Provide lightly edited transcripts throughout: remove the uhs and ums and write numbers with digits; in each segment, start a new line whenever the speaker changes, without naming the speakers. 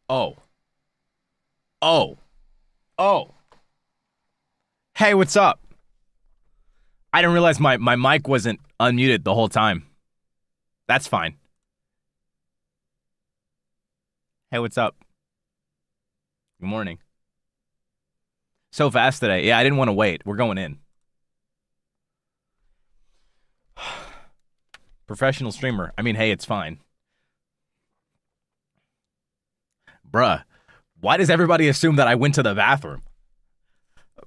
Oh. Oh. Oh. Hey, what's up? I didn't realize my mic wasn't unmuted the whole time. That's fine. Hey, what's up? Good morning. So fast today. Yeah, I didn't want to wait. We're going in. Professional streamer. I mean, hey, it's fine. Bruh, why does everybody assume that I went to the bathroom?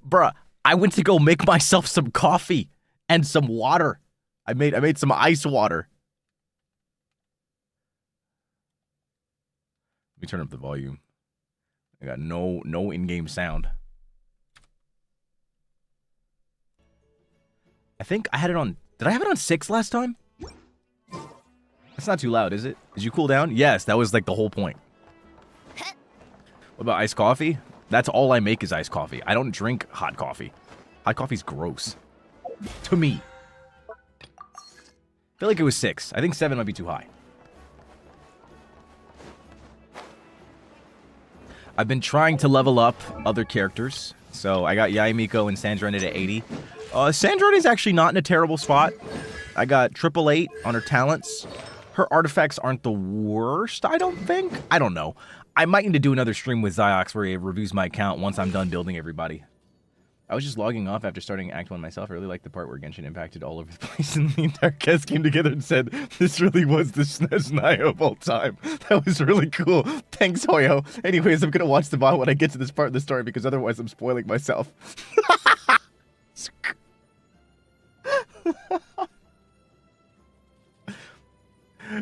Bruh, I went to go make myself some coffee and some water. I made some ice water. Let me turn up the volume. I got no in-game sound. I think I had it on... Did I have it on 6 last time? That's not too loud, is it? Did you cool down? Yes, that was like the whole point. What about iced coffee? That's all I make is iced coffee. I don't drink hot coffee. Hot coffee's gross. To me. I feel like it was 6. I think 7 might be too high. I've been trying to level up other characters. So I got Yayamiko and SNEZHNAYA at 80. SNEZHNAYA's actually not in a terrible spot. I got 888 on her talents. Her artifacts aren't the worst, I don't think. I don't know. I might need to do another stream with Ziox where he reviews my account once I'm done building everybody. I was just logging off after starting Act 1 myself. I really liked the part where Genshin impacted all over the place and the entire cast came together and said, this really was the SNEZHNAYA of all time. That was really cool. Thanks, Hoyo. Anyways, I'm going to watch the VOD when I get to this part of the story because otherwise I'm spoiling myself.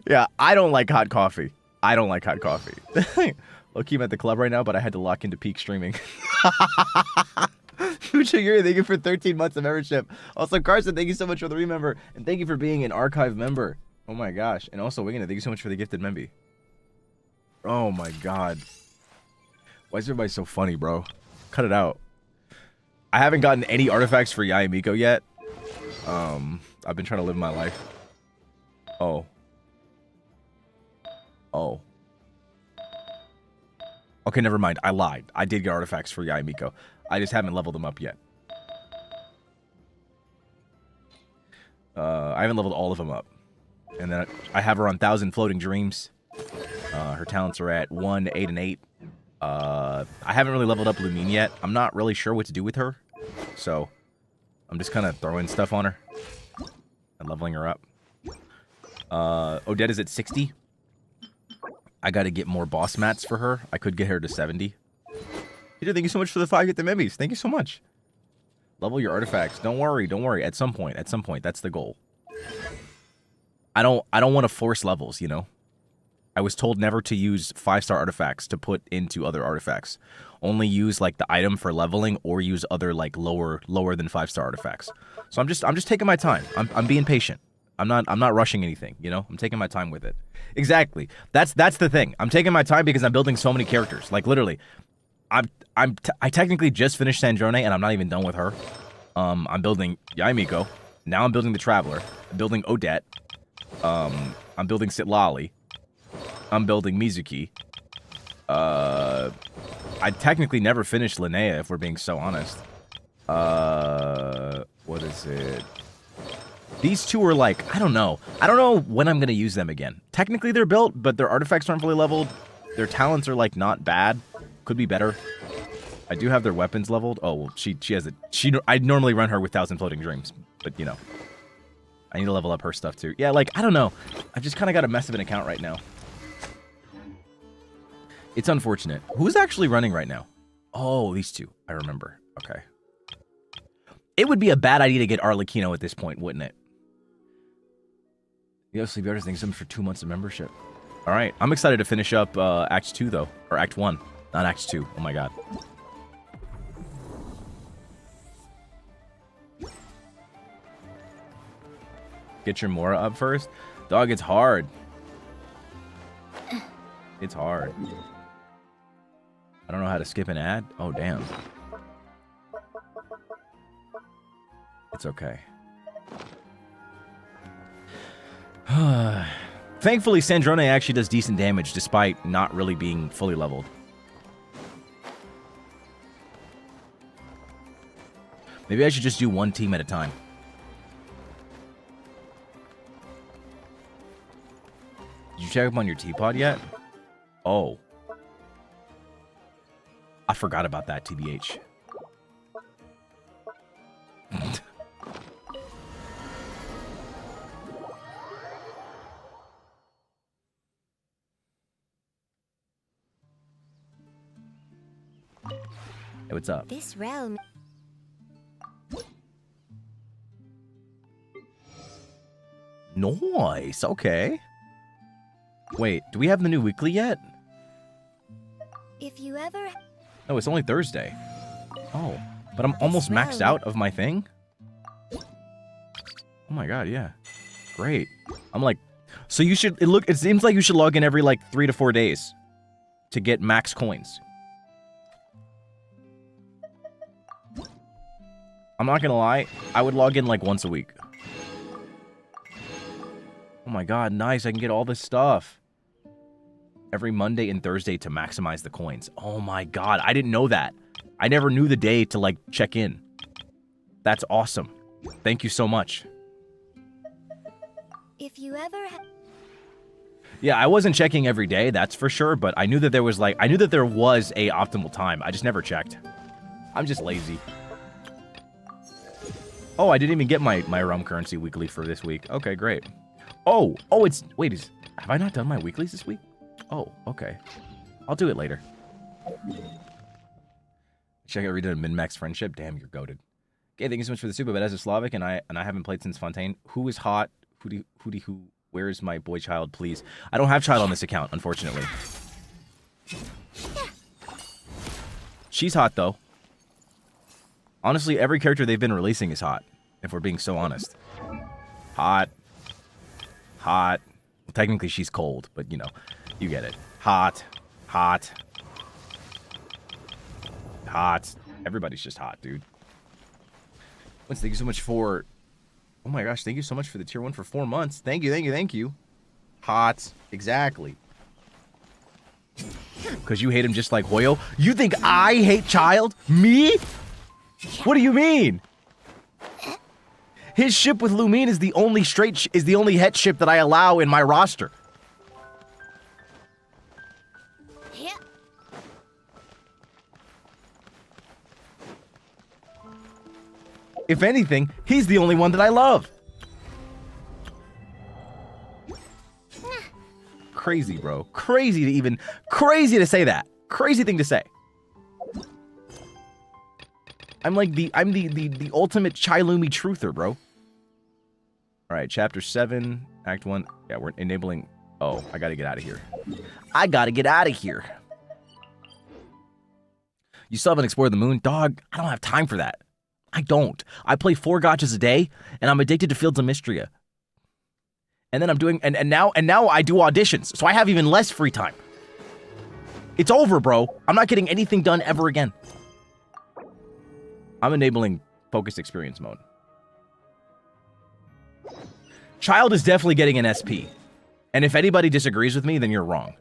Yeah, I don't like hot coffee. I don't like hot coffee. Low-key, I'm at the club right now, but I had to lock into peak streaming. Future Yuri, thank you for 13 months of membership. Also, Carson, thank you so much for the remember. And thank you for being an archive member. Oh my gosh. And also, Wingina, thank you so much for the gifted memby. Oh my god. Why is everybody so funny, bro? Cut it out. I haven't gotten any artifacts for Yayamiko yet. I've been trying to live my life. Oh. Oh. Okay, never mind. I lied. I did get artifacts for Yayamiko. I just haven't leveled them up yet. I haven't leveled all of them up. And then I have her on 1,000 Floating Dreams. Her talents are at 1, 8, and 8. I haven't really leveled up Lumine yet. I'm not really sure what to do with her. So, I'm just kind of throwing stuff on her. And leveling her up. Odette is at 60. I gotta get more boss mats for her. I could get her to 70. Peter, thank you so much for the 5 get the memes. Thank you so much. Level your artifacts. Don't worry, don't worry. At some point, that's the goal. I don't want to force levels, you know? I was told never to use 5-star artifacts to put into other artifacts. Only use like the item for leveling or use other like lower than 5-star artifacts. So I'm just taking my time. I'm being patient. I'm not rushing anything, you know? I'm taking my time with it. Exactly. That's the thing. I'm taking my time because I'm building so many characters. Like literally, I technically just finished SNEZHNAYA and I'm not even done with her. I'm building Yayamiko. Now I'm building the Traveler. I'm building Odette. I'm building Sitlali. I'm building Mizuki. I technically never finished Linnea, if we're being so honest. What is it? These two are like, I don't know. I don't know when I'm going to use them again. Technically they're built, but their artifacts aren't fully leveled. Their talents are like not bad. Could be better. I do have their weapons leveled. Oh, well, she has it. I normally run her with 1,000 Floating Dreams, but you know. I need to level up her stuff too. Yeah, like, I don't know. I've just kind of got a mess of an account right now. It's unfortunate. Who's actually running right now? Oh, these two. I remember. Okay. It would be a bad idea to get Arlecchino at this point, wouldn't it? You have Sleep Artist, thanks so much for 2 months of membership. All right. I'm excited to finish up Act 2, though. Or Act 1. Not Act 2. Oh, my God. Get your Mora up first? Dog, it's hard. It's hard. I don't know how to skip an ad. Oh, damn. It's okay. Thankfully, SNEZHNAYA actually does decent damage despite not really being fully leveled. Maybe I should just do one team at a time. Did you check up on your teapot yet? Oh. I forgot about that, TBH. Hey, what's up?
This realm.
Nice. Okay. Wait, do we have the new weekly yet?
If you ever.
No, it's only Thursday. Oh, but I'm almost maxed out of my thing. Oh my god, yeah. Great. I'm like, so you should it seems like you should log in every like 3 to 4 days to get max coins. I'm not gonna lie, I would log in like once a week. Oh my god, nice, I can get all this stuff. Every Monday and Thursday to maximize the coins. Oh my god, I didn't know that. I never knew the day to like check in. That's awesome. Thank you so much.
If you ever.
Yeah, I wasn't checking every day, that's for sure, but I knew that there was like, I knew that there was a optimal time. I just never checked. I'm just lazy. Oh, I didn't even get my realm currency weekly for this week. Okay, great. Oh, it's, wait, have I not done my weeklies this week? Oh, okay. I'll do it later. Check out redone min-max friendship. Damn, you're goated. Okay, thank you so much for the super, but as a Slavic and I haven't played since Fontaine. Who is hot? Who? Where's my boy child, please? I don't have child on this account, unfortunately. She's hot though. Honestly, every character they've been releasing is hot, if we're being so honest. Hot. Hot. Well, technically she's cold, but you know, you get it. Hot. Hot. Hot. Everybody's just hot, dude. Thank you so much for... Oh my gosh, thank you so much for the tier 1 for 4 months. Thank you. Hot. Exactly. Because you hate him just like Hoyo? You think I hate child? Me? What do you mean? His ship with Lumine is the only het ship that I allow in my roster. If anything, he's the only one that I love. Crazy, bro. Crazy to say that. Crazy thing to say. I'm the ultimate Chilumi truther, bro. All right, chapter 7, act 1. Yeah, we're enabling. Oh, I gotta get out of here. You still haven't explored the moon? Dog, I don't have time for that. I don't. I play 4 gachas a day, and I'm addicted to Fields of Mystria. And then I'm doing, and now I do auditions, so I have even less free time. It's over, bro. I'm not getting anything done ever again. I'm enabling focused experience mode. Child is definitely getting an SP. And if anybody disagrees with me, then you're wrong.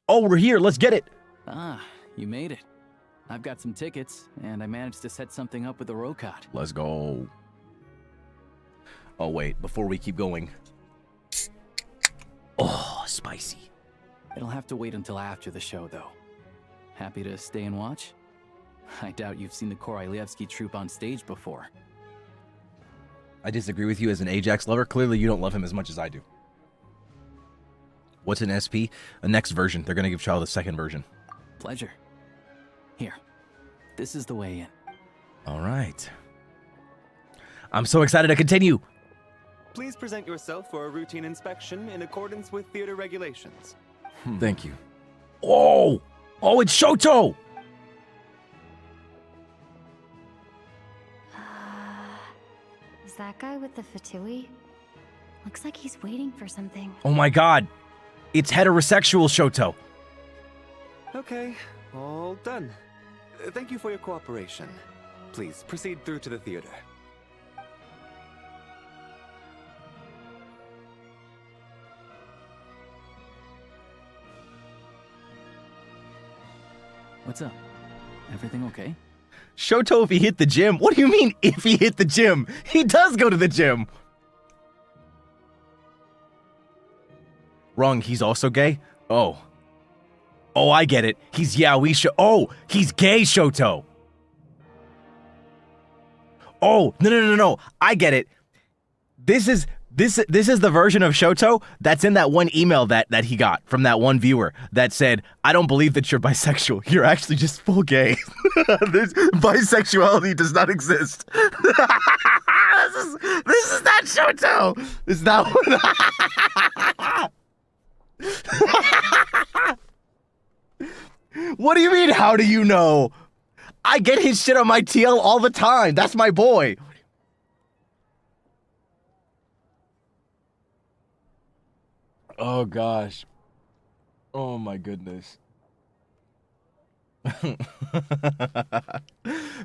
Oh, we're here. Let's get it.
Ah, you made it. I've got some tickets, and I managed to set something up with the Rokot.
Let's go. Oh, wait. Before we keep going. Oh, spicy.
It'll have to wait until after the show, though. Happy to stay and watch? I doubt you've seen the Korolyevsky troupe on stage before.
I disagree with you as an Ajax lover. Clearly, you don't love him as much as I do. What's an SP? A next version. They're going to give Child a second version.
Pleasure. Here. This is the way in.
All right. I'm so excited to continue.
Please present yourself for a routine inspection in accordance with theater regulations.
Thank you. Oh! Oh, it's Shoto!
Is that guy with the fatui? Looks like he's waiting for something.
Oh my god. It's heterosexual Shoto.
Okay, all done. Thank you for your cooperation. Please proceed through to the theater.
What's up? Everything okay?
Shoto, if he hit the gym? What do you mean, if he hit the gym? He does go to the gym. Wrong, he's also gay? Oh. Oh, I get it. He's yaoi Oh, he's gay Shoto. Oh, no. I get it. This is the version of Shoto that's in that one email that he got from that one viewer that said, I don't believe that you're bisexual. You're actually just full gay. This bisexuality does not exist. This is not Shoto. This is not one. What do you mean, how do you know? I get his shit on my TL all the time. That's my boy. Oh gosh. Oh my goodness.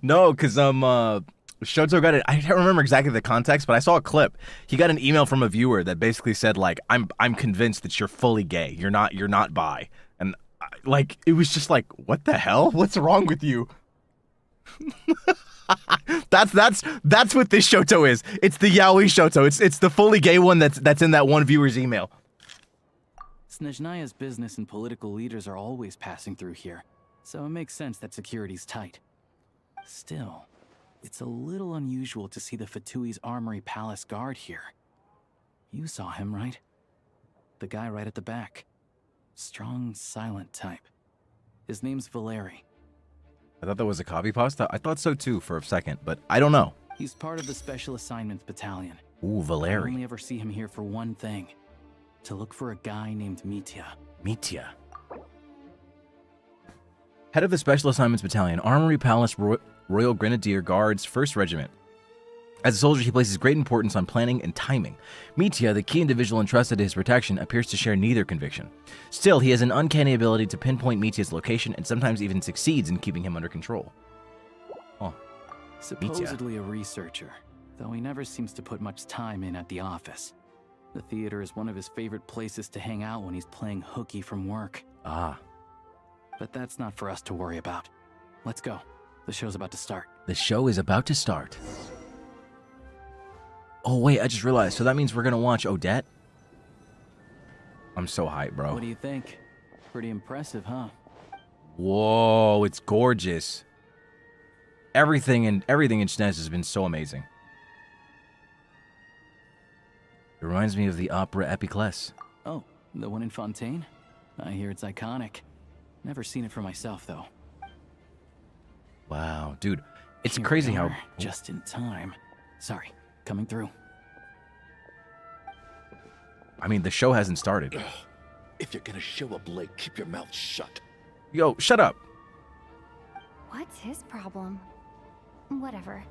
No, cause Shoto got it. I don't remember exactly the context, but I saw a clip. He got an email from a viewer that basically said like, I'm convinced that you're fully gay. You're not bi. And like it was just like, what the hell? What's wrong with you? That's what this Shoto is. It's the yaoi Shoto. It's the fully gay one that's in that one viewer's email.
SNEZHNAYA's business and political leaders are always passing through here, so it makes sense that security's tight. Still, it's a little unusual to see the Fatui's Armory Palace guard here. You saw him, right? The guy right at the back. Strong, silent type. His name's Valeri.
I thought that was a copy pasta. I thought so too for a second, but I don't know.
He's part of the Special Assignments Battalion.
Ooh,
I
Valeri.
only ever see him here for one thing. To look for a guy named Mitya.
Mitya. Head of the Special Assignments Battalion, Armory Palace Royal Grenadier Guards, 1st Regiment. As a soldier, he places great importance on planning and timing. Mitya, the key individual entrusted to his protection, appears to share neither conviction. Still, he has an uncanny ability to pinpoint Mitya's location and sometimes even succeeds in keeping him under control. Oh,
Supposedly a researcher, though he never seems to put much time in at the office. The theater is one of his favorite places to hang out when he's playing hooky from work.
Ah.
But that's not for us to worry about. Let's go. The show's about to start.
The show is about to start. Oh, wait, I just realized. So that means we're going to watch Odette? I'm so hyped, bro.
What do you think? Pretty impressive, huh?
Whoa, it's gorgeous. Everything in SNES has been so amazing. It reminds me of the opera Epiclese.
Oh, the one in Fontaine? I hear it's iconic. Never seen it for myself, though.
Wow, dude. It's
Here
crazy
we
how...
are, just in time. Sorry, coming through.
I mean, the show hasn't started.
If you're gonna show up late, keep your mouth shut.
Yo, shut up.
What's his problem? Whatever.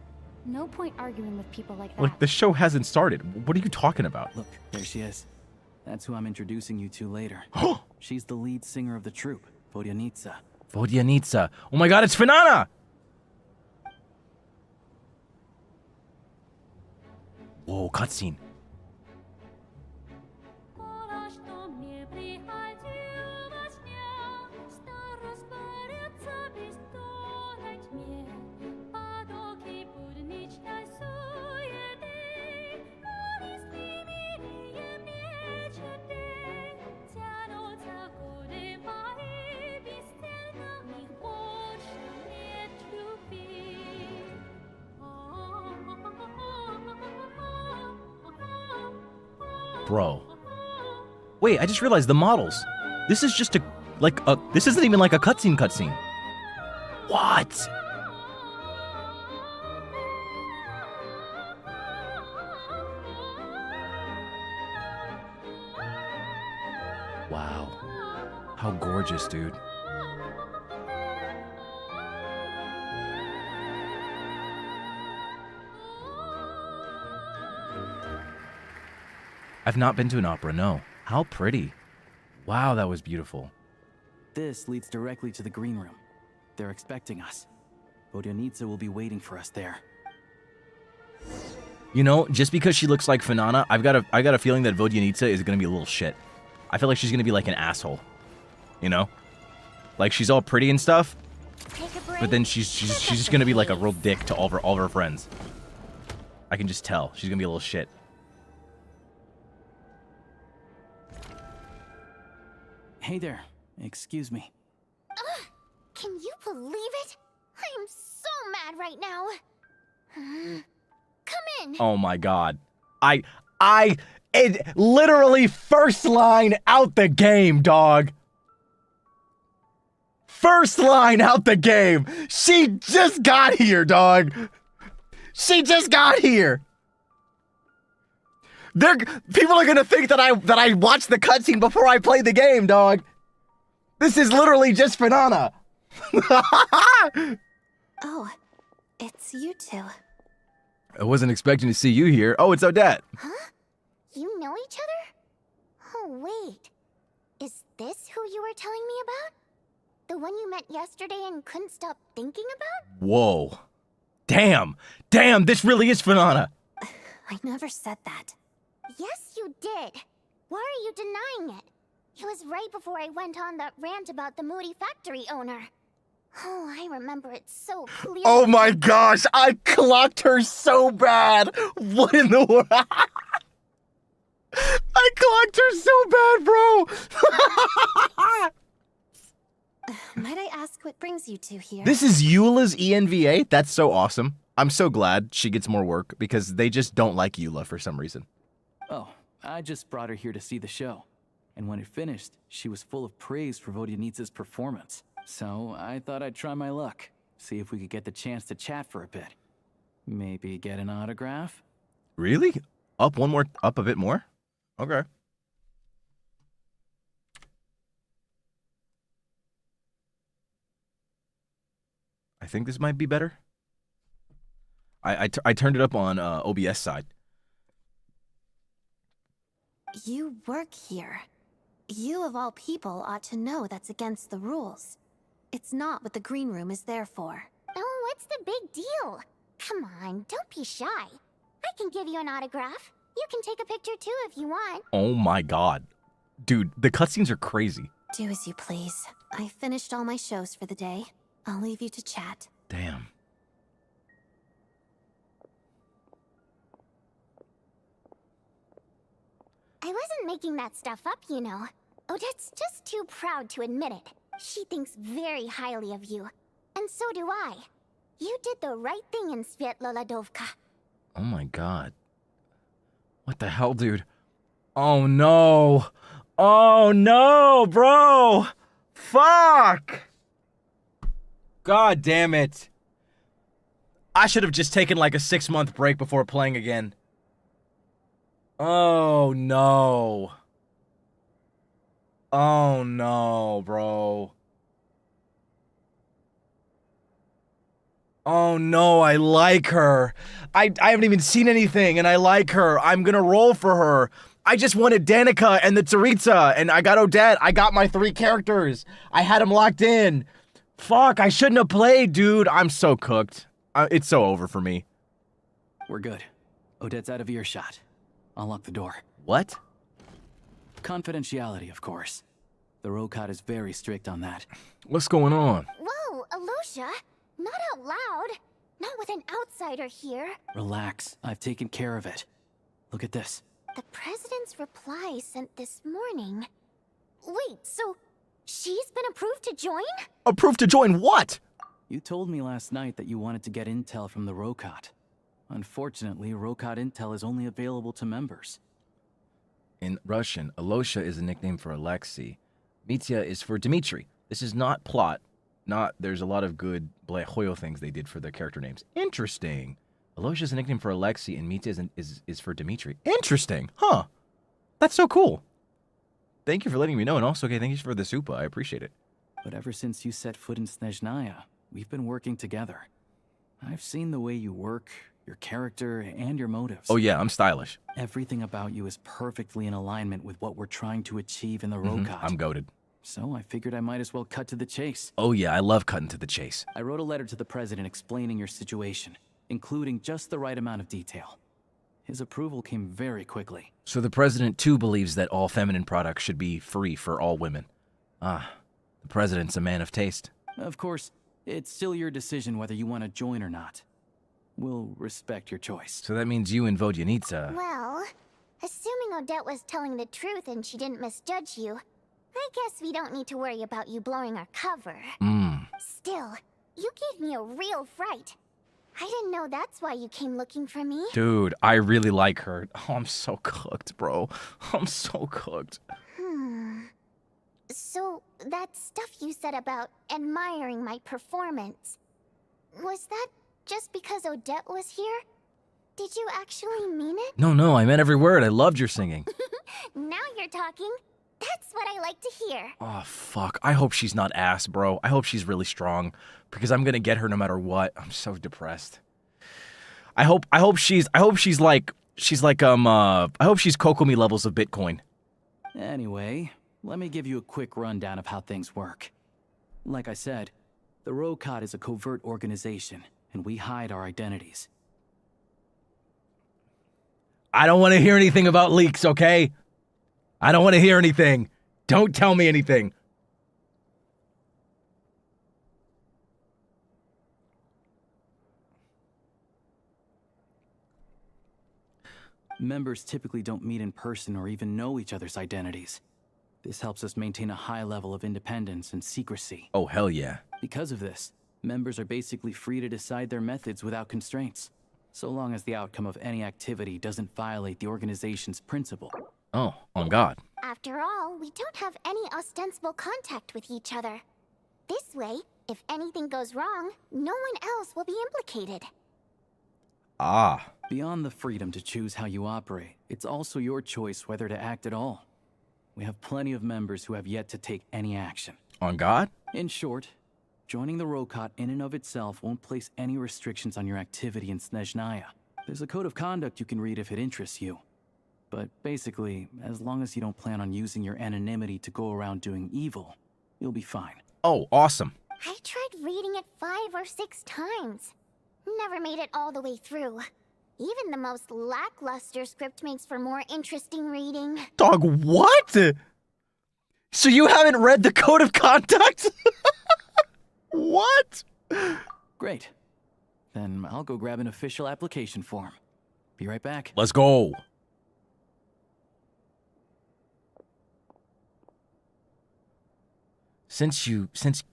No point arguing with people like that.
Like, the show hasn't started. What are you talking about?
Look, there she is. That's who I'm introducing you to later. She's the lead singer of the troupe, Vodyanitsa.
Vodyanitsa. Oh my god, it's Finana! Whoa, cutscene. Bro. Wait, I just realized the models. This is just this isn't even like a cutscene. What? Wow. How gorgeous, dude. I've not been to an opera, no. How pretty. Wow, that was beautiful.
This leads directly to the green room. They're expecting us. Vodyanitsa will be waiting for us there.
You know, just because she looks like Finana, I got a feeling that Vodyanitsa is gonna be a little shit. I feel like she's gonna be like an asshole. You know? Like, she's all pretty and stuff,
Take a break.
But then she's just gonna be like a real dick to all of her friends. I can just tell. She's gonna be a little shit.
Hey there. Excuse me.
Can you believe it? I am so mad right now. Come in.
Oh my god. It literally first line out the game, dog. First line out the game. She just got here, dog. She just got here. People are gonna think that I watched the cutscene before I played the game, dog. This is literally just Fanana.
Oh, it's you two.
I wasn't expecting to see you here. Oh, it's Odette.
Huh? You know each other? Oh, wait. Is this who you were telling me about? The one you met yesterday and couldn't stop thinking about?
Whoa. Damn, this really is Fanana.
I never said that. Yes, you did. Why are you denying it? It was right before I went on that rant about the moody factory owner. Oh, I remember it so clearly.
Oh my gosh, I clocked her so bad. What in the world? I clocked her so bad, bro.
Might I ask what brings you two here?
This is Eula's ENVA? That's so awesome. I'm so glad she gets more work because they just don't like Eula for some reason.
Oh, I just brought her here to see the show. And when it finished, she was full of praise for Vodyanitsa's performance. So I thought I'd try my luck, see if we could get the chance to chat for a bit. Maybe get an autograph?
Really? Up a bit more? Okay. I think this might be better. I turned it up on OBS side.
You work here. You of all people ought to know that's against the rules. It's not what the green room is there for. Oh, what's the big deal? Come on, don't be shy. I can give you an autograph. You can take a picture too if you want.
Oh my god. Dude, the cutscenes are crazy.
Do as you please. I finished all my shows for the day. I'll leave you to chat.
Damn.
I wasn't making that stuff up, you know. Odette's just too proud to admit it. She thinks very highly of you. And so do I. You did the right thing in Svietloladovka.
Oh my god. What the hell, dude? Oh no. Oh no, bro. Fuck. God damn it. I should have just taken like a 6-month break before playing again. Oh no. Oh no, bro. Oh no, I like her. I haven't even seen anything and I like her. I'm gonna roll for her. I just wanted Danica and the Tsaritsa and I got Odette. I got my 3 characters. I had them locked in. Fuck, I shouldn't have played, dude. I'm so cooked. It's so over for me.
We're good. Odette's out of earshot. I'll lock the door.
What?
Confidentiality, of course. The Rokot is very strict on that.
What's going on?
Whoa, Alosha. Not out loud. Not with an outsider here.
Relax. I've taken care of it. Look at this.
The president's reply sent this morning. Wait, so she's been approved to join?
Approved to join what?
You told me last night that you wanted to get intel from the Rokot. Unfortunately, Rokot intel is only available to members.
In Russian, Alosha is a nickname for Alexei. Mitya is for Dmitri. This is not plot. There's a lot of good Blechoyo things they did for their character names. Interesting. Alosha is a nickname for Alexei, and Mitya is for Dmitri. Interesting. Huh. That's so cool. Thank you for letting me know, and also, okay, thank you for the supa. I appreciate it.
But ever since you set foot in SNEZHNAYA, we've been working together. I've seen the way you work, your character, and your motives.
Oh yeah, I'm stylish.
Everything about you is perfectly in alignment with what we're trying to achieve in the Rokot.
I'm goated.
So I figured I might as well cut to the chase.
Oh yeah, I love cutting to the chase.
I wrote a letter to the president explaining your situation, including just the right amount of detail. His approval came very quickly.
So the president too believes that all feminine products should be free for all women. Ah, the president's a man of taste.
Of course, It's still your decision whether you want to join or not. We'll respect your choice.
So that means you and Vodyanitsa.
Well, assuming Odette was telling the truth and she didn't misjudge you, I guess we don't need to worry about you blowing our cover. Still, you gave me a real fright. I didn't know that's why you came looking for me.
Dude, I really like her. Oh, I'm so cooked, bro. I'm so cooked.
So, that stuff you said about admiring my performance, was that just because Odette was here? Did you actually mean it?
No, I meant every word. I loved your singing.
Now you're talking. That's what I like to hear.
Oh, fuck. I hope she's not ass, bro. I hope she's really strong, because I'm gonna get her no matter what. I'm so depressed. I hope she's like Kokomi levels of Bitcoin.
Anyway, let me give you a quick rundown of how things work. Like I said, the Rokot is a covert organization, and we hide our identities.
I don't want to hear anything about leaks, okay? I don't want to hear anything. Don't tell me anything.
Members typically don't meet in person or even know each other's identities. This helps us maintain a high level of independence and secrecy.
Oh, hell yeah.
Because of this, members are basically free to decide their methods without constraints, so long as the outcome of any activity doesn't violate the organization's principle.
Oh, on God.
After all, we don't have any ostensible contact with each other. This way, if anything goes wrong, no one else will be implicated.
Ah.
Beyond the freedom to choose how you operate, it's also your choice whether to act at all. We have plenty of members who have yet to take any action.
On God?
In short, joining the Rokot in and of itself won't place any restrictions on your activity in SNEZHNAYA. There's a code of conduct you can read if it interests you. But basically, as long as you don't plan on using your anonymity to go around doing evil, you'll be fine.
Oh, awesome.
I tried reading it 5 or 6 times. Never made it all the way through. Even the most lackluster script makes for more interesting reading.
Dog, what? So you haven't read the code of conduct? What?
Great. Then I'll go grab an official application form. Be right back.
Let's go. Since you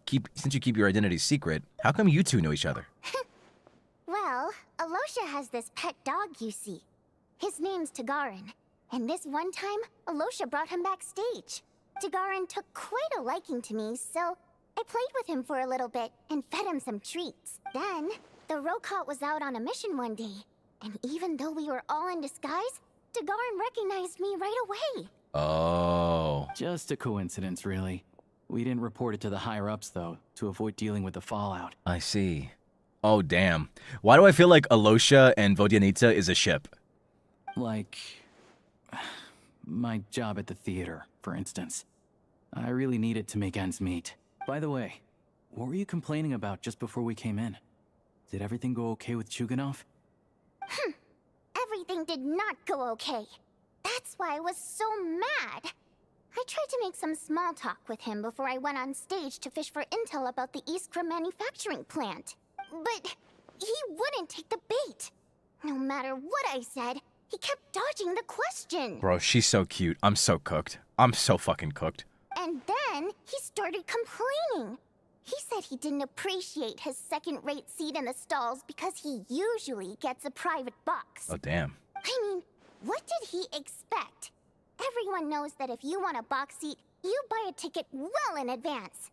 keep your identity secret, how come you two know each other?
Well, Alosha has this pet dog you see. His name's Tagarin. And this one time, Alosha brought him backstage. Tagarin took quite a liking to me, so I played with him for a little bit and fed him some treats. Then, the Rokot was out on a mission one day. And even though we were all in disguise, Tagarin recognized me right away.
Oh.
Just a coincidence, really. We didn't report it to the higher-ups, though, to avoid dealing with the fallout.
I see. Oh, damn. Why do I feel like Alosha and Vodyanitsa is a ship?
Like my job at the theater, for instance. I really need it to make ends meet. By the way, what were you complaining about just before we came in? Did everything go okay with Chuganov?
Everything did not go okay. That's why I was so mad. I tried to make some small talk with him before I went on stage to fish for intel about the Iskra manufacturing plant. But he wouldn't take the bait. No matter what I said, he kept dodging the question.
Bro, she's so cute. I'm so cooked. I'm so fucking cooked.
And then he started complaining. He said he didn't appreciate his second-rate seat in the stalls because he usually gets a private box.
Oh, damn.
I mean, what did he expect? Everyone knows that if you want a box seat, you buy a ticket well in advance.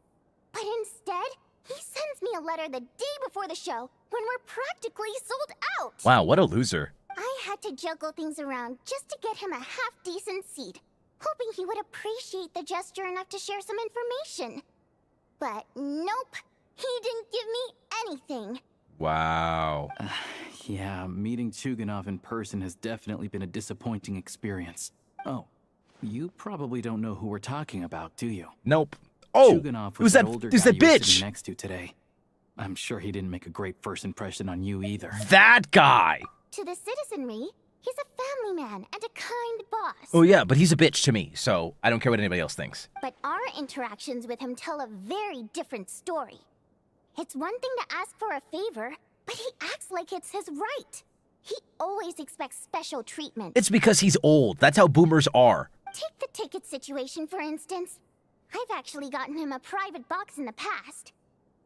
But instead, he sends me a letter the day before the show when we're practically sold out.
Wow, what a loser.
I had to juggle things around just to get him a half-decent seat, hoping he would appreciate the gesture enough to share some information. But nope, he didn't give me anything.
Wow.
Yeah, meeting Chuganov in person has definitely been a disappointing experience. Oh, you probably don't know who we're talking about, do you?
Nope. Oh,
Chuganov
who's
was
that?
older
Who's
guy
that
you were
bitch?
sitting next to today. I'm sure he didn't make a great first impression on you either.
That guy.
To the citizenry, he's a family man and a kind boss.
Oh yeah, but he's a bitch to me, so I don't care what anybody else thinks.
But our interactions with him tell a very different story. It's one thing to ask for a favor, but he acts like it's his right. He always expects special treatment.
It's because he's old. That's how boomers are.
Take the ticket situation, for instance. I've actually gotten him a private box in the past.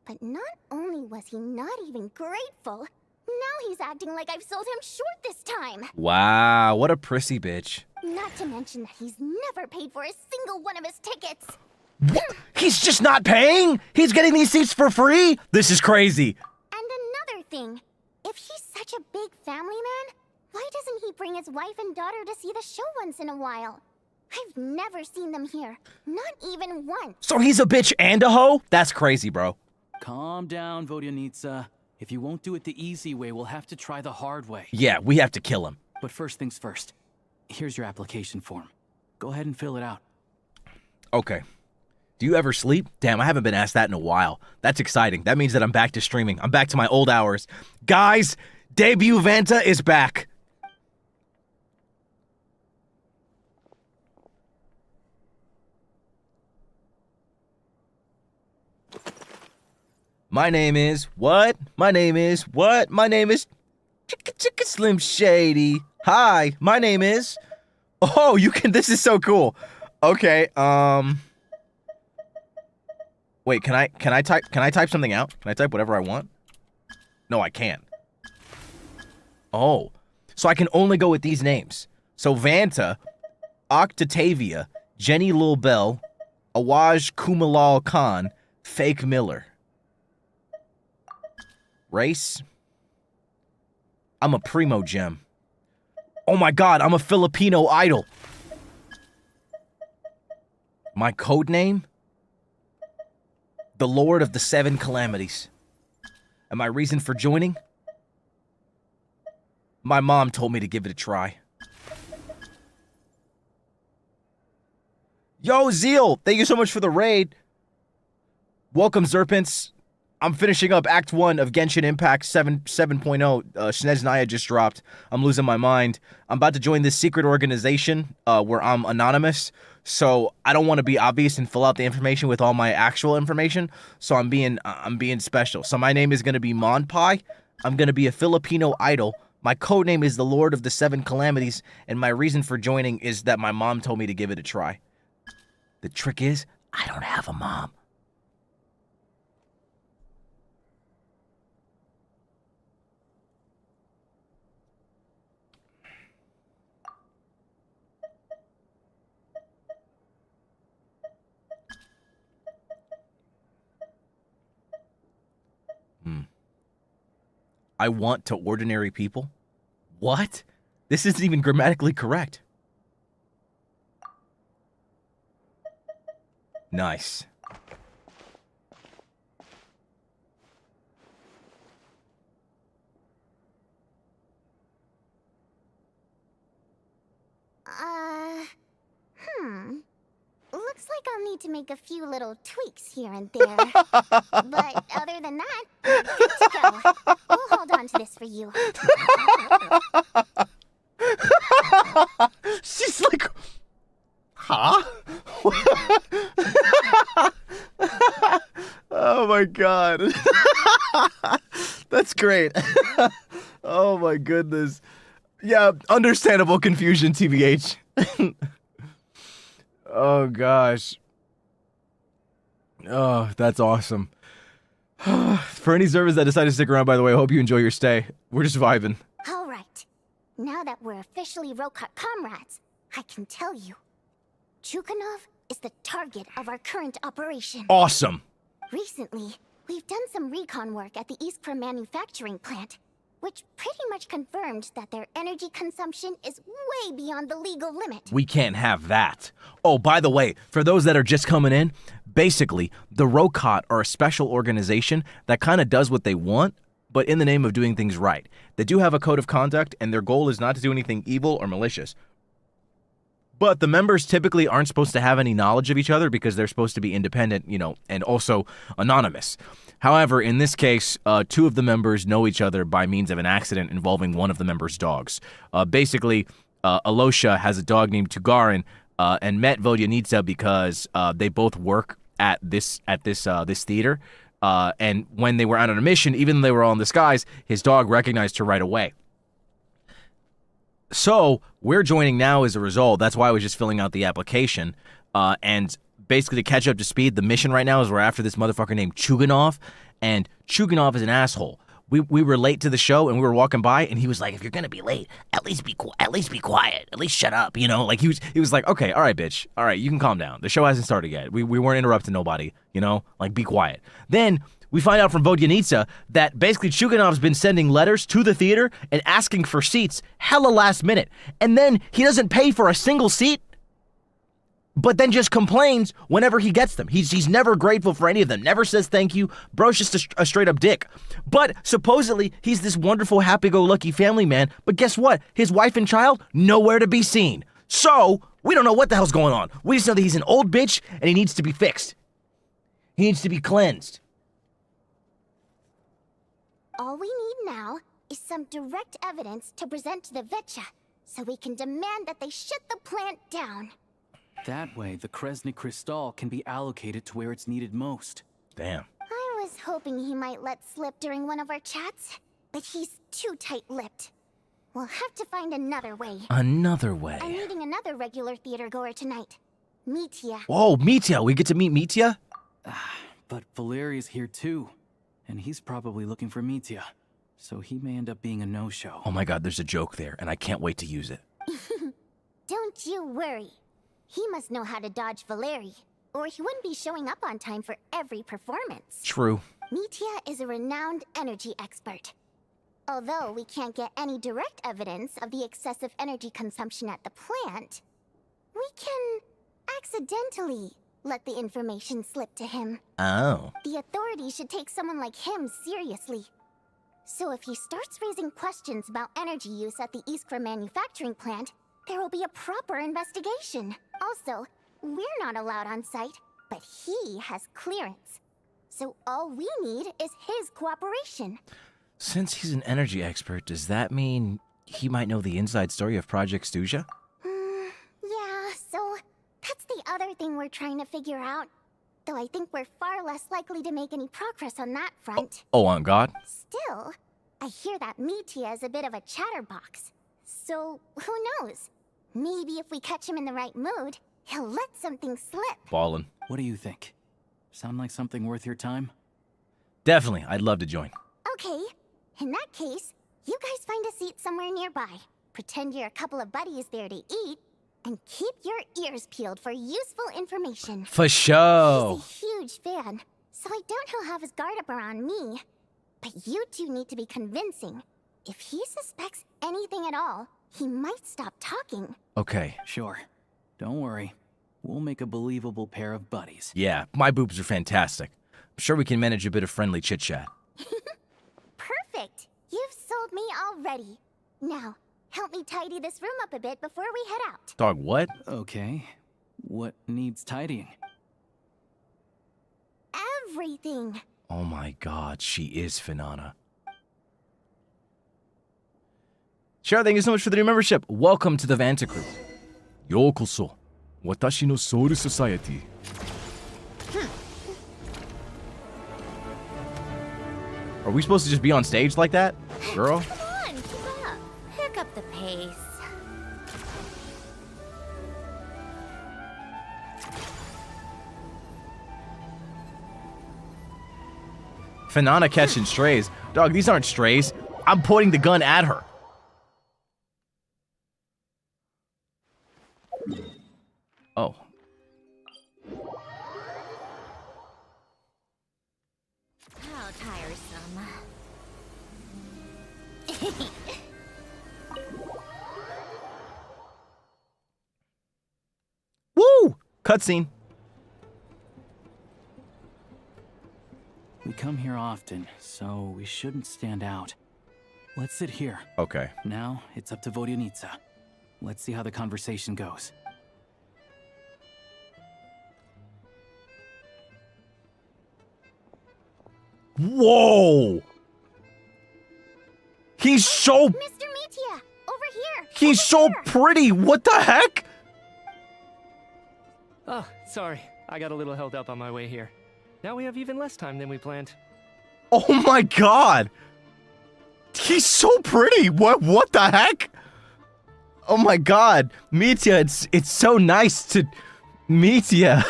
But not only was he not even grateful, now he's acting like I've sold him short this time.
Wow, what a prissy bitch.
Not to mention that he's never paid for a single one of his tickets.
What? He's just not paying? He's getting these seats for free? This is crazy.
And another thing, if he's such a big family man, why doesn't he bring his wife and daughter to see the show once in a while? I've never seen them here, not even once.
So he's a bitch and a hoe? That's crazy, bro.
Calm down, Vodyanitsa. If you won't do it the easy way, we'll have to try the hard way.
Yeah, we have to kill him.
But first things first. Here's your application form. Go ahead and fill it out.
Okay. Do you ever sleep? Damn, I haven't been asked that in a while. That's exciting. That means that I'm back to streaming. I'm back to my old hours. Guys, debut Vanta is back. My name is what? My name is what? My name is Chicka Slim Shady. Hi, my name is. Oh, you can. This is so cool. Okay. Wait, can I type something out? Can I type whatever I want? No, I can't. Oh, so I can only go with these names. So Vanta, Octavia, Jenny Lil Bell, Awaj Kumalal Khan, Fake Miller. Race? I'm a primo gem. Oh my god, I'm a Filipino idol. My code name? The Lord of the Seven Calamities. And my reason for joining? My mom told me to give it a try. Yo, Zeal! Thank you so much for the raid. Welcome, Zerpents. I'm finishing up Act 1 of Genshin Impact 7.0. SNEZHNAYA just dropped. I'm losing my mind. I'm about to join this secret organization where I'm anonymous. So I don't want to be obvious and fill out the information with all my actual information. So I'm being special. So my name is going to be Monpai. I'm going to be a Filipino idol. My code name is the Lord of the Seven Calamities. And my reason for joining is that my mom told me to give it a try. The trick is, I don't have a mom. I want to ordinary people? What? This isn't even grammatically correct. Nice.
Looks like I'll need to make a few little tweaks here and there. But other than that, good to go. We'll hold on to this for you.
She's like, huh? Oh my god. That's great. Oh my goodness. Yeah, understandable confusion, TBH. Oh gosh. Oh, that's awesome. For any servers that decide to stick around, by the way, I hope you enjoy your stay. We're just vibing.
All right. Now that we're officially Rokat comrades, I can tell you, Chukhanov is the target of our current operation.
Awesome.
Recently, we've done some recon work at the Iskra manufacturing plant, which pretty much confirmed that their energy consumption is way beyond the legal limit.
We can't have that. Oh, by the way, for those that are just coming in, basically, the Rokat are a special organization that kind of does what they want, but in the name of doing things right. They do have a code of conduct, and their goal is not to do anything evil or malicious. But the members typically aren't supposed to have any knowledge of each other because they're supposed to be independent, you know, and also anonymous. However, in this case, two of the members know each other by means of an accident involving one of the members' dogs. Basically, Alosha has a dog named Tugarin and met Vodyanitsa because they both work at this theater. And when they were out on a mission, even though they were all in disguise, his dog recognized her right away. So we're joining now as a result. That's why I was just filling out the application. And basically to catch up to speed, the mission right now is we're after this motherfucker named Chuganov. And Chuganov is an asshole. We were late to the show and we were walking by and he was like, if you're gonna be late, at least be quiet, at least shut up, you know? Like he was like, okay, all right, bitch, all right, you can calm down. The show hasn't started yet. We weren't interrupting nobody, you know? Like, be quiet. Then we find out from Vodyanica that basically Chuganov's been sending letters to the theater and asking for seats hella last minute. And then he doesn't pay for a single seat, but then just complains whenever he gets them. He's never grateful for any of them. Never says thank you. Bro's just a straight up dick. But supposedly he's this wonderful, happy-go-lucky family man. But guess what? His wife and child, nowhere to be seen. So we don't know what the hell's going on. We just know that he's an old bitch and he needs to be fixed. He needs to be cleansed.
All we need now is some direct evidence to present to the Vetcha, so we can demand that they shut the plant down.
That way, the Kresny Crystal can be allocated to where it's needed most.
Damn.
I was hoping he might let slip during one of our chats, but he's too tight-lipped. We'll have to find another way.
Another way.
I'm meeting another regular theater goer tonight. Mitya.
Whoa, Mitya. We get to meet Mitya?
But Valeri's here too, and he's probably looking for Mitya, so he may end up being a no-show.
Oh my god, there's a joke there, and I can't wait to use it.
Don't you worry. He must know how to dodge Valeri, or he wouldn't be showing up on time for every performance.
True.
Mitya is a renowned energy expert. Although we can't get any direct evidence of the excessive energy consumption at the plant, we can accidentally let the information slip to him.
Oh.
The authorities should take someone like him seriously. So if he starts raising questions about energy use at the Iskra manufacturing plant, there will be a proper investigation. Also, we're not allowed on site, but he has clearance. So all we need is his cooperation.
Since he's an energy expert, does that mean he might know the inside story of Project Stuja?
Yeah, so that's the other thing we're trying to figure out. Though I think we're far less likely to make any progress on that front.
Oh, on God?
Still, I hear that Mitya is a bit of a chatterbox. So, who knows? Maybe if we catch him in the right mood, he'll let something slip.
Ballin'.
What do you think? Sound like something worth your time?
Definitely, I'd love to join.
Okay, in that case, you guys find a seat somewhere nearby. Pretend you're a couple of buddies there to eat, and keep your ears peeled for useful information.
For sure.
He's a huge fan, so I doubt he'll have his guard up around me. But you two need to be convincing. If he suspects anything at all, he might stop talking.
Okay.
Sure. Don't worry. We'll make a believable pair of buddies.
Yeah, my boobs are fantastic. I'm sure we can manage a bit of friendly chit-chat.
Perfect! You've sold me already. Now, help me tidy this room up a bit before we head out.
Dog, what?
Okay. What needs tidying?
Everything.
Oh my god, she is Finana. Sure, thank you so much for the new membership. Welcome to the Vantacrow. Yokoso. Watashi no Soul Society. Are we supposed to just be on stage like that? Girl?
Come on, keep up. Pick up the pace.
Finana catching strays. Dog, these aren't strays. I'm pointing the gun at her. Oh.
How tiresome.
Woo! Cutscene.
We come here often, so we shouldn't stand out. Let's sit here.
Okay.
Now, it's up to Vodyanica. Let's see how the conversation goes.
Whoa! He's so...
Mr. Mitya, over here.
He's so pretty. What the heck?
Oh, sorry. I got a little held up on my way here. Now we have even less time than we planned.
Oh my god! He's so pretty! What the heck? Oh my god, Mitya, it's so nice to meet ya.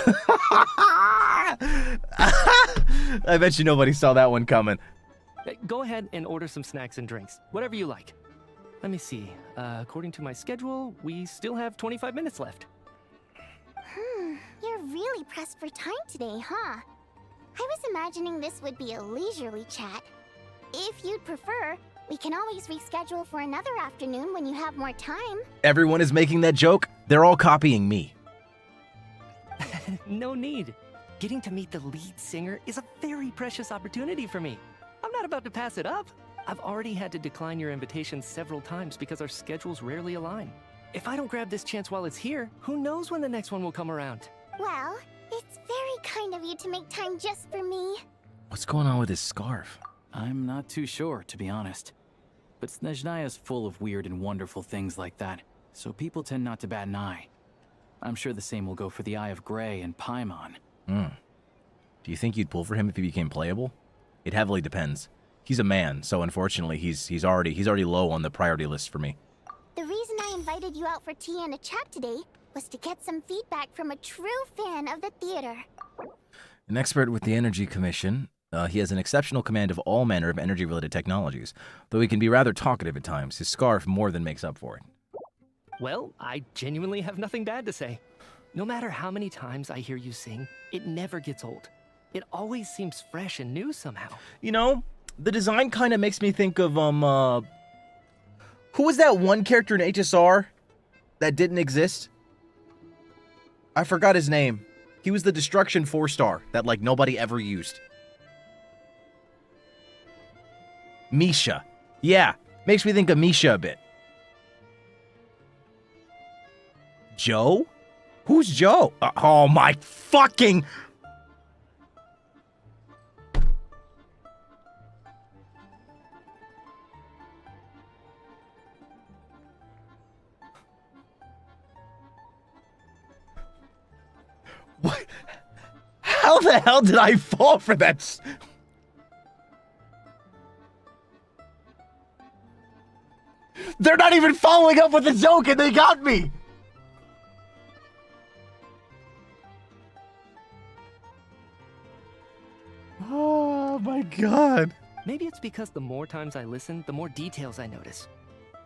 I bet you nobody saw that one coming.
Go ahead and order some snacks and drinks, whatever you like. Let me see. According to my schedule, we still have 25 minutes left.
You're really pressed for time today, huh? I was imagining this would be a leisurely chat. If you'd prefer, we can always reschedule for another afternoon when you have more time.
Everyone is making that joke. They're all copying me.
No need. Getting to meet the lead singer is a very precious opportunity for me. I'm not about to pass it up. I've already had to decline your invitation several times because our schedules rarely align. If I don't grab this chance while it's here, who knows when the next one will come around?
Well, it's very kind of you to make time just for me.
What's going on with his scarf?
I'm not too sure, to be honest. But SNEZHNAYA is full of weird and wonderful things like that, so people tend not to bat an eye. I'm sure the same will go for the Eye of Grey and Paimon.
Do you think you'd pull for him if he became playable? It heavily depends. He's a man, so unfortunately he's already low on the priority list for me.
The reason I invited you out for tea and a chat today was to get some feedback from a true fan of the theater.
An expert with the Energy Commission, he has an exceptional command of all manner of energy-related technologies, though he can be rather talkative at times. His scarf more than makes up for it.
Well, I genuinely have nothing bad to say. No matter how many times I hear you sing, it never gets old. It always seems fresh and new somehow.
You know, the design kind of makes me think of, who was that one character in HSR that didn't exist? I forgot his name. He was the Destruction 4-star that, like, nobody ever used. Misha. Yeah, makes me think of Misha a bit. Joe? Who's Joe? Oh my fucking... What? How the hell did I fall for that? They're not even following up with a joke and they got me! Oh my god.
Maybe it's because the more times I listen, the more details I notice.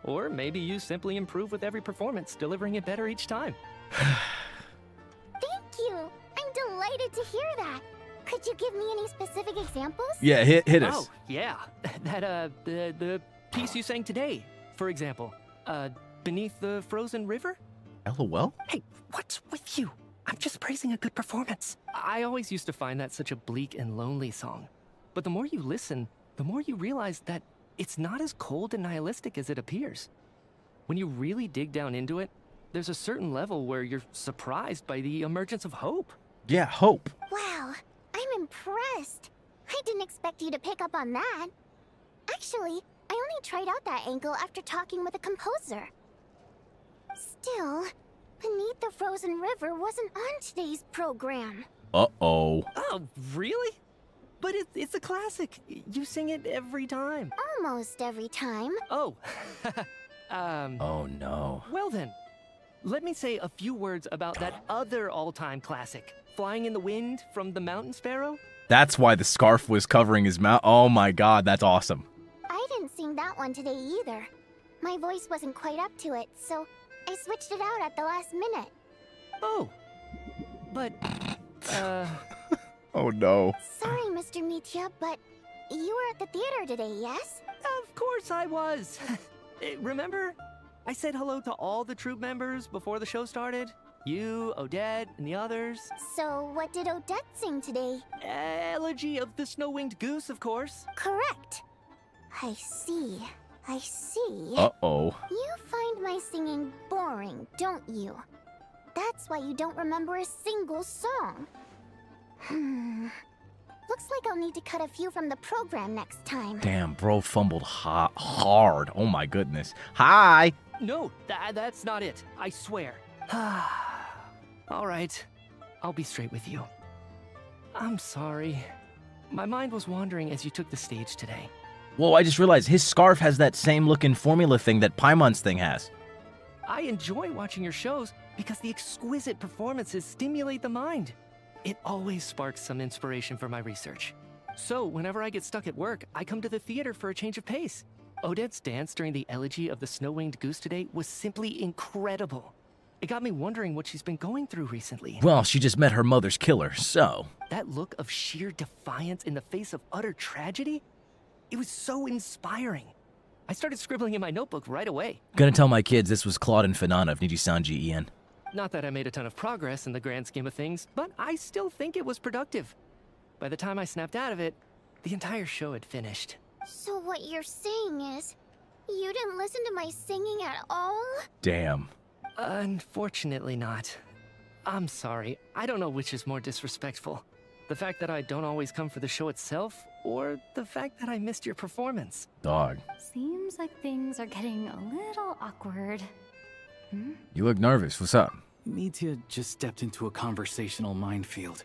Or maybe you simply improve with every performance, delivering it better each time.
Thank you! I'm delighted to hear that. Could you give me any specific examples?
Yeah, hit us.
Oh, yeah. That, the piece you sang today, for example. Beneath the Frozen River?
LOL?
Hey, what's with you? I'm just praising a good performance. I always used to find that such a bleak and lonely song. But the more you listen, the more you realize that it's not as cold and nihilistic as it appears. When you really dig down into it, there's a certain level where you're surprised by the emergence of hope.
Yeah, hope.
Wow, I'm impressed. I didn't expect you to pick up on that. Actually, I only tried out that angle after talking with a composer. Still, Beneath the Frozen River wasn't on today's program.
Uh-oh.
Oh, really? But it's a classic. You sing it every time.
Almost every time.
Oh.
Oh no.
Well then, let me say a few words about that other all-time classic, Flying in the Wind from the Mountain Sparrow.
That's why the scarf was covering his mouth. Oh my god, that's awesome.
I didn't sing that one today either. My voice wasn't quite up to it, so I switched it out at the last minute.
Oh. But,
Oh no.
Sorry, Mr. Mitya, but you were at the theater today, yes?
Of course I was. Remember? I said hello to all the troupe members before the show started. You, Odette, and the others.
So, what did Odette sing today?
Elegy of the Snow-Winged Goose, of course.
Correct. I see. I see.
Uh-oh.
You find my singing boring, don't you? That's why you don't remember a single song. Looks like I'll need to cut a few from the program next time.
Damn, bro fumbled hard. Oh my goodness. Hi.
No, that's not it. I swear. All right. I'll be straight with you. I'm sorry. My mind was wandering as you took the stage today.
Whoa, I just realized his scarf has that same looking formula thing that Paimon's thing has.
I enjoy watching your shows because the exquisite performances stimulate the mind. It always sparks some inspiration for my research. So whenever I get stuck at work, I come to the theater for a change of pace. Odette's dance during the elegy of the snow-winged goose today was simply incredible. It got me wondering what she's been going through recently.
Well, she just met her mother's killer, so...
That look of sheer defiance in the face of utter tragedy? It was so inspiring. I started scribbling in my notebook right away.
Gonna tell my kids this was Claude and Fanana of Nijisanji, Ian.
Not that I made a ton of progress in the grand scheme of things, but I still think it was productive. By the time I snapped out of it, the entire show had finished.
So what you're saying is, you didn't listen to my singing at all?
Damn.
Unfortunately not. I'm sorry, I don't know which is more disrespectful. The fact that I don't always come for the show itself, or the fact that I missed your performance.
Dog.
Seems like things are getting a little awkward.
You look nervous. What's up?
Mitya just stepped into a conversational minefield.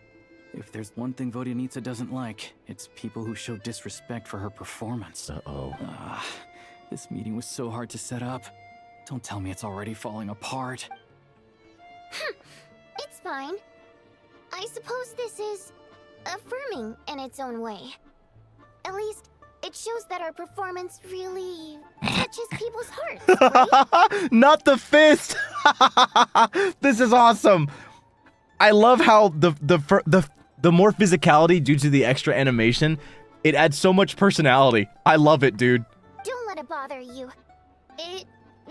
If there's one thing Vodyanitsa doesn't like, it's people who show disrespect for her performance.
Uh-oh.
This meeting was so hard to set up. Don't tell me it's already falling apart.
It's fine. I suppose this is affirming in its own way. At least, it shows that our performance really touches people's hearts, right?
Not the fist! This is awesome! I love how the more physicality due to the extra animation, it adds so much personality. I love it, dude.
Don't let it bother you. It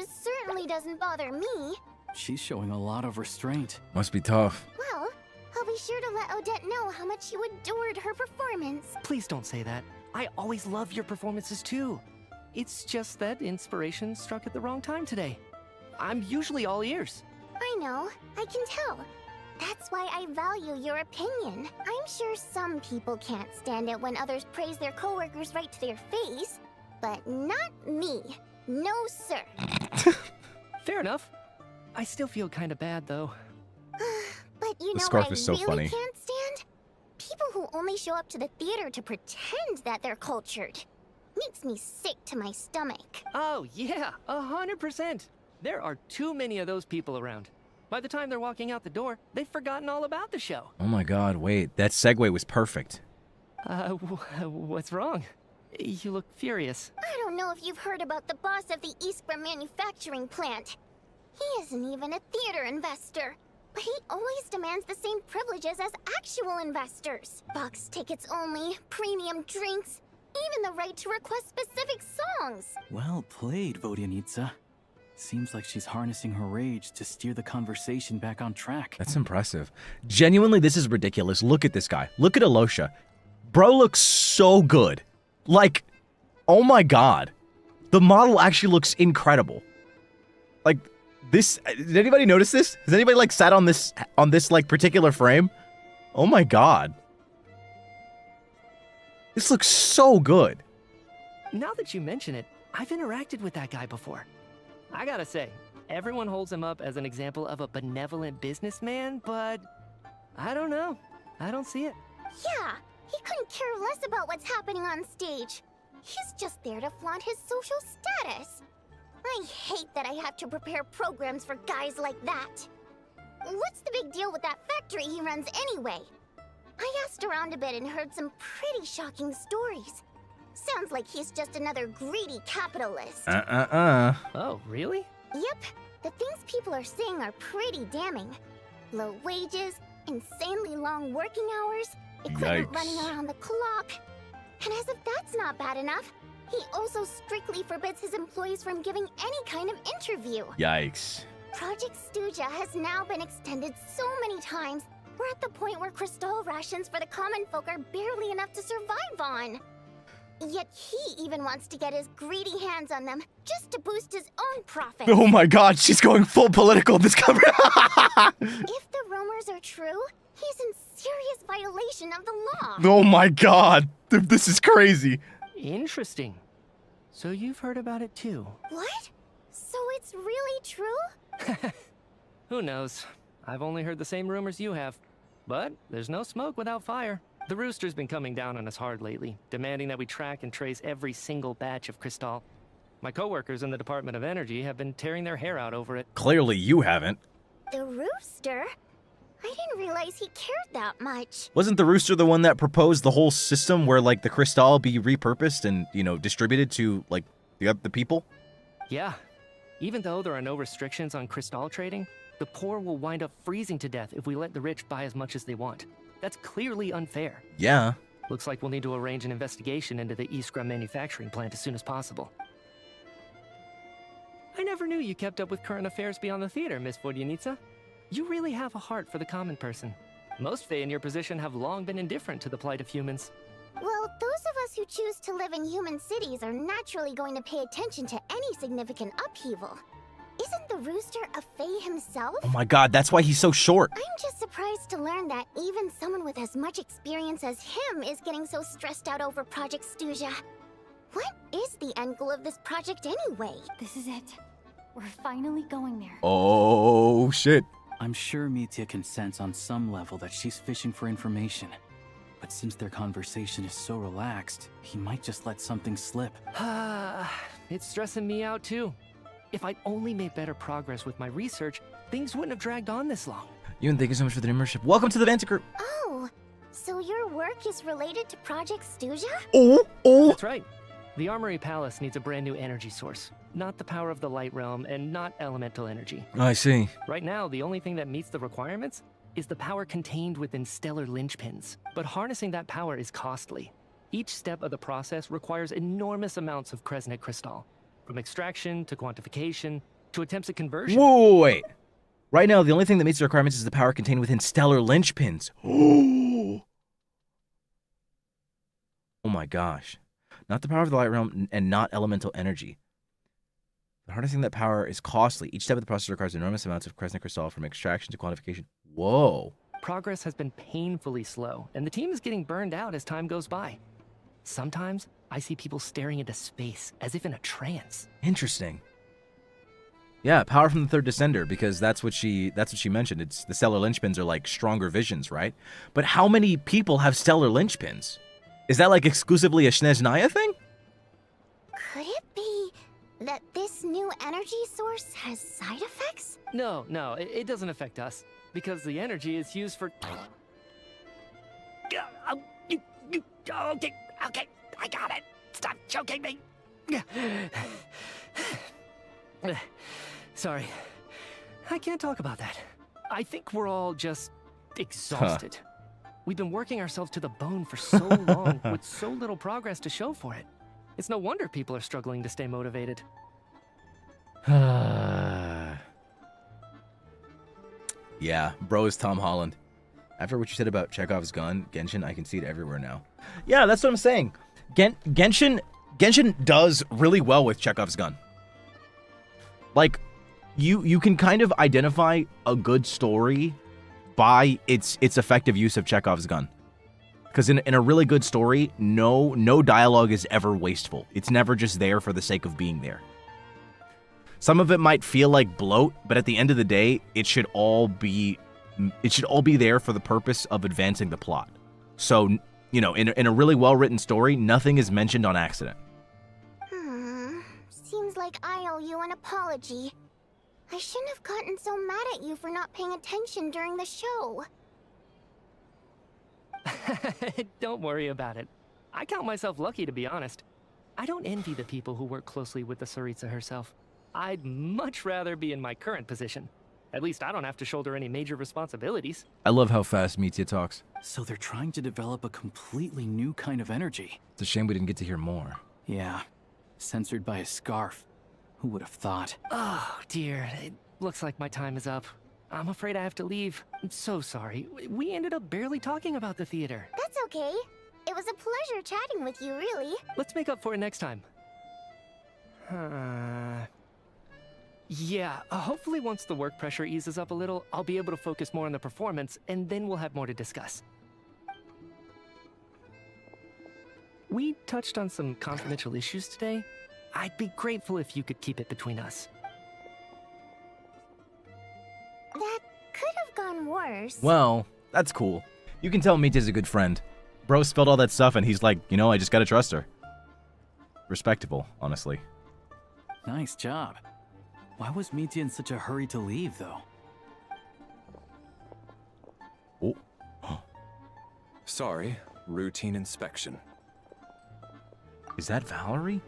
certainly doesn't bother me.
She's showing a lot of restraint.
Must be tough.
Well, I'll be sure to let Odette know how much you adored her performance.
Please don't say that. I always love your performances too. It's just that inspiration struck at the wrong time today. I'm usually all ears.
I know, I can tell. That's why I value your opinion. I'm sure some people can't stand it when others praise their coworkers right to their face, but not me. No, sir.
Fair enough. I still feel kind of bad though.
But you
The
know
scarf
what I
is so
really
funny.
can't stand? People who only show up to the theater to pretend that they're cultured. Makes me sick to my stomach.
Oh yeah, 100%. There are too many of those people around. By the time they're walking out the door, they've forgotten all about the show.
Oh my god, wait. That segue was perfect.
What's wrong? You look furious.
I don't know if you've heard about the boss of the Iskra manufacturing plant. He isn't even a theater investor, but he always demands the same privileges as actual investors. Box tickets only, premium drinks, even the right to request specific songs.
Well played, Vodyanitsa. Seems like she's harnessing her rage to steer the conversation back on track.
That's impressive. Genuinely, this is ridiculous. Look at this guy. Look at Alosha. Bro looks so good. Like, oh my god. The model actually looks incredible. Like, this, did anybody notice this? Has anybody like sat on this like particular frame? Oh my god. This looks so good.
Now that you mention it, I've interacted with that guy before. I gotta say, everyone holds him up as an example of a benevolent businessman, but I don't know. I don't see it.
Yeah, he couldn't care less about what's happening on stage. He's just there to flaunt his social status. I hate that I have to prepare programs for guys like that. What's the big deal with that factory he runs anyway? I asked around a bit and heard some pretty shocking stories. Sounds like he's just another greedy capitalist.
Oh, really?
Yep, the things people are saying are pretty damning. Low wages, insanely long working hours, equipment
Yikes.
running around the clock. And as if that's not bad enough, he also strictly forbids his employees from giving any kind of interview.
Yikes.
Project Stuja has now been extended so many times, we're at the point where crystal rations for the common folk are barely enough to survive on. Yet he even wants to get his greedy hands on them just to boost his own profits.
Oh my god, she's going full political this cover.
If the rumors are true, he's in serious violation of the law.
Oh my god. This is crazy.
Interesting. So you've heard about it too?
What? So it's really true?
Who knows? I've only heard the same rumors you have. But there's no smoke without fire. The rooster's been coming down on us hard lately, demanding that we track and trace every single batch of crystal. My coworkers in the Department of Energy have been tearing their hair out over it.
Clearly you haven't.
The rooster? I didn't realize he cared that much.
Wasn't the rooster the one that proposed the whole system where, like, the crystal be repurposed and, you know, distributed to, like, the people?
Yeah. Even though there are no restrictions on crystal trading, the poor will wind up freezing to death if we let the rich buy as much as they want. That's clearly unfair.
Yeah.
Looks like we'll need to arrange an investigation into the Iskra manufacturing plant as soon as possible. I never knew you kept up with current affairs beyond the theater, Miss Vodyanica. You really have a heart for the common person. Most Fae in your position have long been indifferent to the plight of humans.
Well, those of us who choose to live in human cities are naturally going to pay attention to any significant upheaval. Isn't the rooster a Fae himself?
Oh my god, that's why he's so short.
I'm just surprised to learn that even someone with as much experience as him is getting so stressed out over Project SNEZHNAYA. What is the end goal of this project anyway?
This is it. We're finally going there.
Oh, shit.
I'm sure Mitya can sense on some level that she's fishing for information. But since their conversation is so relaxed, he might just let something slip.
It's stressing me out too. If I'd only made better progress with my research, things wouldn't have dragged on this long.
Ewan, thank you so much for the membership. Welcome to the Vantacrow.
Oh, so your work is related to Project SNEZHNAYA?
Oh.
That's right. The Armory Palace needs a brand new energy source. Not the power of the Light Realm and not elemental energy.
I see.
Right now, the only thing that meets the requirements is the power contained within stellar linchpins. But harnessing that power is costly. Each step of the process requires enormous amounts of Kresnik crystal. From extraction to quantification to attempts at conversion.
Whoa, wait. Right now, the only thing that meets the requirements is the power contained within stellar linchpins. Oh my gosh. Not the power of the Light Realm and not elemental energy. The harnessing that power is costly. Each step of the process requires enormous amounts of Kresnik crystal from extraction to quantification. Whoa.
Progress has been painfully slow, and the team is getting burned out as time goes by. Sometimes, I see people staring into space, as if in a trance.
Interesting. Yeah, power from the third descender, because that's what she mentioned. It's the stellar linchpins are like stronger visions, right? But how many people have stellar linchpins? Is that like exclusively a SNEZHNAYA thing?
Could it be that this new energy source has side effects?
No, it doesn't affect us, because the energy is used for... Okay, I got it. Stop choking me. Sorry, I can't talk about that. I think we're all just exhausted. We've been working ourselves to the bone for so long with so little progress to show for it. It's no wonder people are struggling to stay motivated.
Yeah, bro is Tom Holland. After what you said about Chekhov's gun, Genshin, I can see it everywhere now. Yeah, that's what I'm saying. Genshin does really well with Chekhov's gun. Like, you can kind of identify a good story by its effective use of Chekhov's gun. Because in a really good story, no dialogue is ever wasteful. It's never just there for the sake of being there. Some of it might feel like bloat, but at the end of the day, it should all be there for the purpose of advancing the plot. So, you know, in a really well-written story, nothing is mentioned on accident.
Seems like I owe you an apology. I shouldn't have gotten so mad at you for not paying attention during the show.
Don't worry about it. I count myself lucky, to be honest. I don't envy the people who work closely with the Tsaritsa herself. I'd much rather be in my current position. At least I don't have to shoulder any major responsibilities.
I love how fast Mitya talks.
So they're trying to develop a completely new kind of energy.
It's a shame we didn't get to hear more.
Yeah, censored by a scarf. Who would have thought?
Oh, dear. It looks like my time is up. I'm afraid I have to leave. I'm so sorry. We ended up barely talking about the theater.
That's okay. It was a pleasure chatting with you, really.
Let's make up for it next time. Yeah, hopefully once the work pressure eases up a little, I'll be able to focus more on the performance, and then we'll have more to discuss. We touched on some confidential issues today. I'd be grateful if you could keep it between us.
That could have gone worse.
Well, That's cool. You can tell Mitya's a good friend. Bro spilled all that stuff and he's like, you know, I just gotta trust her. Respectable, honestly.
Nice job. Why was Mitya in such a hurry to leave, though?
Oh.
Sorry, routine inspection.
Is that Valerie?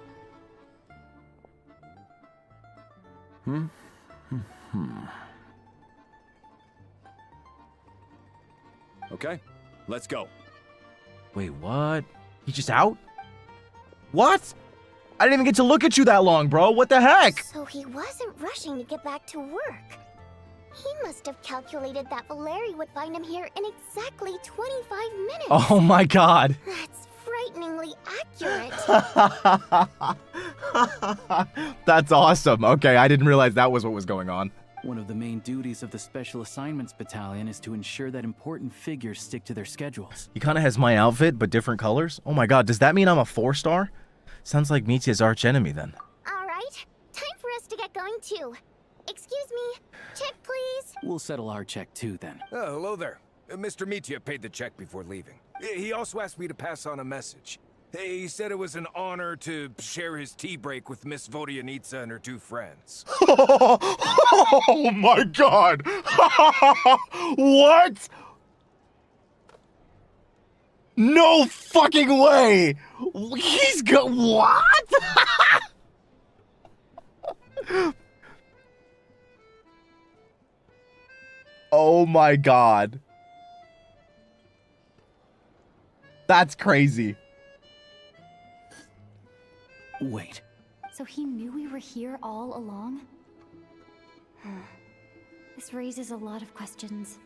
Okay, let's go.
Wait, what? He's just out? What? I didn't even get to look at you that long, bro. What the heck?
So he wasn't rushing to get back to work. He must have calculated that Valerie would find him here in exactly 25 minutes.
Oh my god.
That's frighteningly accurate.
That's awesome. Okay, I didn't realize that was what was going on.
One of the main duties of the Special Assignments Battalion is to ensure that important figures stick to their schedules.
He kind of has my outfit, but different colors. Oh my god, does that mean I'm a 4-star? Sounds like Mitya's arch enemy then.
All right, time for us to get going too. Excuse me, check please.
We'll settle our check too then.
Oh, hello there. Mr. Mitya paid the check before leaving. He also asked me to pass on a message. He said it was an honor to share his tea break with Miss Vodyanitsa and her 2 friends.
Oh my god! What? No fucking way! He's what? Oh my god. That's crazy.
Wait.
So he knew we were here all along? This raises a lot of questions.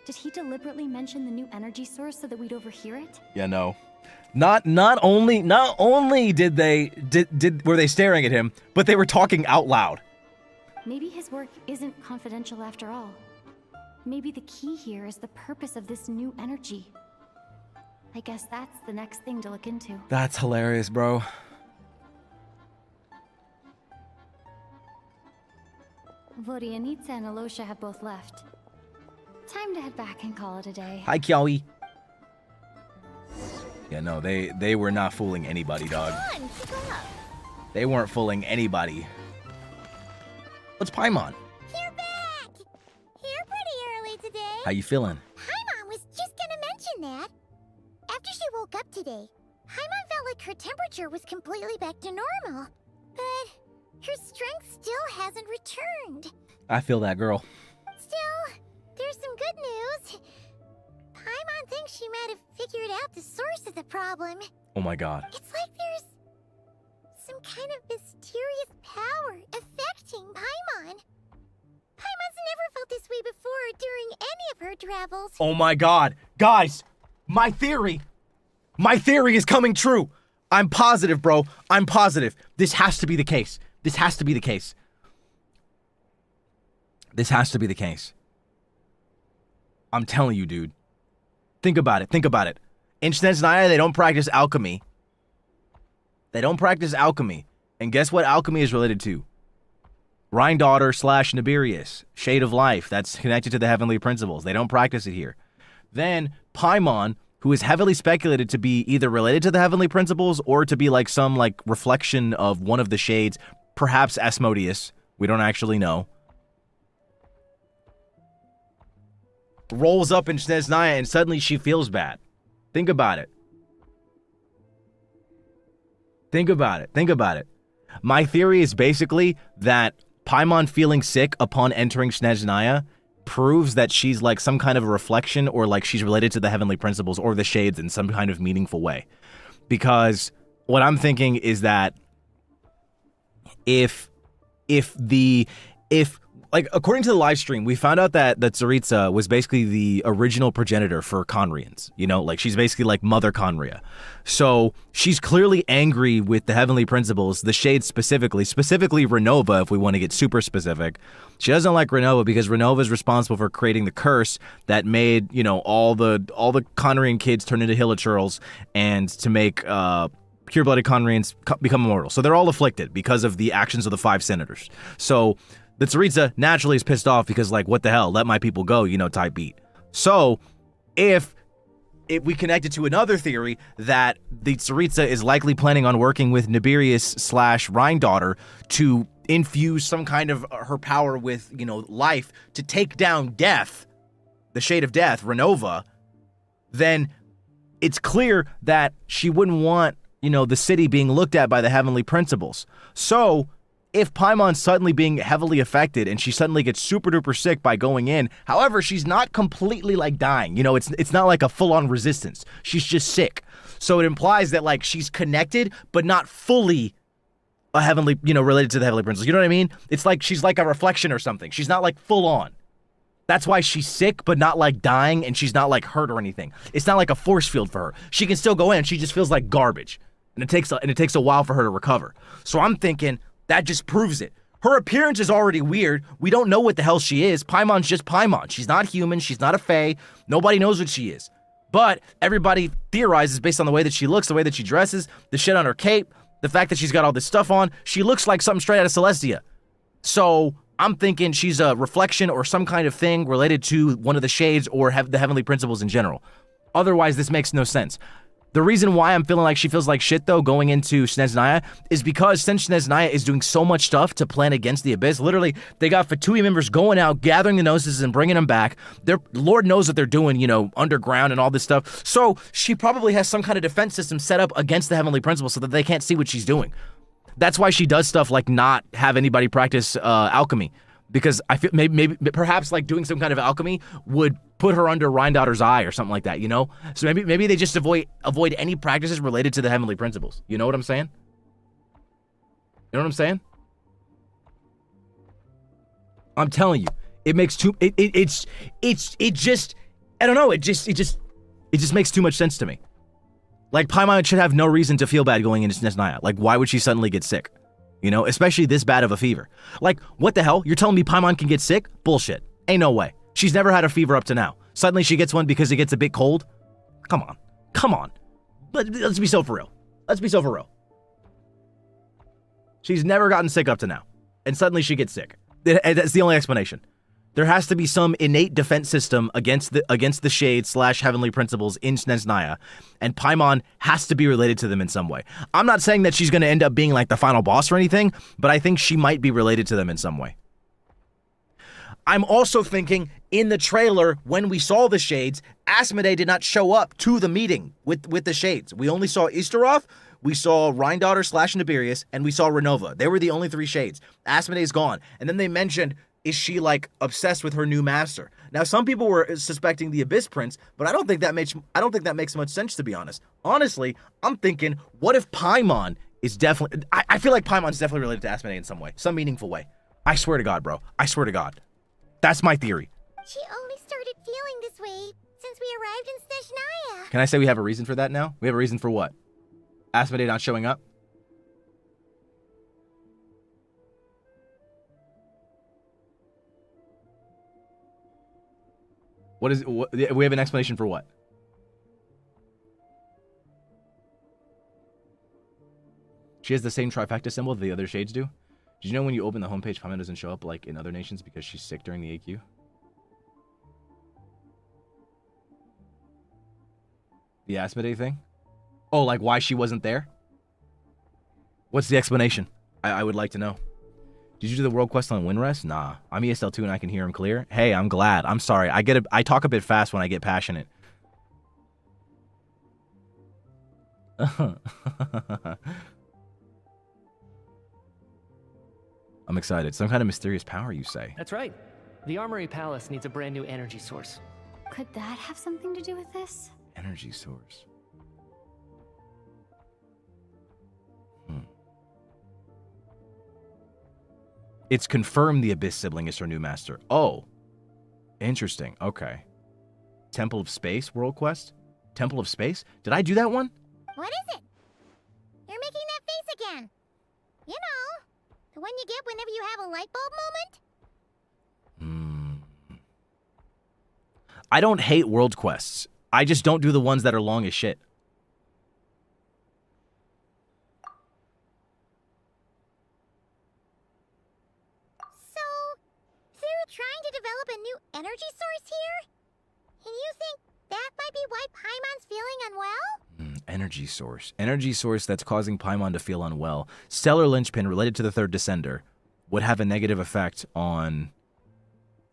Did he deliberately mention the new energy source so that we'd overhear it?
Yeah, no. Not only were they staring at him, but they were talking out loud.
Maybe his work isn't confidential after all. Maybe the key here is the purpose of this new energy. I guess that's the next thing to look into.
That's hilarious, bro.
Vodyanitsa and Alosha have both left. Time to head back and call it a day.
Hi, Kyawi. Yeah, no, they were not fooling anybody, dog.
Come on, keep up.
They weren't fooling anybody. What's Paimon?
You're back. Here pretty early today.
How you feeling?
Paimon was just gonna mention that. After she woke up today, Paimon felt like her temperature was completely back to normal. But her strength still hasn't returned.
I feel that, girl.
Still, there's some good news. Paimon thinks she might have figured out the source of the problem.
Oh my god.
It's like there's some kind of mysterious power affecting Paimon. Paimon's never felt this way before during any of her travels.
Oh my god. Guys, my theory is coming true. I'm positive, bro. I'm positive. This has to be the case. This has to be the case. This has to be the case. I'm telling you, dude. Think about it. Think about it. In SNEZHNAYA, they don't practice alchemy. They don't practice alchemy. And guess what alchemy is related to? Rhine-Daughter / Nibirius. Shade of Life. That's connected to the heavenly principles. They don't practice it here. Then Paimon, who is heavily speculated to be either related to the heavenly principles or to be like some like reflection of one of the shades, perhaps Asmodeus. We don't actually know. Rolls up in SNEZHNAYA and suddenly she feels bad. Think about it. Think about it. Think about it. My theory is basically that Paimon feeling sick upon entering SNEZHNAYA proves that she's like some kind of a reflection or like she's related to the heavenly principles or the shades in some kind of meaningful way. Because what I'm thinking is that like according to the live stream, we found out that Tsaritsa was basically the original progenitor for Conrians. You know, like she's basically like Mother Conria. So she's clearly angry with the heavenly principles, the shades specifically Renova, if we want to get super specific. She doesn't like Renova because Renova is responsible for creating the curse that made, you know, all the Conrian kids turn into Hilichurls and to make pure-blooded Conrians become immortal. So they're all afflicted because of the actions of the 5 senators. So the Tsaritsa naturally is pissed off because, like, what the hell? Let my people go, you know, type beat. So, if we connect it to another theory that the Tsaritsa is likely planning on working with Nibirius / Rhine-daughter to infuse some kind of her power with, you know, life to take down death, the Shade of Death, Renova, then it's clear that she wouldn't want, you know, the city being looked at by the Heavenly Principles. So, if Paimon's suddenly being heavily affected and she suddenly gets super duper sick by going in, however, she's not completely like dying. You know, it's not like a full-on resistance. She's just sick. So it implies that like she's connected, but not fully a heavenly, you know, related to the Heavenly Principles. You know what I mean? It's like she's like a reflection or something. She's not like full on. That's why she's sick, but not like dying, and she's not like hurt or anything. It's not like a force field for her. She can still go in. She just feels like garbage, and it takes a while for her to recover. So I'm thinking that just proves it. Her appearance is already weird. We don't know what the hell she is. Paimon's just Paimon. She's not human. She's not a fae. Nobody knows what she is. But everybody theorizes based on the way that she looks, the way that she dresses, the shit on her cape, the fact that she's got all this stuff on. She looks like something straight out of Celestia. So I'm thinking she's a reflection or some kind of thing related to one of the shades or the Heavenly Principles in general. Otherwise, this makes no sense. The reason why I'm feeling like she feels like shit, though, going into SNEZHNAYA is because since SNEZHNAYA is doing so much stuff to plan against the Abyss, literally, they got Fatui members going out, gathering the Gnosis and bringing them back. Lord knows what they're doing, you know, underground and all this stuff. So she probably has some kind of defense system set up against the Heavenly Principles so that they can't see what she's doing. That's why she does stuff like not have anybody practice alchemy. Because I feel maybe perhaps like doing some kind of alchemy would put her under Rhine-daughter's eye or something like that, you know? So maybe they just avoid any practices related to the Heavenly Principles. You know what I'm saying? You know what I'm saying? I'm telling you, it makes it just I don't know, it just makes too much sense to me. Like Paimon should have no reason to feel bad going into SNEZHNAYA. Like why would she suddenly get sick? You know, especially this bad of a fever. Like, what the hell? You're telling me Paimon can get sick? Bullshit. Ain't no way. She's never had a fever up to now. Suddenly she gets one because it gets a bit cold? Come on. Come on. Let's be so for real. Let's be so for real. She's never gotten sick up to now. And suddenly she gets sick. That's the only explanation. There has to be some innate defense system against the Shade / Heavenly Principles in SNEZHNAYA, and Paimon has to be related to them in some way. I'm not saying that she's going to end up being like the final boss or anything, but I think she might be related to them in some way. I'm also thinking in the trailer, when we saw the Shades, Asmodee did not show up to the meeting with the Shades. We only saw Easteroth, we saw Rhine-daughter / Nibirius, and we saw Renova. They were the only three Shades. Asmodee's gone. And then they mentioned, is she like obsessed with her new master? Now, some people were suspecting the Abyss Prince, but I don't think that makes much sense, to be honest. Honestly, I'm thinking, what if Paimon is definitely... I feel like Paimon's definitely related to Asmodee in some way, some meaningful way. I swear to God, bro. I swear to God. That's my theory.
She only started feeling this way since we arrived in SNEZHNAYA.
Can I say we have a reason for that now? We have a reason for what? Asmodee not showing up? We have an explanation for what? She has the same trifecta symbol that the other Shades do. Did you know when you open the homepage, Paimon doesn't show up like in other nations because she's sick during the AQ? The Asmodee thing? Oh, like why she wasn't there? What's the explanation? I would like to know. Did you do the world quest on Windrest? Nah. I'm ESL2 and I can hear him clear. Hey, I'm glad. I'm sorry. I talk a bit fast when I get passionate. I'm excited. Some kind of mysterious power, you say?
That's right. The Armory Palace needs a brand new energy source.
Could that have something to do with this?
Energy source. It's confirmed the Abyss sibling is her new master. Oh. Interesting. Okay. Temple of Space world quest? Temple of Space? Did I do that one?
What is it? You're making that face again. You know, the one you get whenever you have a light bulb moment?
I don't hate world quests. I just don't do the ones that are long as shit.
So, they're trying to develop a new energy source here? And you think that might be why Paimon's feeling unwell?
Energy source. Energy source that's causing Paimon to feel unwell. Stellar linchpin related to the third descender would have a negative effect on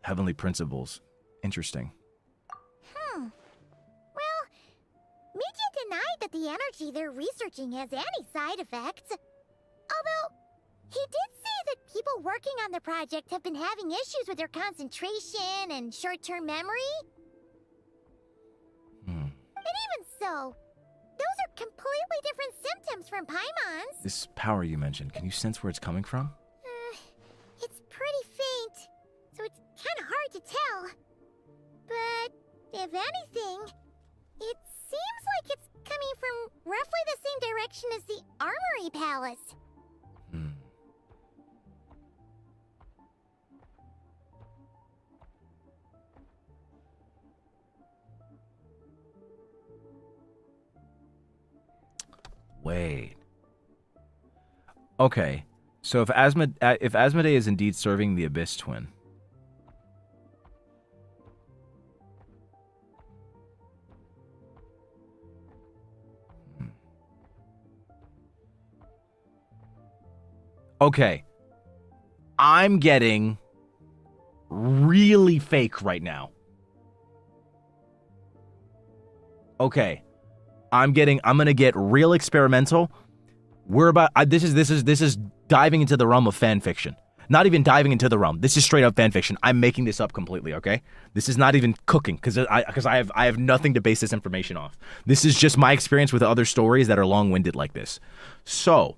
heavenly principles. Interesting.
Well, Midget denied that the energy they're researching has any side effects. Although, he did say that people working on the project have been having issues with their concentration and short-term memory. And even so, those are completely different symptoms from Paimon's.
This power you mentioned, can you sense where it's coming from?
It's pretty faint, so it's kind of hard to tell. But, if anything, it seems like it's coming from roughly the same direction as the Armory Palace.
Wait. Okay, so if Asmodee is indeed serving the Abyss Twin, okay, I'm getting really fake right now. Okay. I'm gonna get real experimental. This is diving into the realm of fan fiction. Not even diving into the realm. This is straight up fan fiction. I'm making this up completely, okay? This is not even cooking because I have nothing to base this information off. This is just my experience with other stories that are long-winded like this. So,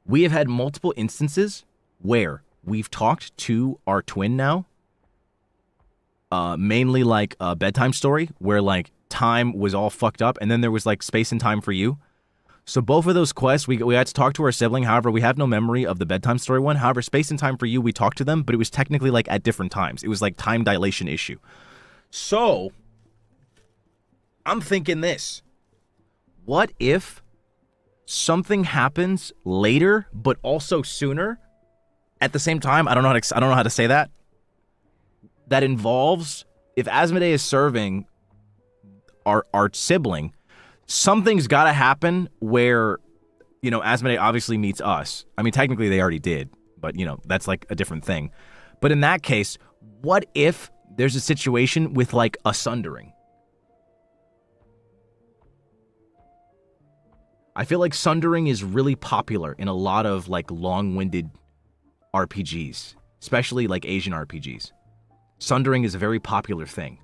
we have had multiple instances where we've talked to our twin now. Mainly like a bedtime story where like time was all fucked up and then there was like space and time for you. So both of those quests, we had to talk to our sibling. However, we have no memory of the bedtime story one. However, space and time for you, we talked to them, but it was technically like at different times. It was like time dilation issue. So I'm thinking this. What if something happens later, but also sooner at the same time? I don't know how to say that. That involves, if Asmodee is serving our sibling, something's got to happen where, you know, Asmodee obviously meets us. I mean, technically they already did, but, you know, that's like a different thing. But in that case, what if there's a situation with like a sundering? I feel like sundering is really popular in a lot of like long-winded RPGs, especially like Asian RPGs. Sundering is a very popular thing.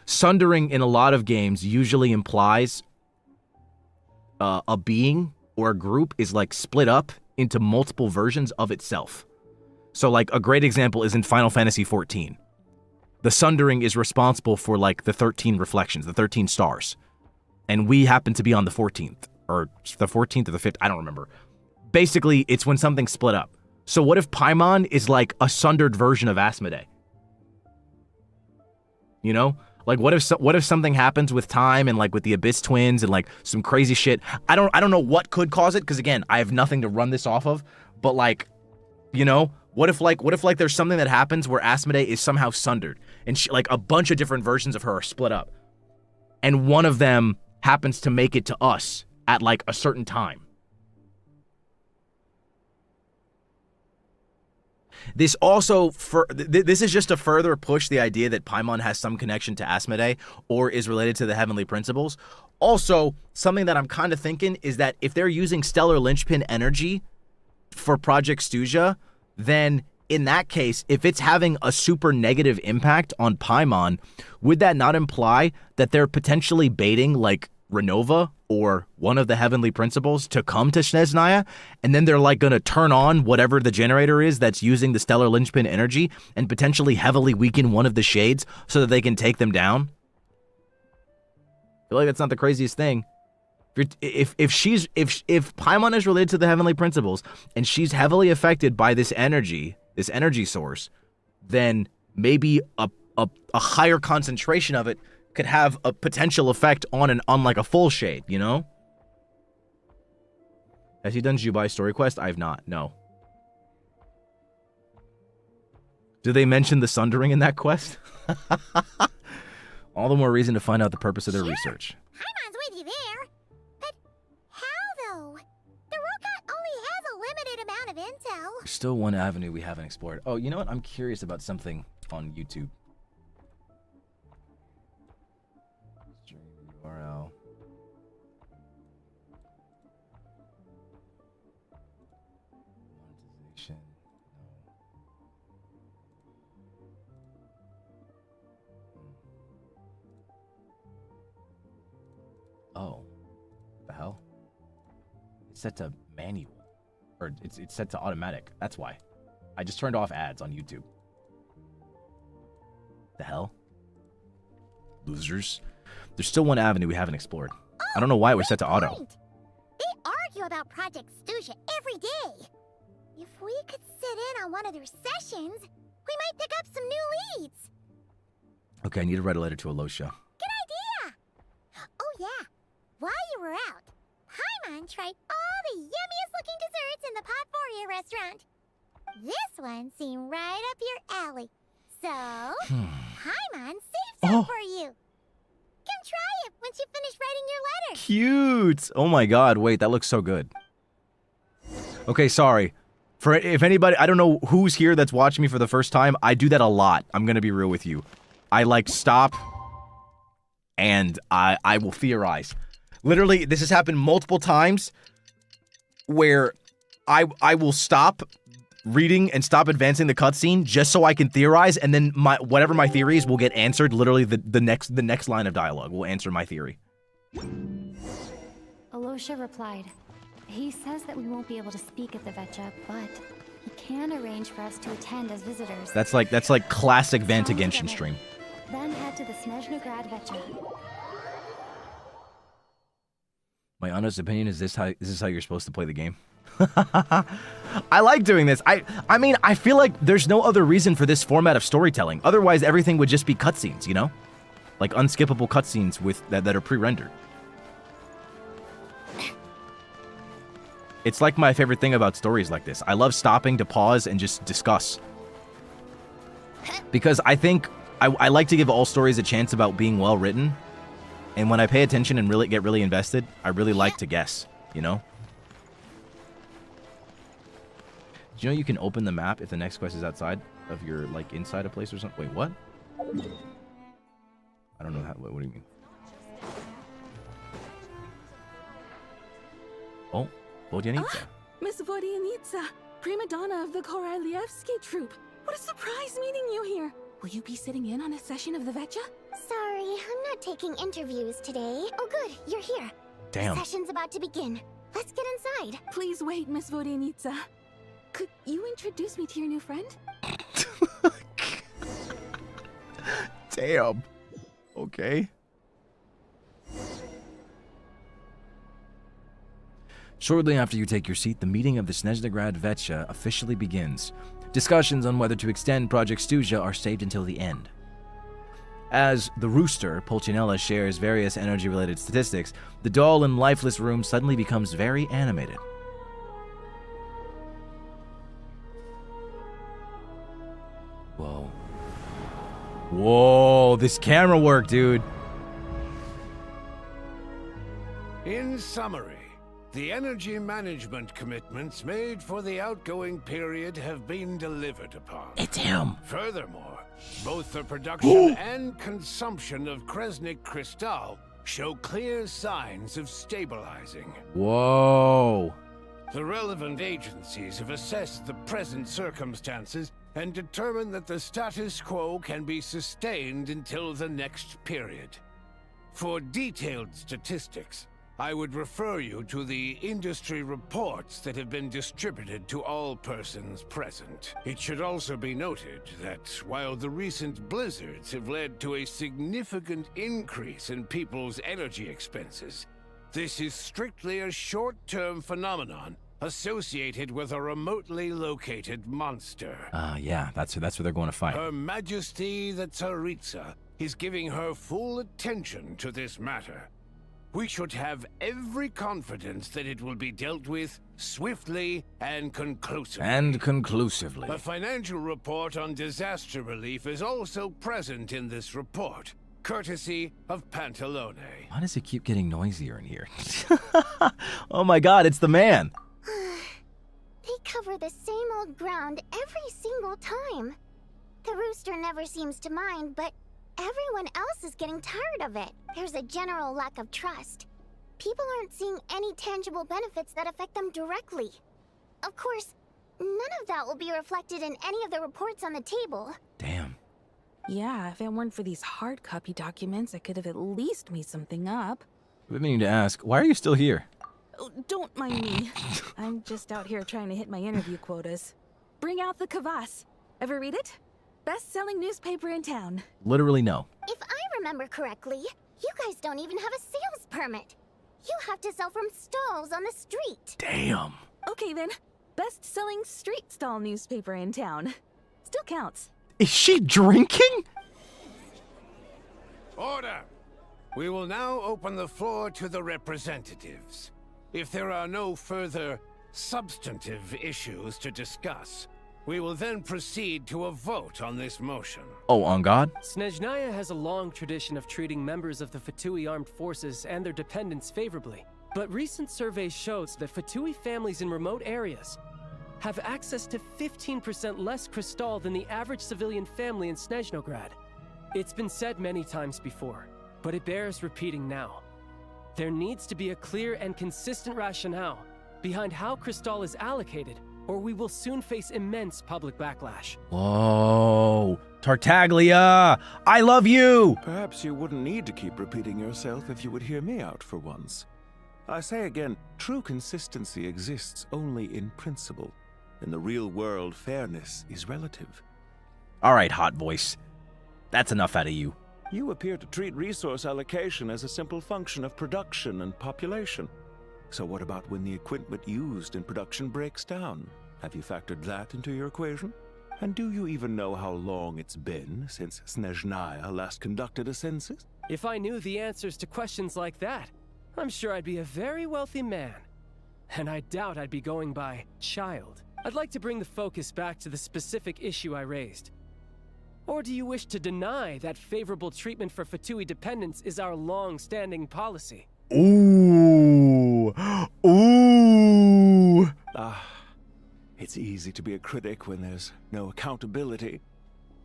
Sundering in a lot of games usually implies a being or a group is like split up into multiple versions of itself. So like a great example is in Final Fantasy XIV. The sundering is responsible for like the 13 reflections, the 13 stars. And we happen to be on the 14th or the 14th or the 5th, I don't remember. Basically, it's when something's split up. So what if Paimon is like a sundered version of Asmodee? You know? Like what if something happens with time and like with the Abyss twins and like some crazy shit? I don't know what could cause it because again, I have nothing to run this off of, but like, you know, what if there's something that happens where Asmodee is somehow sundered and like a bunch of different versions of her are split up and one of them happens to make it to us at like a certain time. This also, this is just to further push the idea that Paimon has some connection to Asmodee or is related to the Heavenly Principles. Also, something that I'm kind of thinking is that if they're using Stellar Linchpin energy for Project Stuja, then in that case, if it's having a super negative impact on Paimon, would that not imply that they're potentially baiting like Renova or one of the Heavenly Principles to come to SNEZHNAYA, and then they're like gonna turn on whatever the generator is that's using the Stellar Linchpin energy and potentially heavily weaken one of the shades so that they can take them down? I feel like that's not the craziest thing. If Paimon is related to the Heavenly Principles and she's heavily affected by this energy source, then maybe a higher concentration of it could have a potential effect on like a full shade, you know? Has he done Jubai Story Quest? I have not, no. Do they mention the sundering in that quest? All the more reason to find out the purpose of their research.
Paimon's with you there. But how, though? The robot only has a limited amount of intel.
There's still one avenue we haven't explored. Oh, you know what? I'm curious about something on YouTube. Stream URL. Monetization. No. Oh. The hell? It's set to manual. Or it's set to automatic. That's why. I just turned off ads on YouTube. The hell? Losers. There's still one avenue we haven't explored. I don't know why it was set to auto.
They argue about Project SNEZHNAYA every day. If we could sit in on one of their sessions, we might pick up some new leads.
Okay, I need to write a letter to Alosha.
Good idea. Oh yeah, while you were out, Paimon tried all the yummiest looking desserts in the Potpourri restaurant. This one seemed right up your alley. So, Paimon saved some for you. Come try it once you finish writing your letter.
Cute! Oh my god, wait, that looks so good. Okay, sorry. For if anybody, I don't know who's here that's watching me for the first time, I do that a lot. I'm gonna be real with you. I like stop and I will theorize. Literally, this has happened multiple times where I will stop reading and stop advancing the cutscene just so I can theorize, and then whatever my theories will get answered. Literally, the next line of dialogue will answer my theory.
Alosha replied, he says that we won't be able to speak at the Vetcha, but he can arrange for us to attend as visitors.
That's like classic Vantacrow stream.
Then head to the SNEZHNAYA Vetcha.
My honest opinion is this is how you're supposed to play the game. I like doing this. I mean, I feel like there's no other reason for this format of storytelling. Otherwise, everything would just be cutscenes, you know? Like unskippable cutscenes with that are pre-rendered. It's like my favorite thing about stories like this. I love stopping to pause and just discuss. Because I think I like to give all stories a chance about being well written. And when I pay attention and really get really invested, I really like to guess, you know? Do you know you can open the map if the next quest is outside of your, like, inside a place or something? Wait, what? I don't know how, what do you mean? Oh, Vodyanitsa.
Miss Vodyanitsa, prima donna of the Korolievsky troupe. What a surprise meeting you here. Will you be sitting in on a session of the Vetcha?
Sorry, I'm not taking interviews today. Oh good, you're here.
Damn.
Session's about to begin. Let's get inside.
Please wait, Miss Vodyanitsa. Could you introduce me to your new friend?
Damn. Okay. Shortly after you take your seat, the meeting of the SNEZHNAYA Vetcha officially begins. Discussions on whether to extend Project SNEZHNAYA are saved until the end. As the rooster, Pulcinella, shares various energy-related statistics, the dull and lifeless room suddenly becomes very animated. Whoa. Whoa, this camera work, dude.
In summary, the energy management commitments made for the outgoing period have been delivered upon.
It's him.
Furthermore, both the production and consumption of Kresnik Crystal show clear signs of stabilizing.
Whoa.
The relevant agencies have assessed the present circumstances and determined that the status quo can be sustained until the next period. For detailed statistics, I would refer you to the industry reports that have been distributed to all persons present. It should also be noted that while the recent blizzards have led to a significant increase in people's energy expenses, this is strictly a short-term phenomenon associated with a remotely located monster.
Yeah, that's where they're going to fight.
Her Majesty the Tsaritsa is giving her full attention to this matter. We should have every confidence that it will be dealt with swiftly and conclusively. A financial report on disaster relief is also present in this report. courtesy of Pantalone.
Why does it keep getting noisier in here? Oh my god, it's the man.
They cover the same old ground every single time. The rooster never seems to mind, but everyone else is getting tired of it. There's a general lack of trust. People aren't seeing any tangible benefits that affect them directly. Of course, none of that will be reflected in any of the reports on the table.
Damn.
Yeah, if it weren't for these hard copy documents, I could have at least made something up.
We've been meaning to ask, why are you still here?
Oh, don't mind me. I'm just out here trying to hit my interview quotas. Bring out the Kvass. Ever read it? Best-selling newspaper in town.
Literally no.
If I remember correctly, you guys don't even have a sales permit. You have to sell from stalls on the street.
Damn.
Okay then, best-selling street stall newspaper in town. Still counts.
Is she drinking?
Order! We will now open the floor to the representatives. If there are no further substantive issues to discuss, we will then proceed to a vote on this motion.
Oh, on God?
SNEZHNAYA has a long tradition of treating members of the Fatui armed forces and their dependents favorably. But recent surveys shows that Fatui families in remote areas have access to 15% less crystal than the average civilian family in Snezhnograd. It's been said many times before, but it bears repeating now. There needs to be a clear and consistent rationale behind how crystal is allocated, or we will soon face immense public backlash.
Whoa. Tartaglia! I love you!
Perhaps you wouldn't need to keep repeating yourself if you would hear me out for once. I say again, true consistency exists only in principle. In the real world, fairness is relative.
All right, hot voice. That's enough out of you.
You appear to treat resource allocation as a simple function of production and population. So what about when the equipment used in production breaks down? Have you factored that into your equation? And do you even know how long it's been since SNEZHNAYA last conducted a census?
If I knew the answers to questions like that, I'm sure I'd be a very wealthy man. And I doubt I'd be going by child. I'd like to bring the focus back to the specific issue I raised. Or do you wish to deny that favorable treatment for Fatui dependents is our long-standing policy?
Ooh. Ooh.
It's easy to be a critic when there's no accountability.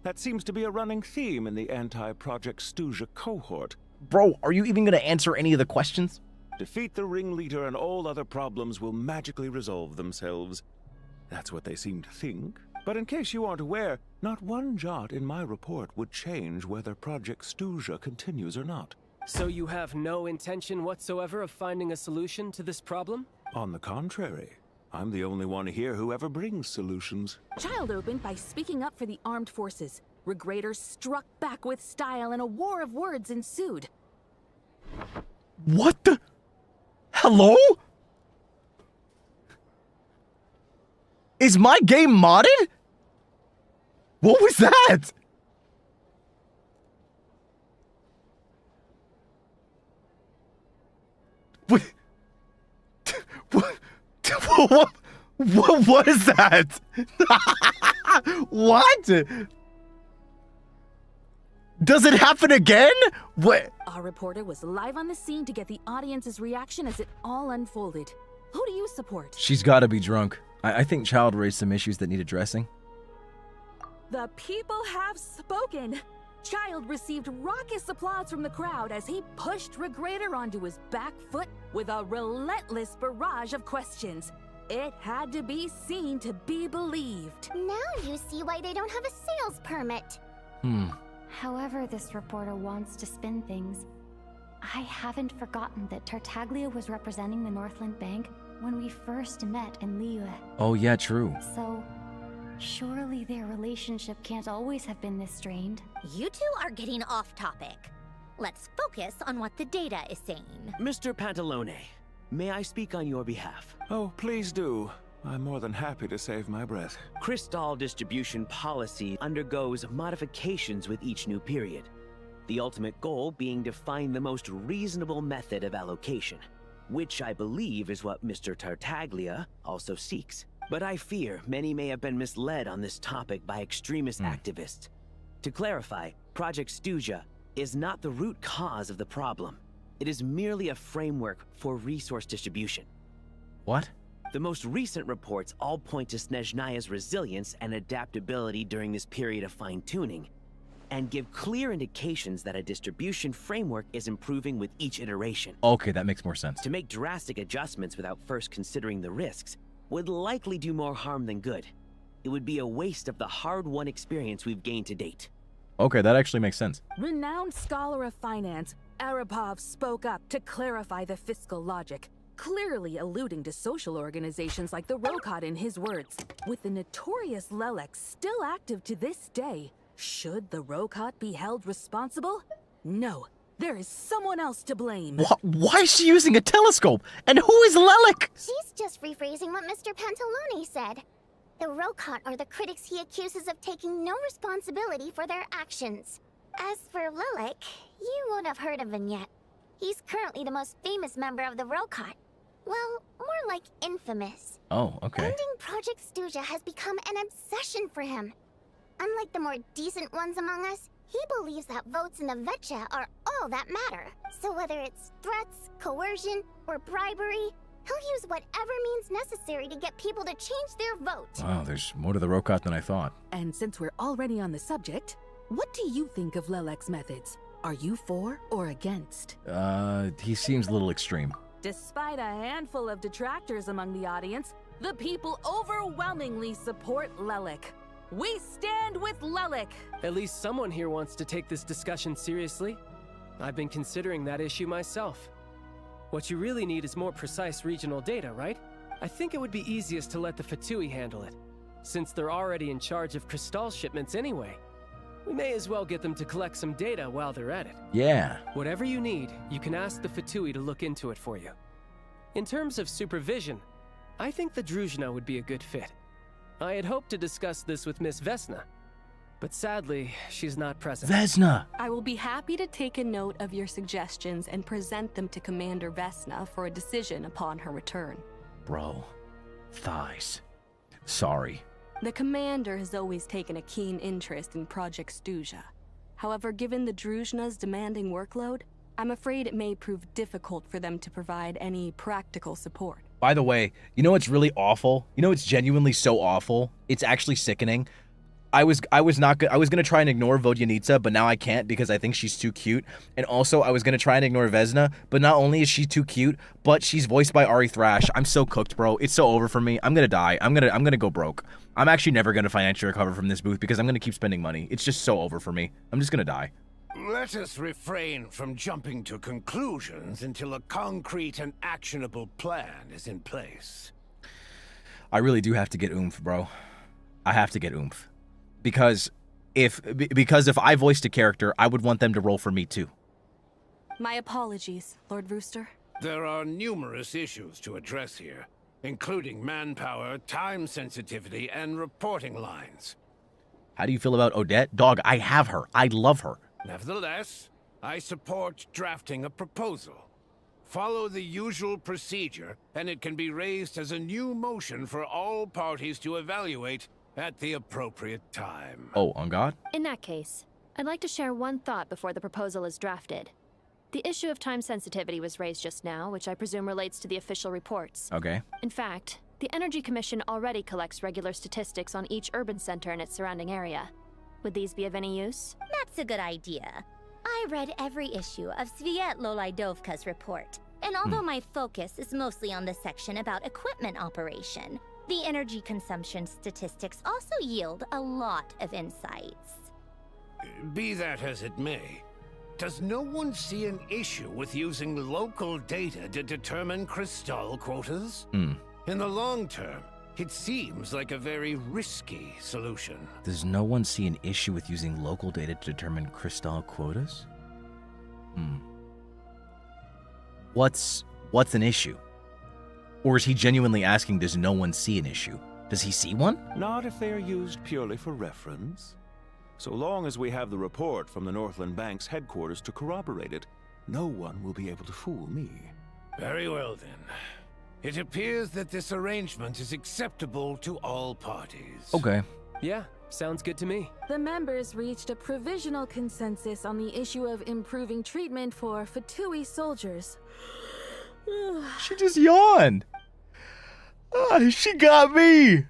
That seems to be a running theme in the anti-Project SNEZHNAYA cohort.
Bro, are you even gonna answer any of the questions?
Defeat the ringleader and all other problems will magically resolve themselves. That's what they seem to think. But in case you aren't aware, not one jot in my report would change whether Project SNEZHNAYA continues or not.
So you have no intention whatsoever of finding a solution to this problem?
On the contrary, I'm the only one here who ever brings solutions.
Child opened by speaking up for the armed forces. Regrator struck back with style and a war of words ensued.
What the? Hello? Is my game modded? What was that? What? What is that? What? Does it happen again? What?
Our reporter was live on the scene to get the audience's reaction as it all unfolded. Who do you support?
She's gotta be drunk. I think Child raised some issues that need addressing.
The people have spoken. Child received raucous applause from the crowd as he pushed Regrator onto his back foot with a relentless barrage of questions. It had to be seen to be believed.
Now you see why they don't have a sales permit.
However this reporter wants to spin things, I haven't forgotten that Tartaglia was representing the Northland Bank when we first met in Liyue.
Oh yeah, true.
So, surely their relationship can't always have been this strained.
You two are getting off topic. Let's focus on what the data is saying.
Mr. Pantalone, may I speak on your behalf?
Oh, please do. I'm more than happy to save my breath.
Crystal distribution policy undergoes modifications with each new period. The ultimate goal being to find the most reasonable method of allocation, which I believe is what Mr. Tartaglia also seeks. But I fear many may have been misled on this topic by extremist activists. To clarify, Project SNEZHNAYA is not the root cause of the problem. It is merely a framework for resource distribution.
What?
The most recent reports all point to SNEZHNAYA's resilience and adaptability during this period of fine-tuning, and give clear indications that a distribution framework is improving with each iteration.
Okay, that makes more sense.
To make drastic adjustments without first considering the risks would likely do more harm than good. It would be a waste of the hard-won experience we've gained to date.
Okay, that actually makes sense.
Renowned scholar of finance, Arapov spoke up to clarify the fiscal logic, clearly alluding to social organizations like the Rokot in his words. With the notorious Lelek still active to this day, should the Rokot be held responsible? No, there is someone else to blame.
Why is she using a telescope? And who is Lelek?
She's just rephrasing what Mr. Pantalone said. The Rokot are the critics he accuses of taking no responsibility for their actions. As for Lelek, you won't have heard of him yet. He's currently the most famous member of the Rokot. Well, more like infamous.
Oh, okay.
Ending Project SNEZHNAYA has become an obsession for him. Unlike the more decent ones among us, he believes that votes in the Vetcha are all that matter. So whether it's threats, coercion, or bribery, he'll use whatever means necessary to get people to change their vote.
Wow, there's more to the Rokot than I thought.
And since we're already on the subject, what do you think of Lelek's methods? Are you for or against?
He seems a little extreme.
Despite a handful of detractors among the audience, the people overwhelmingly support Lelek. We stand with Lelek!
At least someone here wants to take this discussion seriously. I've been considering that issue myself. What you really need is more precise regional data, right? I think it would be easiest to let the Fatui handle it, since they're already in charge of Crystal shipments anyway. We may as well get them to collect some data while they're at it.
Yeah.
Whatever you need, you can ask the Fatui to look into it for you. In terms of supervision, I think the Druzhna would be a good fit. I had hoped to discuss this with Miss Vesna, but sadly, she's not present.
Vesna!
I will be happy to take a note of your suggestions and present them to Commander Vesna for a decision upon her return.
Bro. Thighs. Sorry.
The Commander has always taken a keen interest in Project SNEZHNAYA. However, given the Druzhna's demanding workload, I'm afraid it may prove difficult for them to provide any practical support.
By the way, you know what's really awful? You know what's genuinely so awful? It's actually sickening. I was gonna try and ignore Vodyanitsa, but now I can't because I think she's too cute. And also, I was gonna try and ignore Vesna, but not only is she too cute, but she's voiced by Ari Thrash. I'm so cooked, bro. It's so over for me. I'm gonna die. I'm gonna go broke. I'm actually never gonna financially recover from this booth because I'm gonna keep spending money. It's just so over for me. I'm just gonna die.
Let us refrain from jumping to conclusions until a concrete and actionable plan is in place.
I really do have to get oomph, bro. I have to get oomph. Because if I voiced a character, I would want them to roll for me too.
My apologies, Lord Rooster.
There are numerous issues to address here, including manpower, time sensitivity, and reporting lines.
How do you feel about Odette? Dog, I have her. I love her.
Nevertheless, I support drafting a proposal. Follow the usual procedure, and it can be raised as a new motion for all parties to evaluate at the appropriate time.
Oh, on God?
In that case, I'd like to share one thought before the proposal is drafted. The issue of time sensitivity was raised just now, which I presume relates to the official reports.
Okay.
In fact, the Energy Commission already collects regular statistics on each urban center and its surrounding area. Would these be of any use?
That's a good idea. I read every issue of Svietlolaidovka's report, and although my focus is mostly on the section about equipment operation, the energy consumption statistics also yield a lot of insights.
Be that as it may, does no one see an issue with using local data to determine Crystal quotas? In the long term, it seems like a very risky solution.
Does no one see an issue with using local data to determine Crystal quotas? What's an issue? Or is he genuinely asking, does no one see an issue? Does he see one?
Not if they are used purely for reference. So long as we have the report from the Northland Bank's headquarters to corroborate it, no one will be able to fool me.
Very well then. It appears that this arrangement is acceptable to all parties.
Okay.
Yeah,
Sounds good to me.
The members reached a provisional consensus on the issue of improving treatment for Fatui soldiers.
She just yawned. She got me.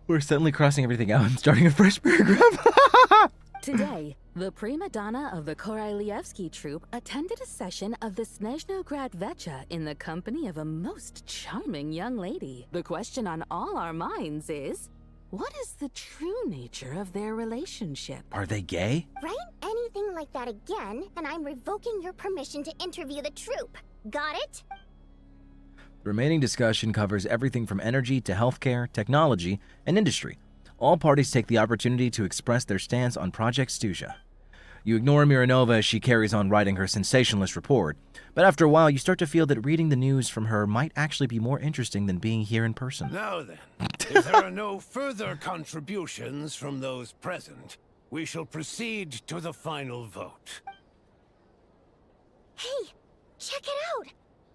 We're suddenly crossing everything out and starting a fresh paragraph.
Today, the prima donna of the Korylevsky troupe attended a session of the SNEZHNAYA Vecha in the company of a most charming young lady. The question on all our minds is, what is the true nature of their relationship?
Are they gay?
Write anything like that again, and I'm revoking your permission to interview the troupe. Got it?
The remaining discussion covers everything from energy to healthcare, technology, and industry. All parties take the opportunity to express their stance on Project SNEZHNAYA. You ignore Mironova as she carries on writing her sensationalist report, but after a while you start to feel that reading the news from her might actually be more interesting than being here in person.
Now then, if there are no further contributions from those present, we shall proceed to the final vote.
Hey, check it out!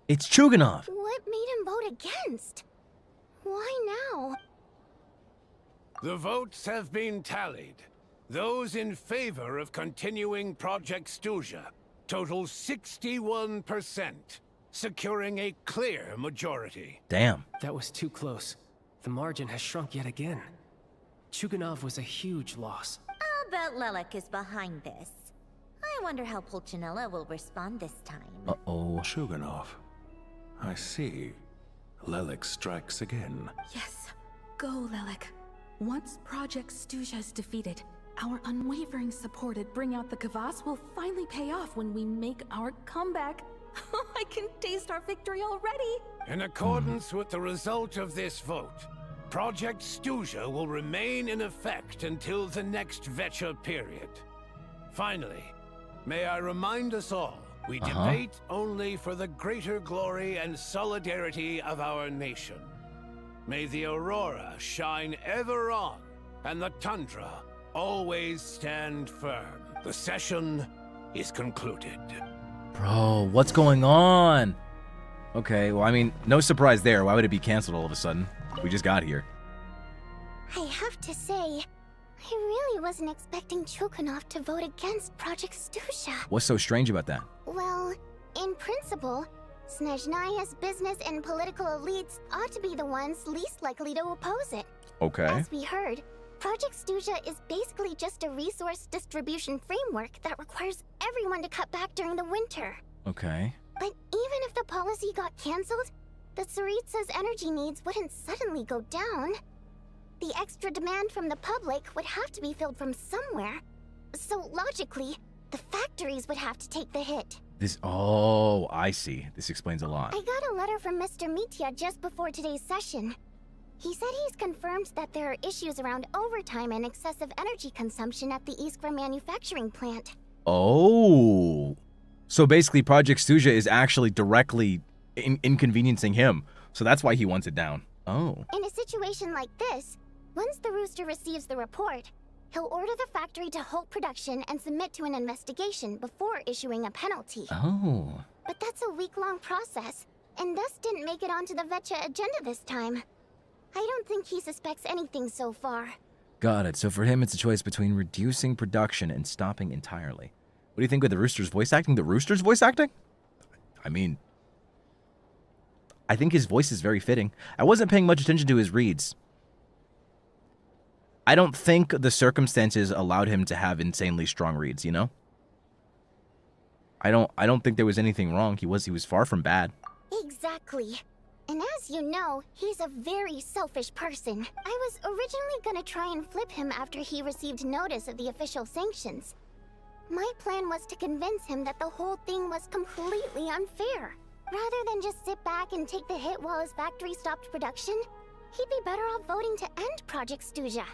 It's Chuganov!
What made him vote against? Why now?
The votes have been tallied. Those in favor of continuing Project SNEZHNAYA total 61%, securing a clear majority.
Damn.
That was too close. The margin has shrunk yet again. Chuganov was a huge loss.
I'll bet Lelek is behind this. I wonder how Pulcinella will respond this time.
Uh-oh.
Chuganov. I see. Lelek strikes again.
Yes. Go, Lelek. Once Project SNEZHNAYA is defeated, our unwavering support at Bring Out the Kvass will finally pay off when we make our comeback. I can taste our victory already!
In accordance with the result of this vote, Project SNEZHNAYA will remain in effect until the next Vecha period. Finally, may I remind us all, we debate only for the greater glory and solidarity of our nation. May the aurora shine ever on, and the tundra always stand firm. The session is concluded.
Bro, what's going on? Okay, well, I mean, no surprise there. Why would it be canceled all of a sudden? We just got here.
I have to say, I really wasn't expecting Chuganov to vote against Project SNEZHNAYA.
What's so strange about that?
Well, in principle, SNEZHNAYA's business and political elites ought to be the ones least likely to oppose it.
Okay.
As we heard, Project SNEZHNAYA is basically just a resource distribution framework that requires everyone to cut back during the winter.
Okay.
But even if the policy got cancelled, the Tsaritsa's energy needs wouldn't suddenly go down. The extra demand from the public would have to be filled from somewhere. So logically, the factories would have to take the hit.
Oh, I see. This explains a lot.
I got a letter from Mr. Mitya just before today's session. He said he's confirmed that there are issues around overtime and excessive energy consumption at the Iskra manufacturing plant.
Oh. So basically Project SNEZHNAYA is actually directly inconveniencing him. So that's why he wants it down. Oh.
In a situation like this, once the Rooster receives the report, he'll order the factory to halt production and submit to an investigation before issuing a penalty.
Oh.
But that's a week-long process, and thus didn't make it onto the Vecha agenda this time. I don't think he suspects anything so far.
Got it. So for him, it's a choice between reducing production and stopping entirely. What do you think with the Rooster's voice acting? The Rooster's voice acting? I mean, I think his voice is very fitting. I wasn't paying much attention to his reads. I don't think the circumstances allowed him to have insanely strong reads, you know? I don't think there was anything wrong. He was far from bad.
Exactly. And as you know, he's a very selfish person. I was originally gonna try and flip him after he received notice of the official sanctions. My plan was to convince him that the whole thing was completely unfair. Rather than just sit back and take the hit while his factory stopped production, he'd be better off voting to end Project SNEZHNAYA.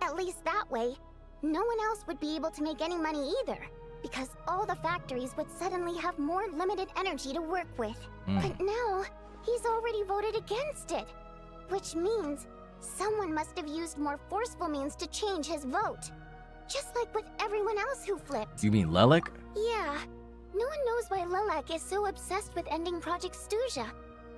At least that way, no one else would be able to make any money either, because all the factories would suddenly have more limited energy to work with. But now, he's already voted against it, which means someone must have used more forceful means to change his vote. Just like with everyone else who flipped.
You mean Lelek?
Yeah. No one knows why Lelek is so obsessed with ending Project SNEZHNAYA,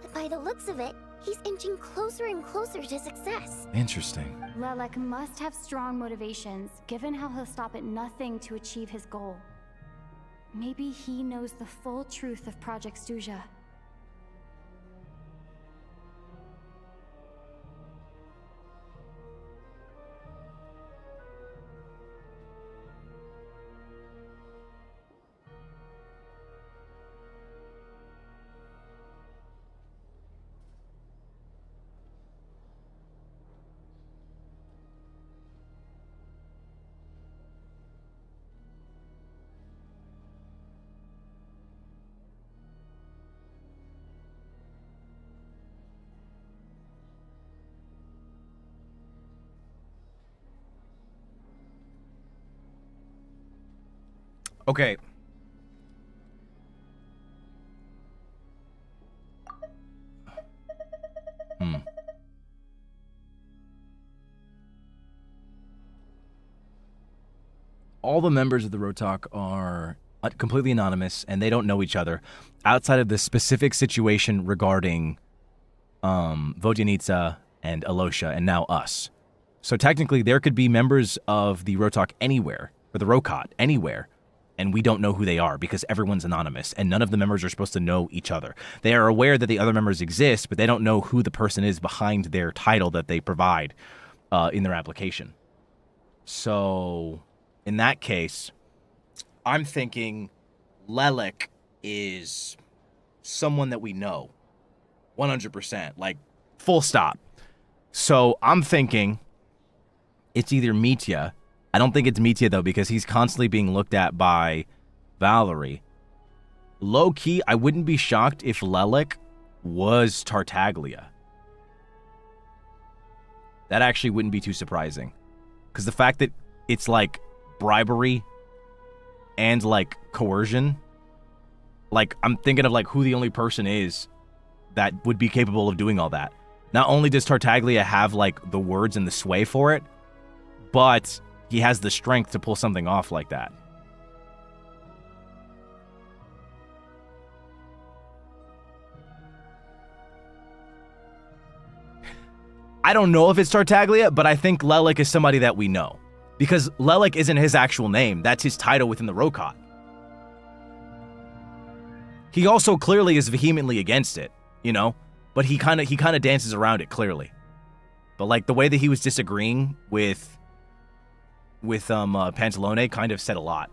but by the looks of it, He's inching closer and closer to success.
Interesting.
Lelek must have strong motivations, given how he'll stop at nothing to achieve his goal. Maybe he knows the full truth of Project SNEZHNAYA.
Okay. All the members of the Rotok are completely anonymous, and they don't know each other outside of the specific situation regarding Vodyanitsa and Alosha, and now us. So technically, there could be members of the Rotok anywhere, or the Rokot anywhere, and we don't know who they are because everyone's anonymous, and none of the members are supposed to know each other. They are aware that the other members exist, but they don't know who the person is behind their title that they provide in their application. So, in that case, I'm thinking Lelek is someone that we know. 100%. Like, full stop. So, I'm thinking it's either Mitya. I don't think it's Mitya, though, because he's constantly being looked at by Valerie. Low-key, I wouldn't be shocked if Lelek was Tartaglia. That actually wouldn't be too surprising. Because the fact that it's, like, bribery and, like, coercion, like, I'm thinking of, like, who the only person is that would be capable of doing all that. Not only does Tartaglia have, like, the words and the sway for it, but he has the strength to pull something off like that. I don't know if it's Tartaglia, but I think Lelek is somebody that we know. Because Lelek isn't his actual name. That's his title within the Rokot. He also clearly is vehemently against it, you know? But he kind of dances around it, clearly. But, like, the way that he was disagreeing with Pantalone kind of said a lot.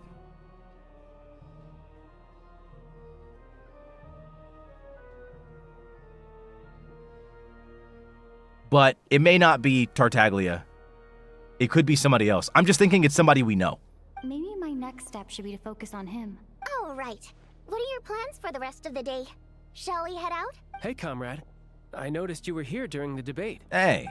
But it may not be Tartaglia. It could be somebody else. I'm just thinking it's somebody we know.
Maybe my next step should be to focus on him.
Oh, right. What are your plans for the rest of the day? Shall we head out?
Hey, comrade. I noticed you were here during the debate.
Hey.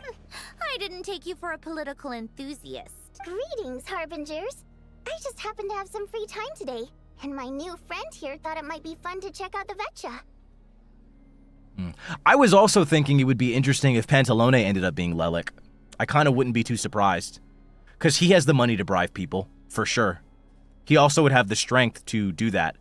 I didn't take you for a political enthusiast.
Greetings, Harbingers. I just happened to have some free time today, and my new friend here thought it might be fun to check out the Vetcha.
I was also thinking it would be interesting if Pantalone ended up being Lelek. I kind of wouldn't be too surprised. Because he has the money to bribe people, for sure. He also would have the strength to do that.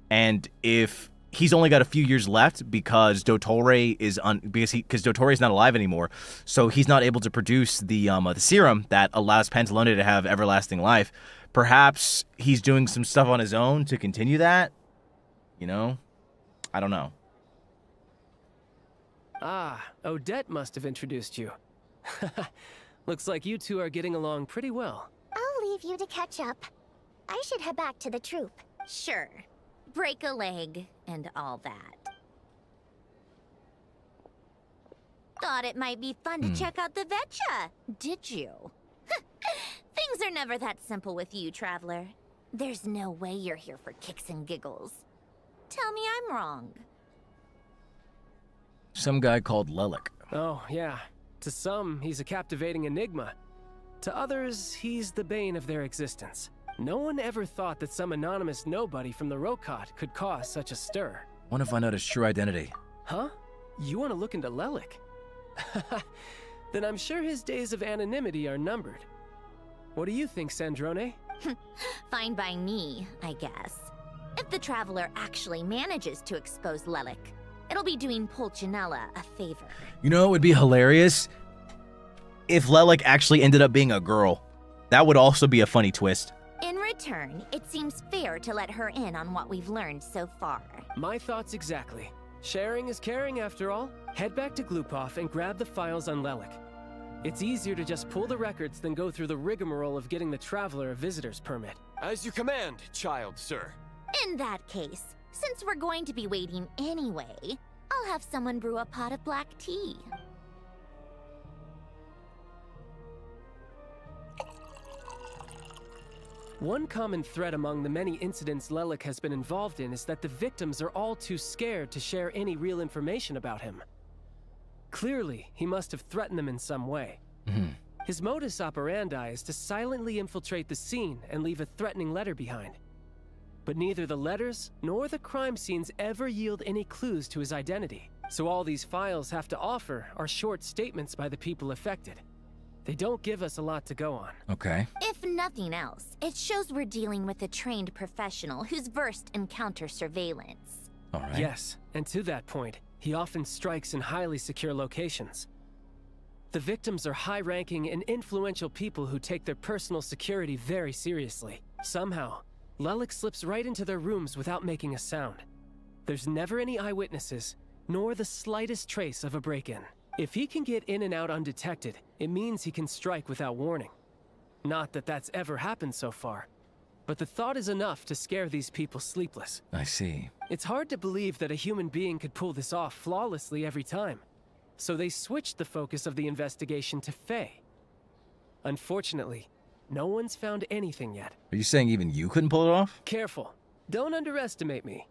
And if he's only got a few years left because Dottore is because Dottore is not alive anymore, so he's not able to produce the serum that allows Pantalone to have everlasting life. Perhaps he's doing some stuff on his own to continue that. You know, I don't know.
Ah, Odette must have introduced you. Looks like you two are getting along pretty well.
I'll leave you to catch up. I should head back to the troop.
Sure. Break a leg and all that. Thought it might be fun to check out the Vetcha, did you? Things are never that simple with you, Traveler. There's no way you're here for kicks and giggles. Tell me I'm wrong.
Some guy called Lelek.
Oh, yeah. To some, he's a captivating enigma. To others, he's the bane of their existence. No one ever thought that some anonymous nobody from the Rokot could cause such a stir.
Want to find out his true identity.
Huh? You want to look into Lelek? Then I'm sure his days of anonymity are numbered. What do you think, Sandrone?
Fine by me, I guess. If the Traveler actually manages to expose Lelek, It'll be doing Pulcinella a favor.
You know, it would be hilarious if Lelik actually ended up being a girl. That would also be a funny twist.
In return, it seems fair to let her in on what we've learned so far.
My thoughts exactly. Sharing is caring after all. Head back to Glupov and grab the files on Lelik. It's easier to just pull the records than go through the rigmarole of getting the Traveler a visitor's permit.
As you command, child, sir.
In that case, since we're going to be waiting anyway, I'll have someone brew a pot of black tea.
One common thread among the many incidents Lelik has been involved in is that the victims are all too scared to share any real information about him. Clearly, he must have threatened them in some way. His modus operandi is to silently infiltrate the scene and leave a threatening letter behind. But neither the letters nor the crime scenes ever yield any clues to his identity. So all these files have to offer are short statements by the people affected. They don't give us a lot to go on.
Okay.
If nothing else, it shows we're dealing with a trained professional who's versed in counter surveillance.
All right.
Yes, and to that point, he often strikes in highly secure locations. The victims are high-ranking and influential people who take their personal security very seriously. Somehow, Lelik slips right into their rooms without making a sound. There's never any eyewitnesses, nor the slightest trace of a break-in. If he can get in and out undetected, it means he can strike without warning. Not that that's ever happened so far, but the thought is enough to scare these people sleepless.
I see.
It's hard to believe that a human being could pull this off flawlessly every time. So they switched the focus of the investigation to Faye. Unfortunately, no one's found anything yet.
Are you saying even you couldn't pull it off?
Careful. Don't underestimate me.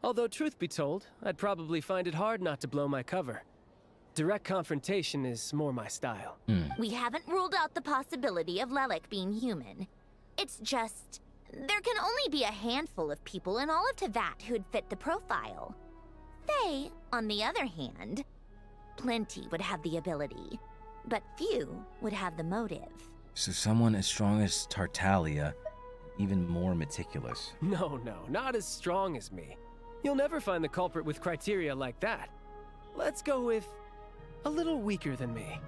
Although truth be told, I'd probably find it hard not to blow my cover. Direct confrontation is more my style.
We haven't ruled out the possibility of Lelik being human. It's just, there can only be a handful of people in all of Teyvat who'd fit the profile. Faye, on the other hand, plenty would have the ability, but few would have the motive.
So someone as strong as Tartaglia, even more meticulous.
No, not as strong as me. You'll never find the culprit with criteria like that. Let's go with a little weaker than me.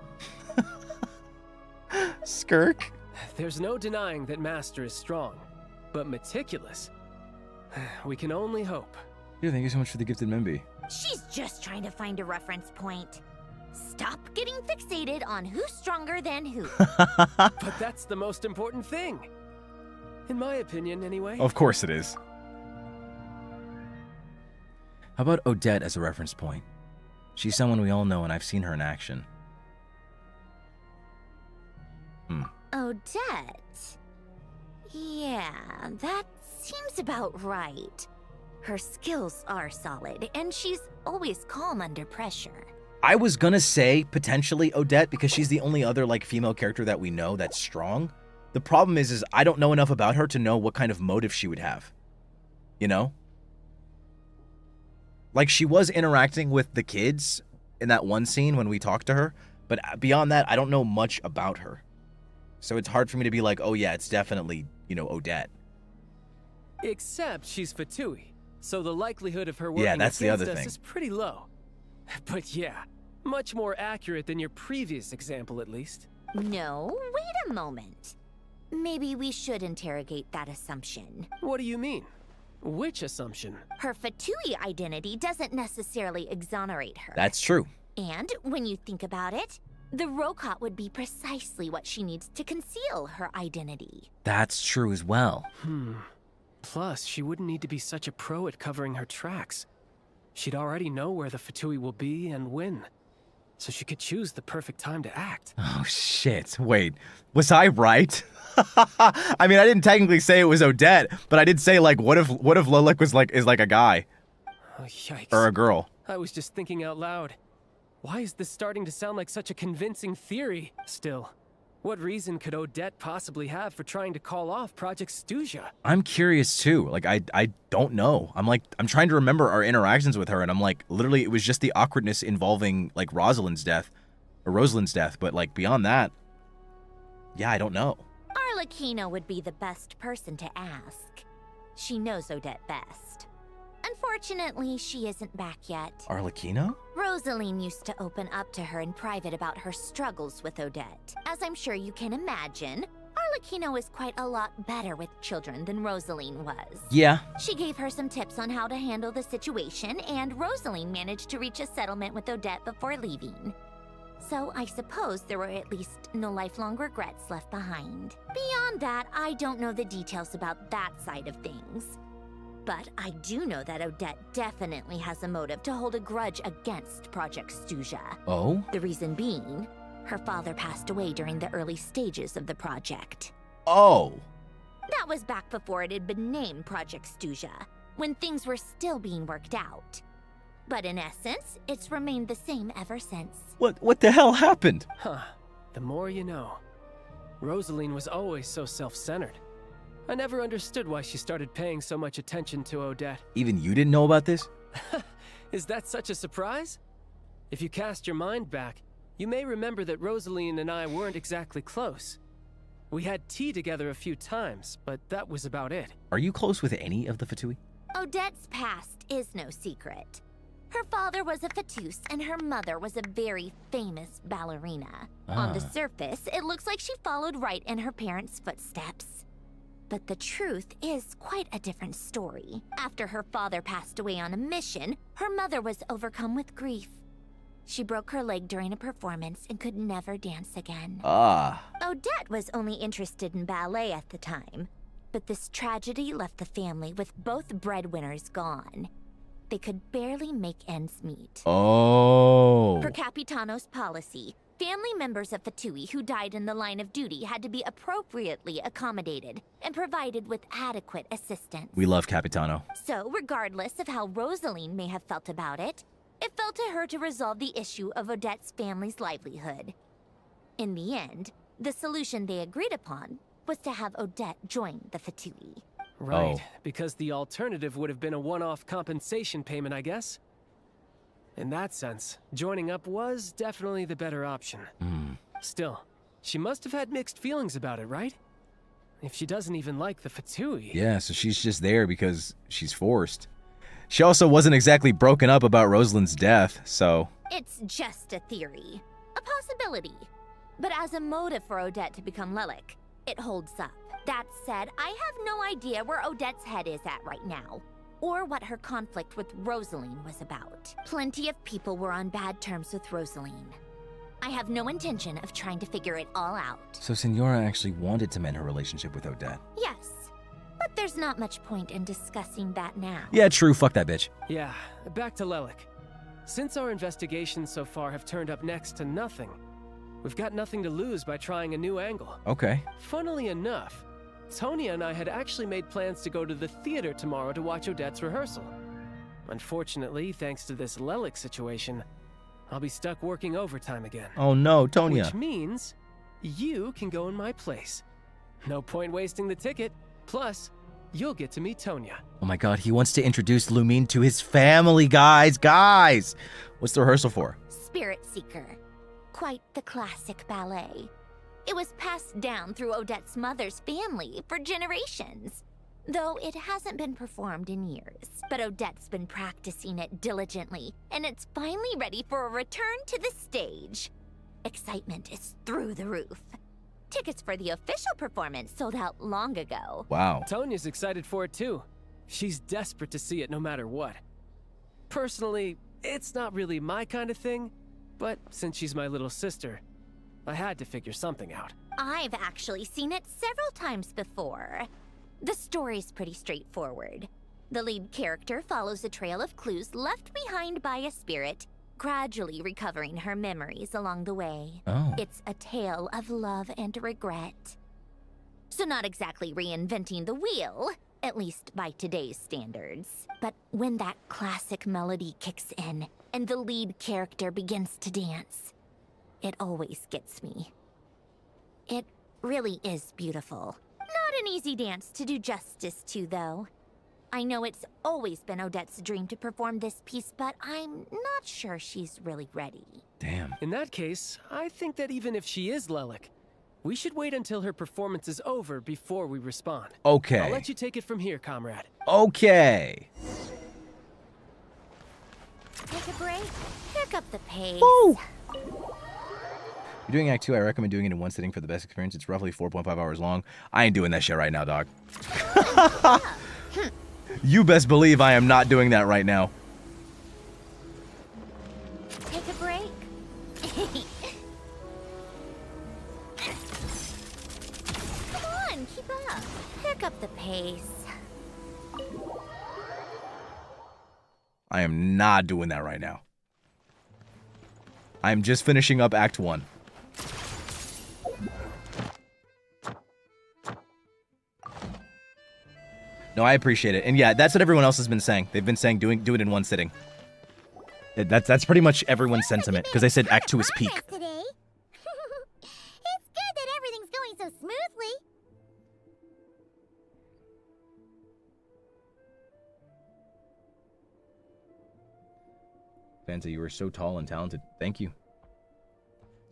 Skirk?
There's no denying that Master is strong, but meticulous? We can only hope.
Yeah, thank you so much for the gifted Memby.
She's just trying to find a reference point. Stop getting fixated on who's stronger than who.
But that's the most important thing. In my opinion, anyway.
Of course it is. How about Odette as a reference point? She's someone we all know and I've seen her in action.
Odette? Yeah, that seems about right. Her skills are solid, and she's always calm under pressure.
I was gonna say potentially Odette because she's the only other like female character that we know that's strong. The problem is I don't know enough about her to know what kind of motive she would have. You know? Like she was interacting with the kids in that one scene when we talked to her, but beyond that, I don't know much about her. So it's hard for me to be like, oh yeah, it's definitely, you know, Odette.
Except she's Fatui, so the likelihood of her working
that's the other
against us
thing.
is pretty low. But yeah, much more accurate than your previous example at least.
No, wait a moment. Maybe we should interrogate that assumption.
What do you mean? Which assumption?
Her Fatui identity doesn't necessarily exonerate her.
That's true.
And when you think about it, the Rokot would be precisely what she needs to conceal her identity.
That's true as well.
Plus, she wouldn't need to be such a pro at covering her tracks. She'd already know where the Fatui will be and when. So she could choose the perfect time to act.
Oh shit, wait, was I right? I mean, I didn't technically say it was Odette, but I did say like, what if Lelik was like, is like a guy?
Oh, yikes.
Or a girl.
I was just thinking out loud. Why is this starting to sound like such a convincing theory? Still, what reason could Odette possibly have for trying to call off Project SNEZHNAYA?
I'm curious too. Like, I don't know. I'm trying to remember our interactions with her, and I'm like, literally, it was just the awkwardness involving like Rosalind's death, but like beyond that, yeah, I don't know.
Arlecchino would be the best person to ask. She knows Odette best. Unfortunately, she isn't back yet.
Arlecchino?
Rosaline used to open up to her in private about her struggles with Odette. As I'm sure you can imagine, Arlecchino is quite a lot better with children than Rosaline was.
Yeah.
She gave her some tips on how to handle the situation, and Rosaline managed to reach a settlement with Odette before leaving. So I suppose there were at least no lifelong regrets left behind. Beyond that, I don't know the details about that side of things. But I do know that Odette definitely has a motive to hold a grudge against Project SNEZHNAYA.
Oh?
The reason being, her father passed away during the early stages of the project.
Oh.
That was back before it had been named Project SNEZHNAYA, when things were still being worked out. But in essence, it's remained the same ever since.
What the hell happened?
Huh. The more you know. Rosaline was always so self-centered. I never understood why she started paying so much attention to Odette.
Even you didn't know about this?
Is that such a surprise? If you cast your mind back, you may remember that Rosaline and I weren't exactly close. We had tea together a few times, but that was about it.
Are you close with any of the Fatui?
Odette's past is no secret. Her father was a Fatus and her mother was a very famous ballerina. On the surface, it looks like she followed right in her parents' footsteps. But the truth is quite a different story. After her father passed away on a mission, her mother was overcome with grief. She broke her leg during a performance and could never dance again. Odette was only interested in ballet at the time, but this tragedy left the family with both breadwinners gone. They could barely make ends meet.
Oh.
Per Capitano's policy, family members of Fatui who died in the line of duty had to be appropriately accommodated and provided with adequate assistance.
We love Capitano.
So, regardless of how Rosaline may have felt about it, it fell to her to resolve the issue of Odette's family's livelihood. In the end, the solution they agreed upon was to have Odette join the Fatui.
Right, because the alternative would have been a one-off compensation payment, I guess. In that sense, joining up was definitely the better option. Still, she must have had mixed feelings about it, right? If she doesn't even like the Fatui.
Yeah, so she's just there because she's forced. She also wasn't exactly broken up about Rosaline's death, so...
It's just a theory. A possibility. But as a motive for Odette to become Lelik, it holds up. That said, I have no idea where Odette's head is at right now, or what her conflict with Rosaline was about. Plenty of people were on bad terms with Rosaline. I have no intention of trying to figure it all out.
So Senora actually wanted to mend her relationship with Odette.
Yes, but there's not much point in discussing that now.
Yeah, true. Fuck that bitch.
Yeah, back to Lelik. Since our investigations so far have turned up next to nothing, we've got nothing to lose by trying a new angle.
Okay.
Funnily enough, Tonya and I had actually made plans to go to the theater tomorrow to watch Odette's rehearsal. Unfortunately, thanks to this Lelik situation, I'll be stuck working overtime again.
Oh no, Tonya.
Which means you can go in my place. No point wasting the ticket. Plus, you'll get to meet Tonya.
Oh my god, he wants to introduce Lumine to his family, guys. Guys! What's the rehearsal for?
Spirit Seeker. Quite the classic ballet. It was passed down through Odette's mother's family for generations, though it hasn't been performed in years. But Odette's been practicing it diligently, and it's finally ready for a return to the stage. Excitement is through the roof. Tickets for the official performance sold out long ago.
Wow.
Tonya's excited for it too. She's desperate to see it no matter what. Personally, it's not really my kind of thing, but since she's my little sister, I had to figure something out.
I've actually seen it several times before. The story's pretty straightforward. The lead character follows a trail of clues left behind by a spirit, gradually recovering her memories along the way. It's a tale of love and regret. So not exactly reinventing the wheel, at least by today's standards. But when that classic melody kicks in and the lead character begins to dance, it always gets me. It really is beautiful. Not an easy dance to do justice to, though. I know it's always been Odette's dream to perform this piece, but I'm not sure she's really ready.
Damn.
In that case, I think that even if she is Lelik, we should wait until her performance is over before we respond.
Okay.
I'll let you take it from here, comrade.
Okay.
Take a break. Pick up the pace.
Woo! You're doing Act 2, I recommend doing it in one sitting for the best experience. It's roughly 4.5 hours long. I ain't doing that shit right now, dog. You best believe I am not doing that right now.
Take a break. Come on, keep up. Pick up the pace.
I am not doing that right now. I'm just finishing up Act 1. No, I appreciate it. And yeah, that's what everyone else has been saying. They've been saying do it in one sitting. That's pretty much everyone's sentiment, because they said Act 2 is peak.
It's good that everything's going so smoothly.
Fanta, you are so tall and talented. Thank you.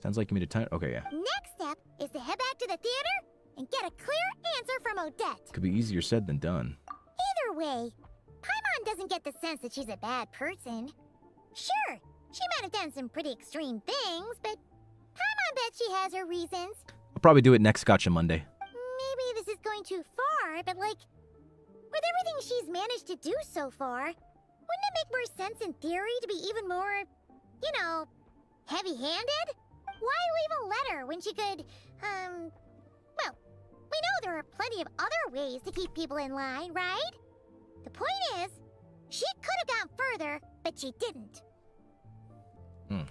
Sounds like you made a ton. Okay, yeah.
Next step is to head back to the theater and get a clear answer from Odette.
Could be easier said than done.
Either way, Paimon doesn't get the sense that she's a bad person. Sure, she might have done some pretty extreme things, but Paimon bet she has her reasons.
I'll probably do it next Gotcha Monday.
Maybe this is going too far, but like, with everything she's managed to do so far, wouldn't it make more sense in theory to be even more, you know, heavy-handed? Why leave a letter when she could, well, we know there are plenty of other ways to keep people in line, right? The point is, she could have gone further, but she didn't. So,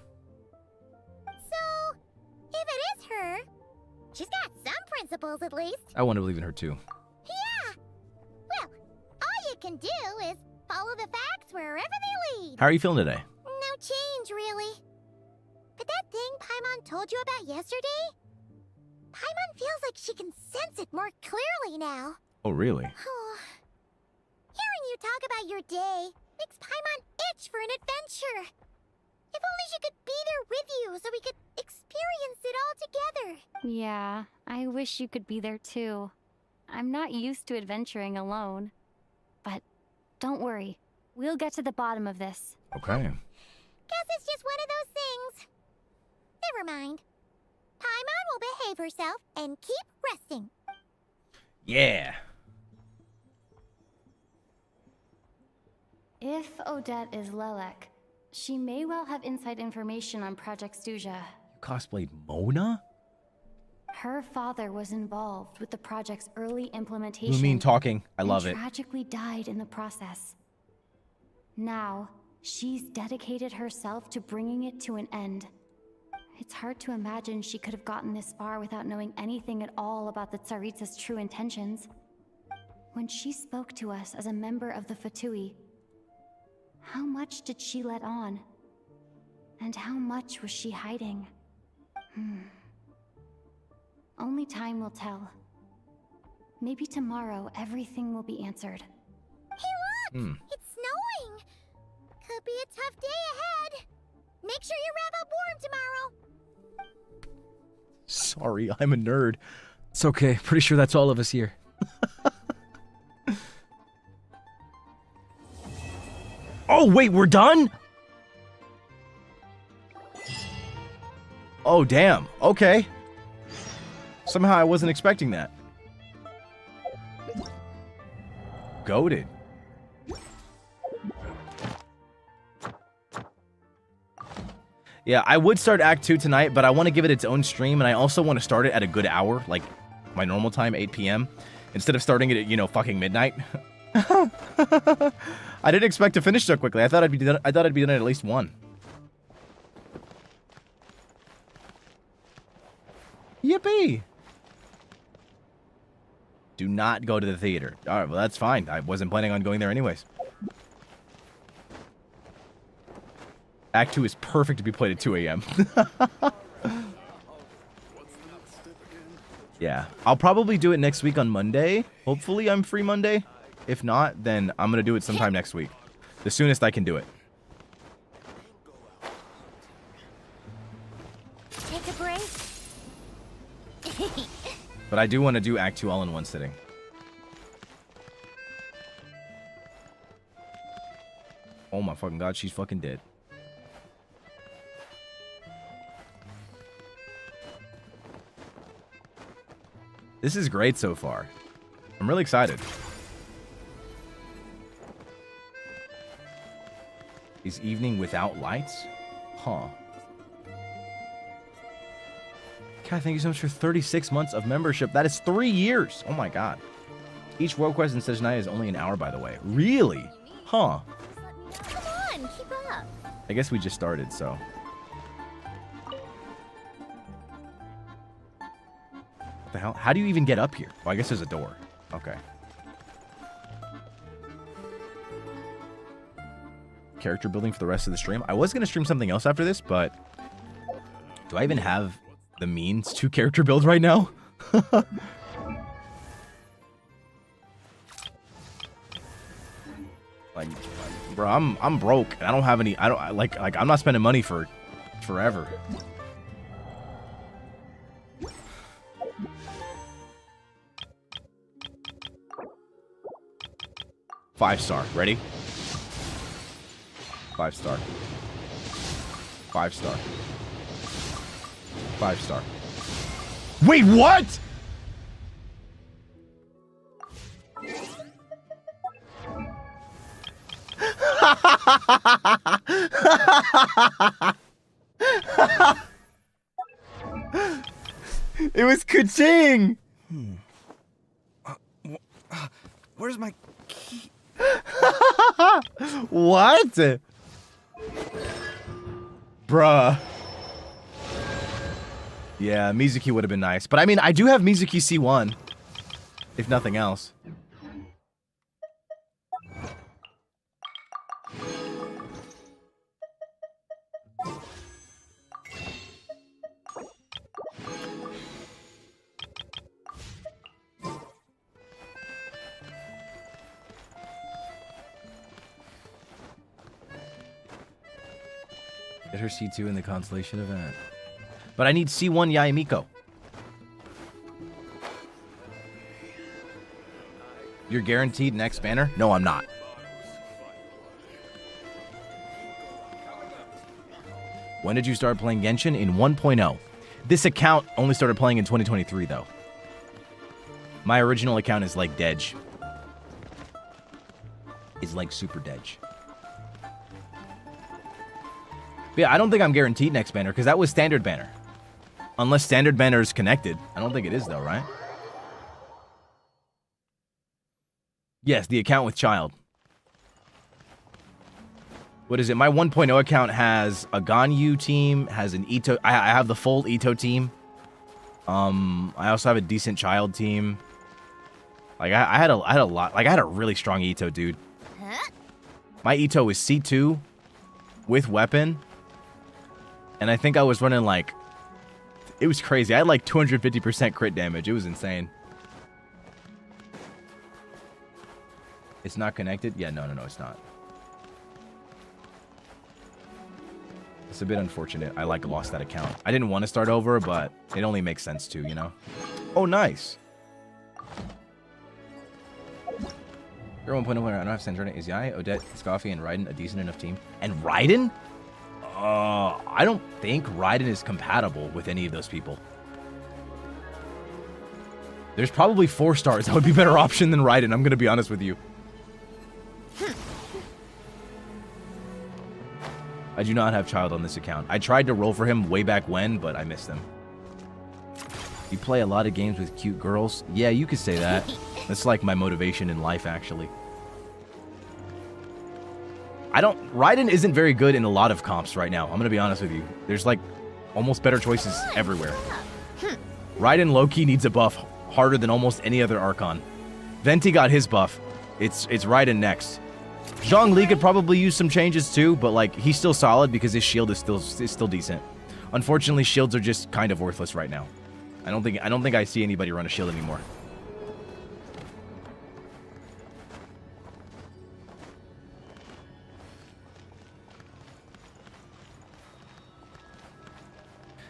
if it is her, she's got some principles at least.
I want to believe in her too.
Yeah! Well, all you can do is follow the facts wherever they lead.
How are you feeling today?
No change, really. But that thing Paimon told you about yesterday? Paimon feels like she can sense it more clearly now.
Oh, really?
Hearing you talk about your day makes Paimon itch for an adventure. If only she could be there with you so we could experience it all together.
Yeah, I wish you could be there too. I'm not used to adventuring alone. But don't worry, we'll get to the bottom of this.
Okay.
Guess it's just one of those things. Never mind. Paimon will behave herself and keep resting.
Yeah.
If Odette is Lelek, she may well have inside information on Project SNEZHNAYA.
You cosplayed Mona?
Her father was involved with the project's early implementation.
You mean talking? I love it.
Tragically died in the process. Now, she's dedicated herself to bringing it to an end. It's hard to imagine she could have gotten this far without knowing anything at all about the Tsaritsa's true intentions. When she spoke to us as a member of the Fatui, how much did she let on? And how much was she hiding? Only time will tell. Maybe tomorrow everything will be answered.
Hey look! It's snowing! Could be a tough day ahead. Make sure you wrap up warm tomorrow.
Sorry, I'm a nerd. It's okay. Pretty sure that's all of us here. Oh, wait, we're done? Oh, damn. Okay. Somehow I wasn't expecting that. Goated. Yeah, I would start Act 2 tonight, but I want to give it its own stream, and I also want to start it at a good hour, like my normal time, 8 p.m., instead of starting it at, you know, fucking midnight. I didn't expect to finish so quickly. I thought I'd be done at least 1. Yippee! Do not go to the theater. All right, well, that's fine. I wasn't planning on going there anyways. Act 2 is perfect to be played at 2 a.m. Yeah, I'll probably do it next week on Monday. Hopefully I'm free Monday. If not, then I'm going to do it sometime next week. The soonest I can do it.
Take a break.
But I do want to do Act 2 all in one sitting. Oh my fucking god, she's fucking dead. This is great so far. I'm really excited. Is evening without lights? Huh. God, thank you so much for 36 months of membership. That is 3 years. Oh my god. Each world quest in SNEZHNAYA is only an hour, by the way. Really? Huh.
Come on, keep up.
I guess we just started, so. What the hell? How do you even get up here? Oh, I guess there's a door. Okay. Character building for the rest of the stream. I was going to stream something else after this, but do I even have the means to character build right now? like, bro, I'm broke. I don't have any. I don't like I'm not spending money for forever. Five-star. Ready? 5-star. 5-star. 5-star. Wait, what? It was ka-ching!
Where's my key?
What? Bruh. Yeah, Mizuki would have been nice. But I mean, I do have Mizuki C1. If nothing else. Get her C2 in the constellation event. But I need C1 Yaemiko. You're guaranteed next banner? No, I'm not. When did you start playing Genshin? In 1.0. This account only started playing in 2023, though. My original account is like Dej. Is like super Dej. But yeah, I don't think I'm guaranteed next banner, because that was standard banner. Unless standard banner is connected. I don't think it is, though, right? Yes, the account with child. What is it? My 1.0 account has a Ganyu team, has an Ito. I have the full Ito team. I also have a decent child team. Like I had a lot. Like I had a really strong Ito, dude. My Ito was C2 with weapon. And I think I was running like, it was crazy. I had like 250% crit damage. It was insane. It's not connected? Yeah, no, it's not. It's a bit unfortunate. I like lost that account. I didn't want to start over, but it only makes sense to, you know? Oh, nice. You're 1.0 player. I don't have SNEZHNAYA. Is Yai, Odette, Scoffy, and Raiden a decent enough team? And Raiden? I don't think Raiden is compatible with any of those people. There's probably 4 stars that would be a better option than Raiden, I'm going to be honest with you. I do not have child on this account. I tried to roll for him way back when, but I missed him. You play a lot of games with cute girls? Yeah, you could say that. That's like my motivation in life, actually. Raiden isn't very good in a lot of comps right now. I'm going to be honest with you. There's like almost better choices everywhere. Raiden low-key needs a buff harder than almost any other Archon. Venti got his buff. It's Raiden next. Zhongli could probably use some changes too, but like he's still solid because his shield is still decent. Unfortunately, shields are just kind of worthless right now. I don't think I see anybody run a shield anymore.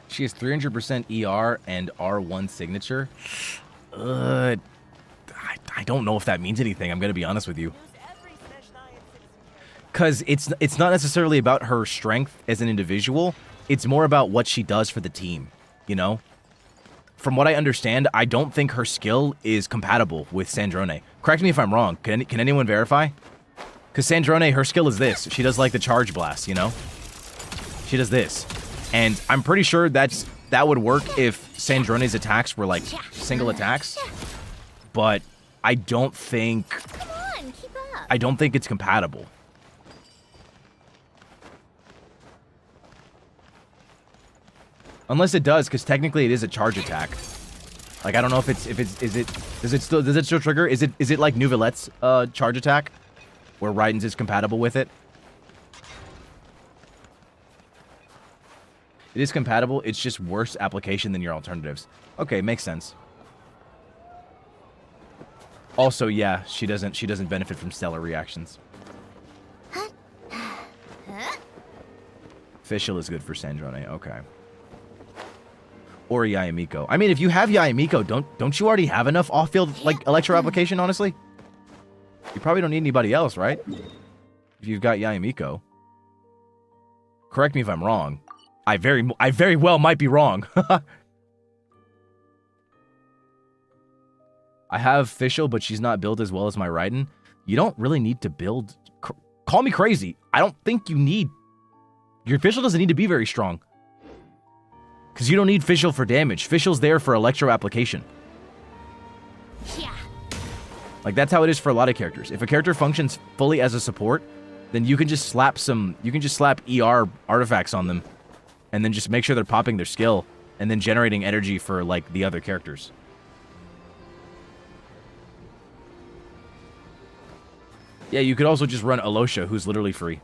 She has 300% ER and R1 signature. I don't know if that means anything. I'm going to be honest with you. Because it's not necessarily about her strength as an individual. It's more about what she does for the team, you know? from what I understand, I don't think her skill is compatible with Sandrone. Correct me if I'm wrong. Can anyone verify? Because Sandrone, her skill is this. She does like the charge blast, you know? She does this. And I'm pretty sure that would work if Sandrone's attacks were like single attacks. But I don't think...
Come on, keep up.
I don't think it's compatible. Unless it does, because technically it is a charge attack. Like I don't know if it's does it still trigger? Is it like Nouvelette's charge attack, where Raiden's is compatible with it? It is compatible. It's just worse application than your alternatives. Okay, makes sense. Also, yeah, she doesn't benefit from stellar reactions. Fischl is good for Sandrone. Okay. Or Yayamiko. I mean, if you have Yayamiko, don't you already have enough off-field like electro application? Honestly, you probably don't need anybody else, right? If you've got Yayamiko. Correct me if I'm wrong. I very well might be wrong. I have Fischl, but she's not built as well as my Raiden. You don't really need to build. Call me crazy. I don't think you need. Your Fischl doesn't need to be very strong. Because you don't need Fischl for damage. Fischl's there for electro application.
Yeah.
Like, that's how it is for a lot of characters. If a character functions fully as a support, then you can just slap ER artifacts on them, and then just make sure they're popping their skill, and then generating energy for, like, the other characters. Yeah, you could also just run Alosha, who's literally free.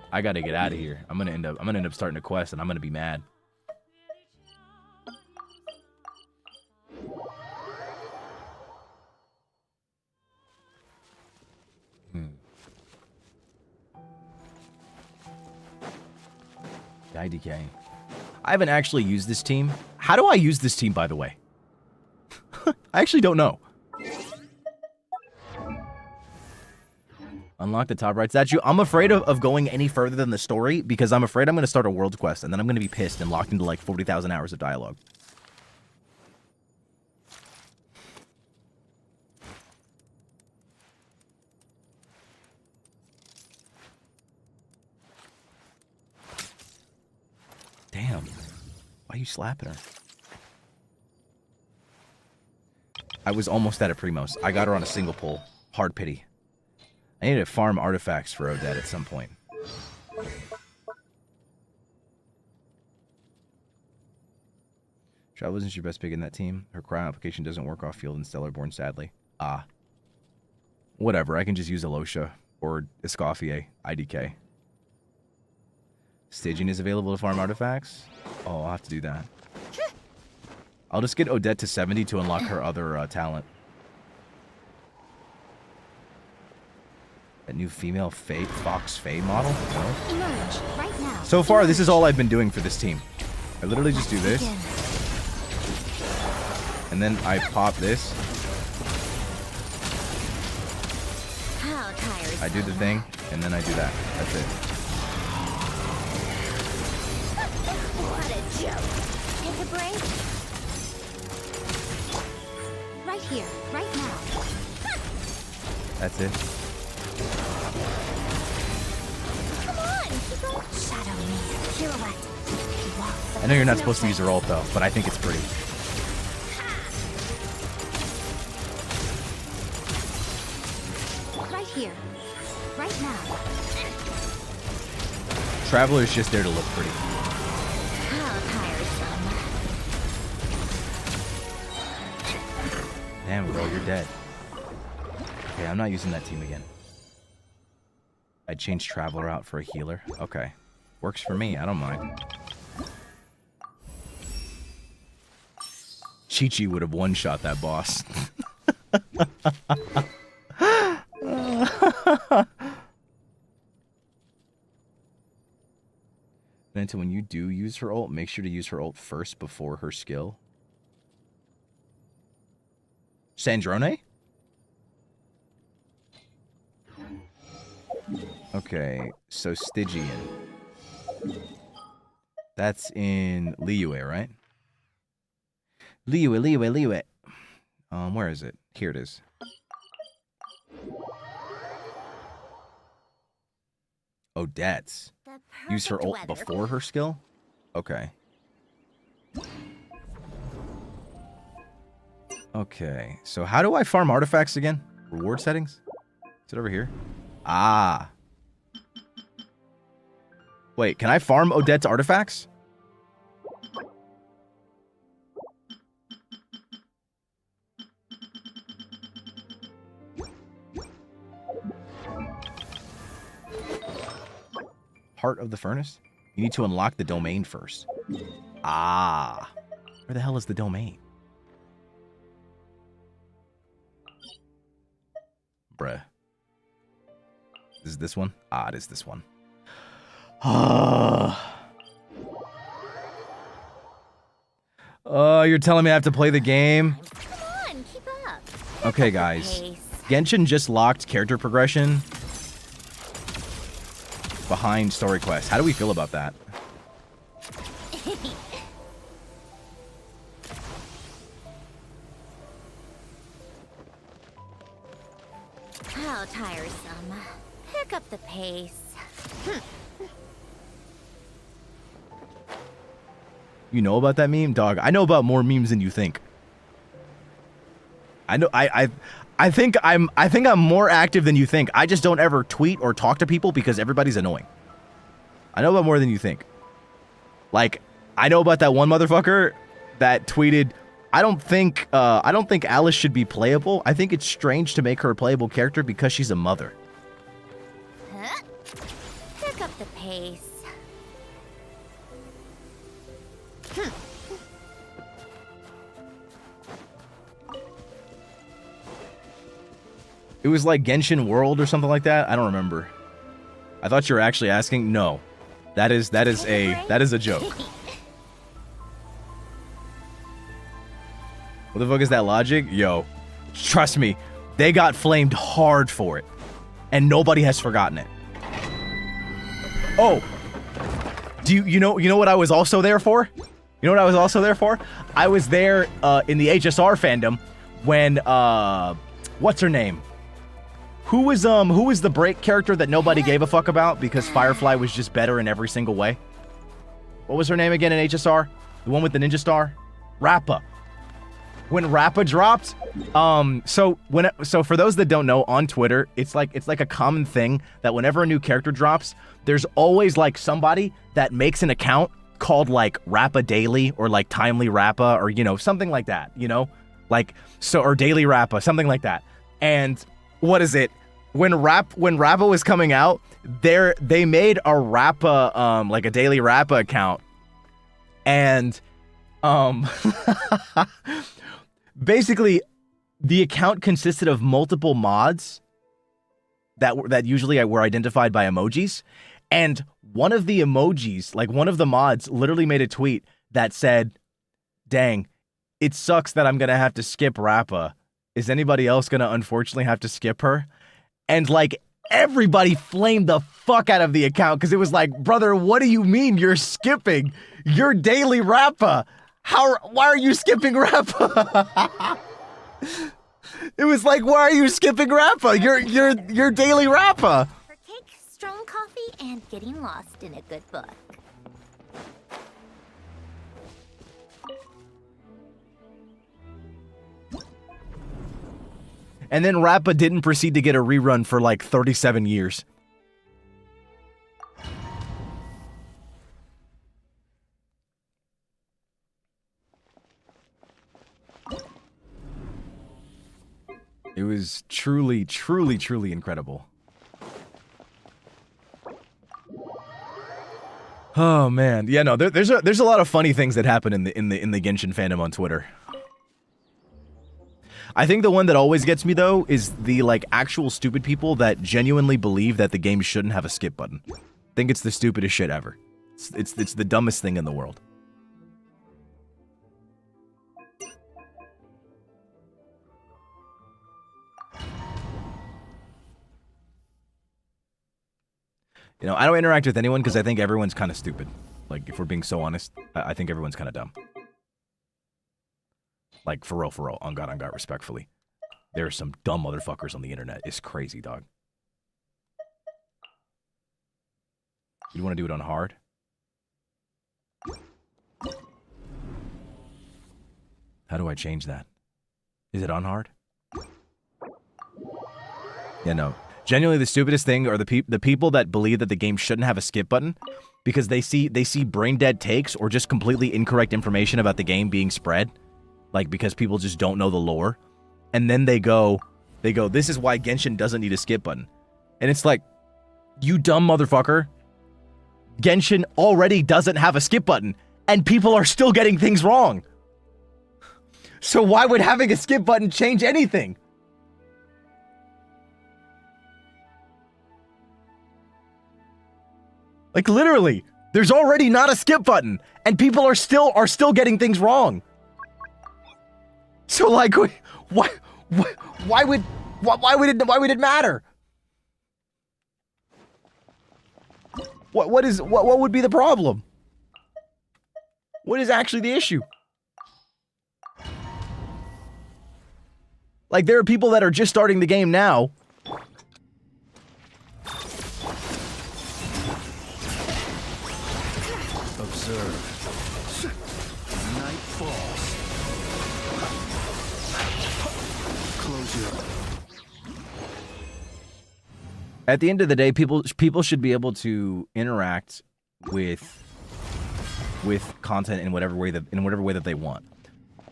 I gotta get out of here. I'm gonna end up starting a quest, and I'm gonna be mad. IDK. I haven't actually used this team. How do I use this team, by the way? I actually don't know. Unlock the top right statue. I'm afraid of going any further than the story because I'm afraid I'm going to start a world quest and then I'm going to be pissed and locked into like 40,000 hours of dialogue. Damn. Why are you slapping her? I was almost at a Primos. I got her on a single pull. Hard pity. I need to farm artifacts for Odette at some point. Travel isn't your best pick in that team. Her cryo application doesn't work off field in Stellarborn, sadly. Ah. Whatever, I can just use Alosha or Escoffier, IDK. Staging is available to farm artifacts? Oh, I'll have to do that. I'll just get Odette to 70 to unlock her other talent. That new female Fox Fae model? No?
Emerge right now.
So far, this is all I've been doing for this team. I literally just do this. And then I pop this. I do the thing, and then I do that. That's it.
What a joke. Take a break.
Right here, right now.
That's it.
Come on, keep going.
Shadow me. Pirouette.
I know you're not supposed to use her ult, though, but I think it's pretty.
Right here. Right now.
Traveler's just there to look pretty.
How tiresome.
Damn, bro, you're dead. Okay, I'm not using that team again. I changed Traveler out for a healer. Okay. Works for me, I don't mind. Chi-Chi would have one-shot that boss. Then when you do use her ult, make sure to use her ult first before her skill. Sandrone? Okay, so Stygian. That's in Liyue, right? Liyue. Where is it? Here it is. Odette's. Use her ult before her skill? Okay. Okay, so how do I farm artifacts again? Reward settings? Is it over here? Ah. Wait, can I farm Odette's artifacts? Heart of the Furnace? You need to unlock the domain first. Ah. Where the hell is the domain? Bruh. Is this one? Ah, it is this one. Oh, you're telling me I have to play the game?
Come on, keep up.
Okay, guys. Genshin just locked character progression behind story quests. How do we feel about that?
How tiresome. Pick up the pace.
You know about that meme? Dog, I know about more memes than you think. I know I think I'm more active than you think. I just don't ever tweet or talk to people because everybody's annoying. I know about more than you think. Like, I know about that one motherfucker that tweeted, I don't think Alice should be playable. I think it's strange to make her a playable character because she's a mother.
Huh? Pick up the pace.
It was like Genshin World or something like that. I don't remember. I thought you were actually asking. No, that is a joke. What the fuck is that logic? Yo, trust me, they got flamed hard for it, and nobody has forgotten it. Oh, you know what I was also there for? You know what I was also there for? I was there in the HSR fandom when what's her name? Who was the break character that nobody gave a fuck about because Firefly was just better in every single way? What was her name again in HSR? The one with the ninja star? Rappa. When Rappa dropped, so for those that don't know, on Twitter, it's like a common thing that whenever a new character drops, there's always like somebody that makes an account called like Rappa Daily or like Timely Rappa or, you know, something like that, you know, like, so, or Daily Rappa, something like that. And what is it? When Rappa was coming out, they made a Rappa, like a Daily Rappa account, and basically the account consisted of multiple mods that usually were identified by emojis, and one of the emojis, like one of the mods, literally made a tweet that said, "Dang, it sucks that I'm gonna have to skip Rappa. Is anybody else gonna unfortunately have to skip her?" And like everybody flamed the fuck out of the account because it was like, brother, what do you mean you're skipping your Daily Rappa? Why are you skipping Rappa? It was like, why are you skipping Rappa? Your Daily Rappa.
For cake, strong coffee, and getting lost in a good book.
And then Rappa didn't proceed to get a rerun for like 37 years. It was truly, truly, truly incredible. Oh man, yeah, no, there's a lot of funny things that happen in the Genshin fandom on Twitter. I think the one that always gets me though is the like actual stupid people that genuinely believe that the game shouldn't have a skip button. I think it's the stupidest shit ever. It's the dumbest thing in the world. You know, I don't interact with anyone because I think everyone's kind of stupid. Like, if we're being so honest, I think everyone's kind of dumb. Like, for real, on God, respectfully. There are some dumb motherfuckers on the internet. It's crazy, dog. You want to do it on hard? How do I change that? Is it on hard? Yeah, no. Genuinely, the stupidest thing are the people that believe that the game shouldn't have a skip button because they see brain dead takes or just completely incorrect information about the game being spread, like because people just don't know the lore, and then they go, this is why Genshin doesn't need a skip button, and it's like, you dumb motherfucker. Genshin already doesn't have a skip button, and people are still getting things wrong. So why would having a skip button change anything? Like, literally, there's already not a skip button, and people are still getting things wrong. So, like, why would it matter? What would be the problem? What is actually the issue? Like, there are people that are just starting the game now.
Observe. Night falls. Close your eyes.
At the end of the day, people should be able to interact with content in whatever way that they want.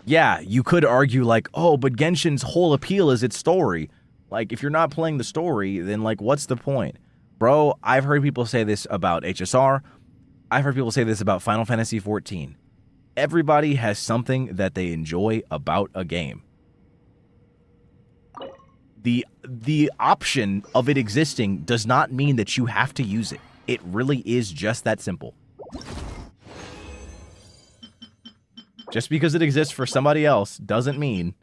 Yeah, you could argue like, oh, but Genshin's whole appeal is its story. Like, if you're not playing the story, then like, what's the point? Bro, I've heard people say this about HSR. I've heard people say this about Final Fantasy XIV. Everybody has something that they enjoy about a game. The option of it existing does not mean that you have to use it. It really is just that simple. Just because it exists for somebody else doesn't mean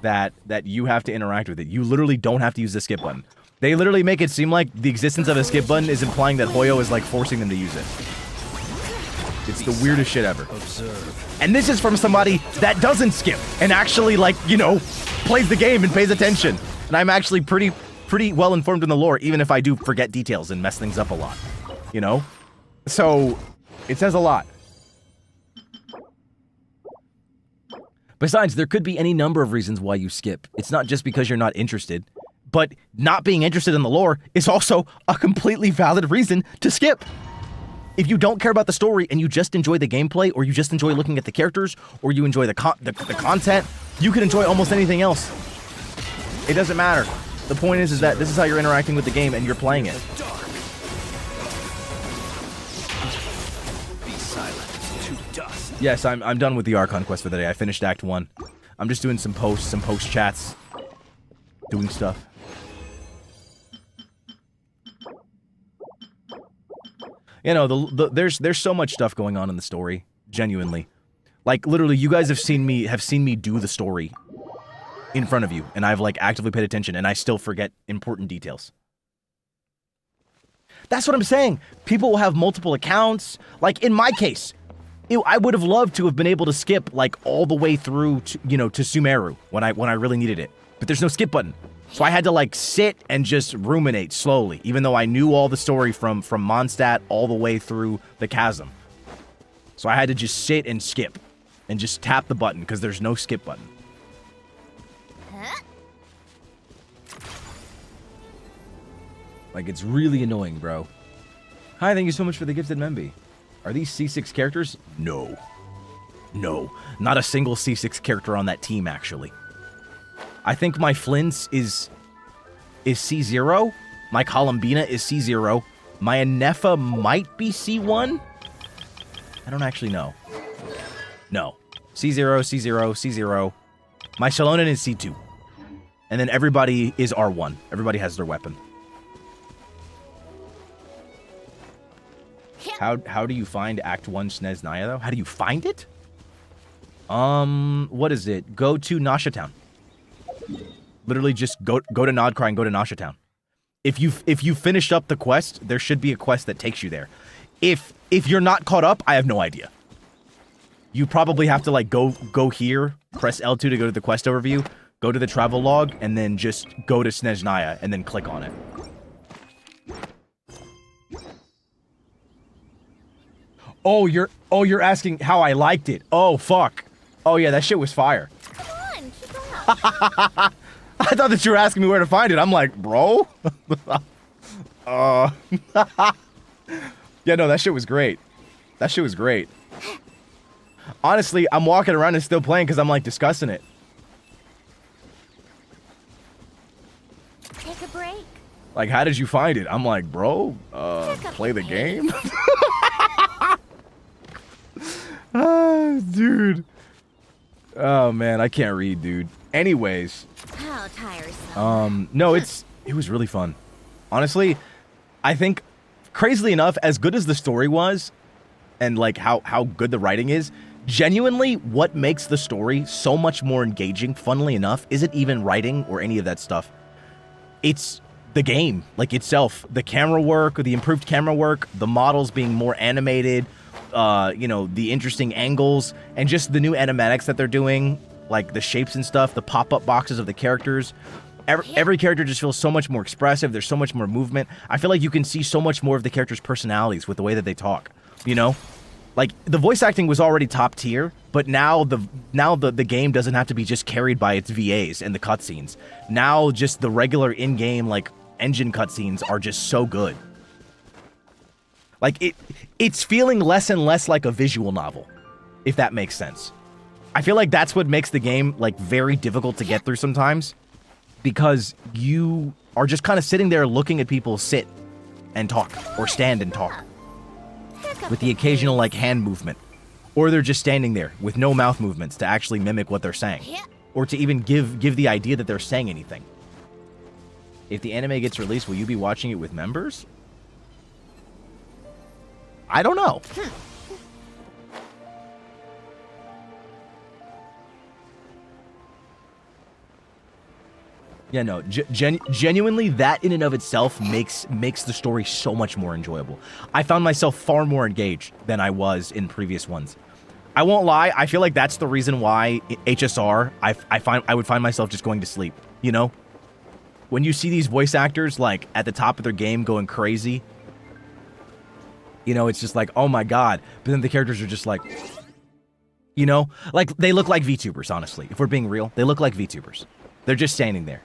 that you have to interact with it. You literally don't have to use the skip button. They literally make it seem like the existence of a skip button is implying that Hoyo is like forcing them to use it. It's the weirdest shit ever. And this is from somebody that doesn't skip and actually, like, you know, plays the game and pays attention. And I'm actually pretty well informed in the lore, even if I do forget details and mess things up a lot. You know? So, it says a lot. Besides, there could be any number of reasons why you skip. It's not just because you're not interested, but not being interested in the lore is also a completely valid reason to skip. If you don't care about the story and you just enjoy the gameplay, or you just enjoy looking at the characters, or you enjoy the content, you can enjoy almost anything else. It doesn't matter. The point is that this is how you're interacting with the game and you're playing it. Yes, I'm done with the Archon quest for the day. I finished Act 1. I'm just doing some post chats. Doing stuff. You know, there's so much stuff going on in the story, genuinely. Like, literally, you guys have seen me do the story in front of you, and I've, like, actively paid attention, and I still forget important details. That's what I'm saying. People will have multiple accounts. Like, in my case, I would have loved to have been able to skip, like, all the way through to, you know, to Sumeru when I really needed it. But there's no skip button. So I had to, like, sit and just ruminate slowly, even though I knew all the story from Mondstadt all the way through the chasm. So I had to just sit and skip and just tap the button because there's no skip button. Like, it's really annoying, bro. Hi, thank you so much for the gifted Memby. Are these C6 characters? No. No. Not a single C6 character on that team, actually. I think my Flints is C0. My Columbina is C0. My Anefa might be C1? I don't actually know. No. C0, C0, C0. My Shallonen is C2. And then everybody is R1. Everybody has their weapon. How do you find Act 1 SNEZHNAYA, though? How do you find it? What is it? Go to Nasha Town. Literally just go to Nodcry and go to Nasha Town. If you finished up the quest, there should be a quest that takes you there. If you're not caught up, I have no idea. You probably have to like go here, press L2 to go to the quest overview, go to the travel log, and then just go to SNEZHNAYA and then click on it. Oh, you're asking how I liked it. Oh, fuck. Oh yeah, that shit was fire.
Come on, keep up.
I thought that you were asking me where to find it. I'm like, bro. Yeah, no, that shit was great. That shit was great. Honestly, I'm walking around and still playing because I'm like discussing it.
Take a break.
Like, how did you find it? I'm like, bro, play the game? Dude. Oh man, I can't read, dude. Anyways.
How tiresome.
No, it was really fun. Honestly, I think, crazily enough, as good as the story was, and like how good the writing is, genuinely what makes the story so much more engaging, funnily enough, isn't even writing or any of that stuff. It's the game, like itself. The camera work, the improved camera work, the models being more animated, you know, the interesting angles, and just the new animatics that they're doing, like the shapes and stuff, the pop-up boxes of the characters. Every character just feels so much more expressive. There's so much more movement. I feel like you can see so much more of the characters' personalities with the way that they talk, you know? Like, the voice acting was already top tier, but now the game doesn't have to be just carried by its VAs and the cutscenes. Now just the regular in-game, like, engine cutscenes are just so good. Like, it's feeling less and less like a visual novel, if that makes sense. I feel like that's what makes the game, like, very difficult to get through sometimes, because you are just kind of sitting there looking at people sit and talk, or stand and talk, with the occasional, like, hand movement. Or they're just standing there with no mouth movements to actually mimic what they're saying, or to even give the idea that they're saying anything. If the anime gets released, will you be watching it with members? I don't know. Yeah, no, genuinely, that in and of itself makes the story so much more enjoyable. I found myself far more engaged than I was in previous ones. I won't lie, I feel like that's the reason why HSR, I would find myself just going to sleep, you know? When you see these voice actors, like, at the top of their game going crazy, you know, it's just like, oh my god. But then the characters are just like, you know? Like, they look like VTubers, honestly. If we're being real, they look like VTubers. They're just standing there.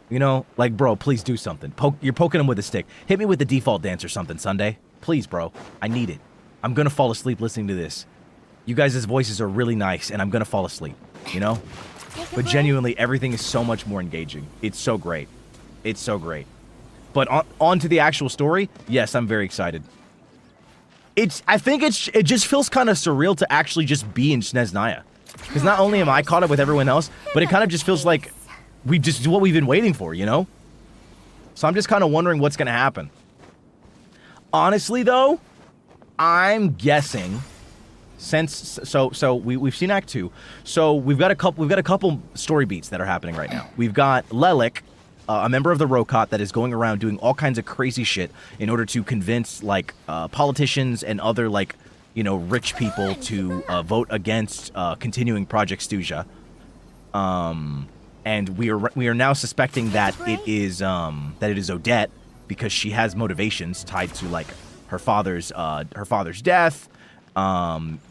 You know, like, bro, please do something. You're poking them with a stick. Hit me with the default dance or something, Sunday. Please, bro. I need it. I'm gonna fall asleep listening to this. You guys' voices are really nice, and I'm gonna fall asleep, you know? But genuinely, everything is so much more engaging. It's so great. It's so great. But on to the actual story, yes, I'm very excited. I think it just feels kind of surreal to actually just be in SNEZHNAYA. Because not only am I caught up with everyone else, but it kind of just feels like it's what we've been waiting for, you know? So I'm just kind of wondering what's going to happen. Honestly, though, I'm guessing so we've seen Act 2. So we've got a couple story beats that are happening right now. We've got Lelik, a member of the Rokot that is going around doing all kinds of crazy shit in order to convince, like, politicians and other, like, you know, rich people to vote against continuing Project SNEZHNAYA. And we are now suspecting that it is Odette, because she has motivations tied to, like, her father's death,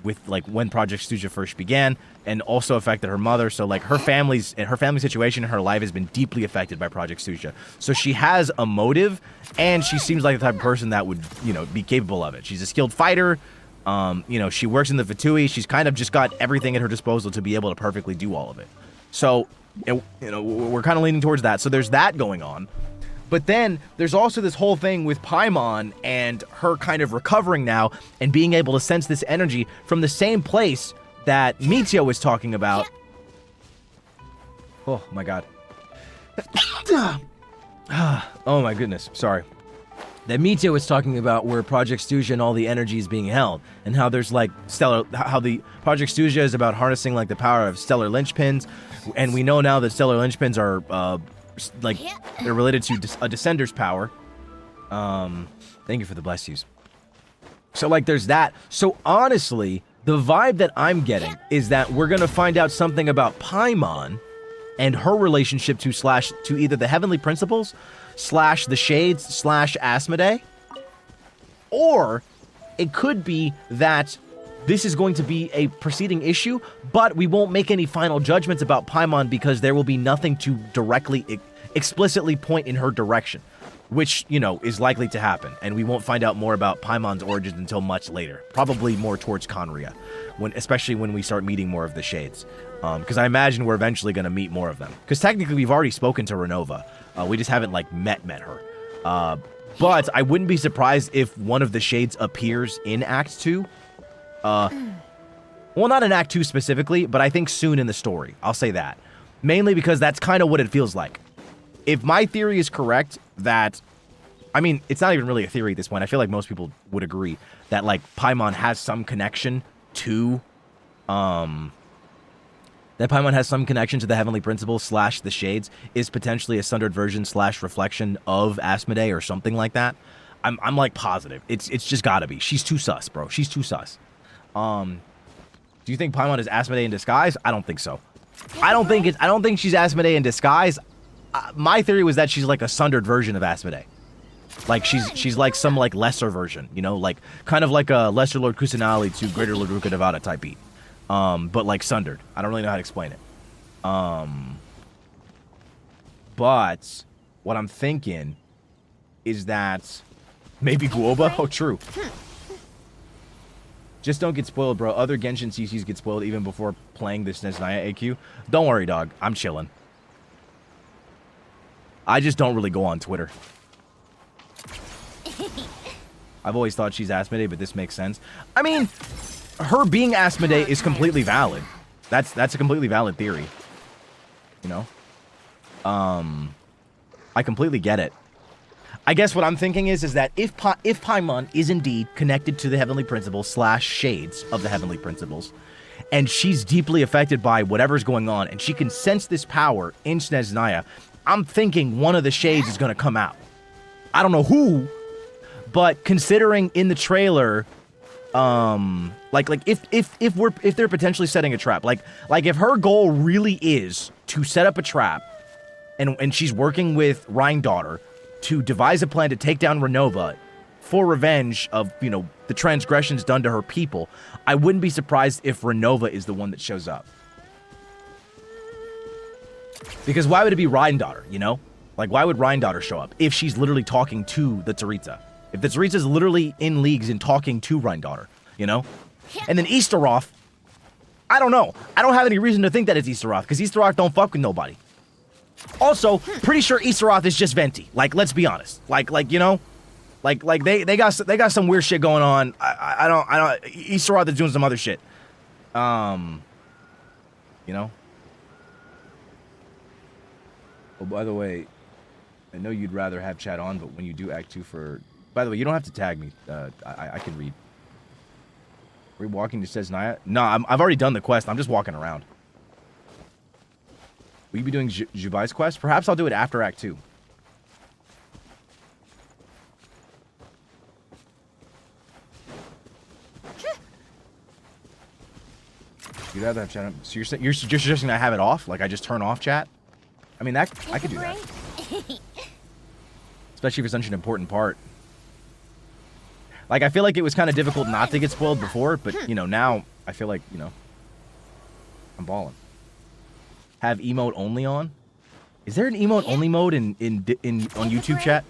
with, like, when Project SNEZHNAYA first began, and also affected her mother. So, like, her family situation in her life has been deeply affected by Project SNEZHNAYA. So she has a motive, and she seems like the type of person that would, you know, be capable of it. She's a skilled fighter. You know, she works in the Fatui. She's kind of just got everything at her disposal to be able to perfectly do all of it. So, you know, we're kind of leaning towards that. So there's that going on. But then there's also this whole thing with Paimon and her kind of recovering now and being able to sense this energy from the same place that Mitya was talking about. Oh my god. Oh my goodness. Sorry. that Mitya was talking about, where Project SNEZHNAYA and all the energy is being held, and how there's like how the Project SNEZHNAYA is about harnessing like the power of stellar linchpins, and we know now that stellar linchpins are like they're related to a descender's power. Thank you for the bless yous. So like there's that. So honestly, the vibe that I'm getting is that we're gonna find out something about Paimon and her relationship to either the Heavenly Principles / the Shades / Asmodee, or it could be that this is going to be a preceding issue, but we won't make any final judgments about Paimon because there will be nothing to directly, explicitly point in her direction, which, you know, is likely to happen, and we won't find out more about Paimon's origins until much later, probably more towards Conria, especially when we start meeting more of the Shades, because I imagine we're eventually going to meet more of them, because technically we've already spoken to Renova. We just haven't, like, met her. But I wouldn't be surprised if one of the Shades appears in Act 2. Well, not in Act 2 specifically, but I think soon in the story. I'll say that. Mainly because that's kind of what it feels like. If my theory is correct, that... I mean, it's not even really a theory at this point. I feel like most people would agree that, like, Paimon has some connection to... that Paimon has some connection to the Heavenly Principles / the Shades, is potentially a sundered version / reflection of Asmodee or something like that. I'm like positive. It's just gotta be. She's too sus, bro. She's too sus. Do you think Paimon is Asmodee in disguise? I don't think so. I don't think she's Asmodee in disguise. My theory was that she's like a sundered version of Asmodee. Like she's like some like lesser version, you know, like kind of like a Lesser Lord Kusanali to Greater Lord Ruka Nevada type beat. But like sundered. I don't really know how to explain it. But what I'm thinking is that maybe Guoba? Oh, true. Just don't get spoiled, bro. Other Genshin CCs get spoiled even before playing the SNEZHNAYA AQ. Don't worry, dog. I'm chilling. I just don't really go on Twitter. I've always thought she's Asmodee, but this makes sense. I mean... her being Asmodee is completely valid. That's a completely valid theory. You know? I completely get it. I guess what I'm thinking is that if Paimon is indeed connected to the Heavenly Principles / Shades of the Heavenly Principles, and she's deeply affected by whatever's going on, and she can sense this power in SNEZHNAYA, I'm thinking one of the Shades is going to come out. I don't know who, but considering in the trailer... like if they're potentially setting a trap, like if her goal really is to set up a trap, and she's working with Rhine-Daughter to devise a plan to take down Renova for revenge of, you know, the transgressions done to her people, I wouldn't be surprised if Renova is the one that shows up. Because why would it be Rhine-Daughter, you know? Like, why would Rhine-Daughter show up if she's literally talking to the Tsaritsa? If the Tsaritsa's literally in leagues and talking to Rhine-Daughter, you know? And then Easteroth, I don't know. I don't have any reason to think that it's Easteroth, because Easteroth don't fuck with nobody. Also, pretty sure Easteroth is just Venti. Like, let's be honest. Like you know? Like they got some weird shit going on. I don't Easteroth is doing some other shit. You know? Oh, by the way, I know you'd rather have chat on, but when you do Act 2 for... By the way, you don't have to tag me. I can read. Are we walking to SNEZHNAYA? No, I've already done the quest. I'm just walking around. Will you be doing Jubai's quest? Perhaps I'll do it after Act 2. You'd rather have chat on... So you're suggesting I have it off? Like I just turn off chat? I mean, that I could do that. Especially if it's such an important part. Like, I feel like it was kind of difficult not to get spoiled before, but, you know, now I feel like, you know, I'm balling. Have emote only on? Is there an emote only mode on YouTube chat?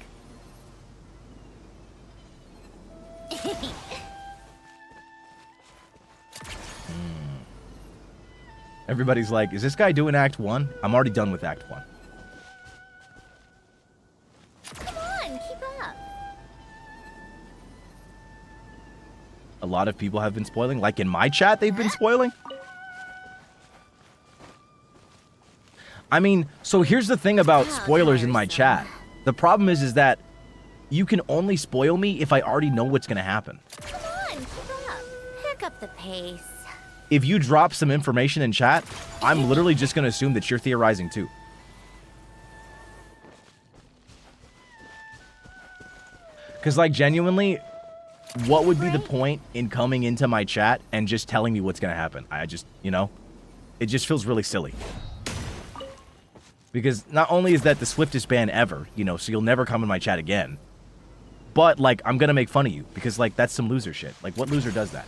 Everybody's like, is this guy doing Act 1? I'm already done with Act 1.
Come on, keep up.
A lot of people have been spoiling. Like in my chat, they've been spoiling. I mean, so here's the thing about spoilers in my chat. The problem is that you can only spoil me if I already know what's gonna happen.
Come on, keep up. Pick up the pace.
If you drop some information in chat, I'm literally just gonna assume that you're theorizing too. Because, like, genuinely, what would be the point in coming into my chat and just telling me what's gonna happen? I just, you know, it just feels really silly. Because not only is that the swiftest ban ever, you know, so you'll never come in my chat again, but, like, I'm gonna make fun of you because, like, that's some loser shit. Like, what loser does that?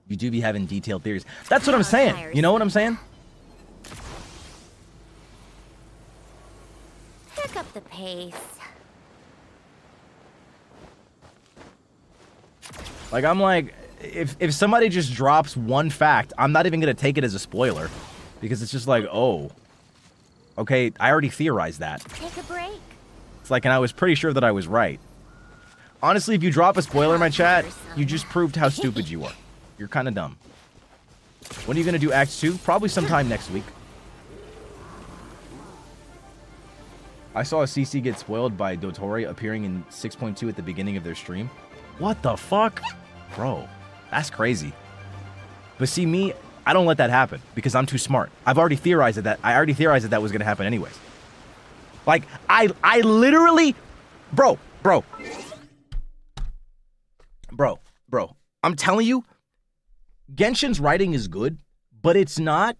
You do be having detailed theories. That's what I'm saying. You know what I'm saying?
Pick up the pace.
Like, I'm like, if somebody just drops one fact, I'm not even going to take it as a spoiler. Because it's just like, oh, okay, I already theorized that.
Take a break.
It's like, and I was pretty sure that I was right. Honestly, if you drop a spoiler in my chat, you just proved how stupid you are. You're kind of dumb. When are you going to do Act 2? Probably sometime next week. I saw a CC get spoiled by Dotori appearing in 6.2 at the beginning of their stream. What the fuck? Bro, that's crazy. But see, me, I don't let that happen because I'm too smart. I've already theorized that. I already theorized that that was going to happen anyways. Like, I literally... Bro. I'm telling you, Genshin's writing is good, but it's not...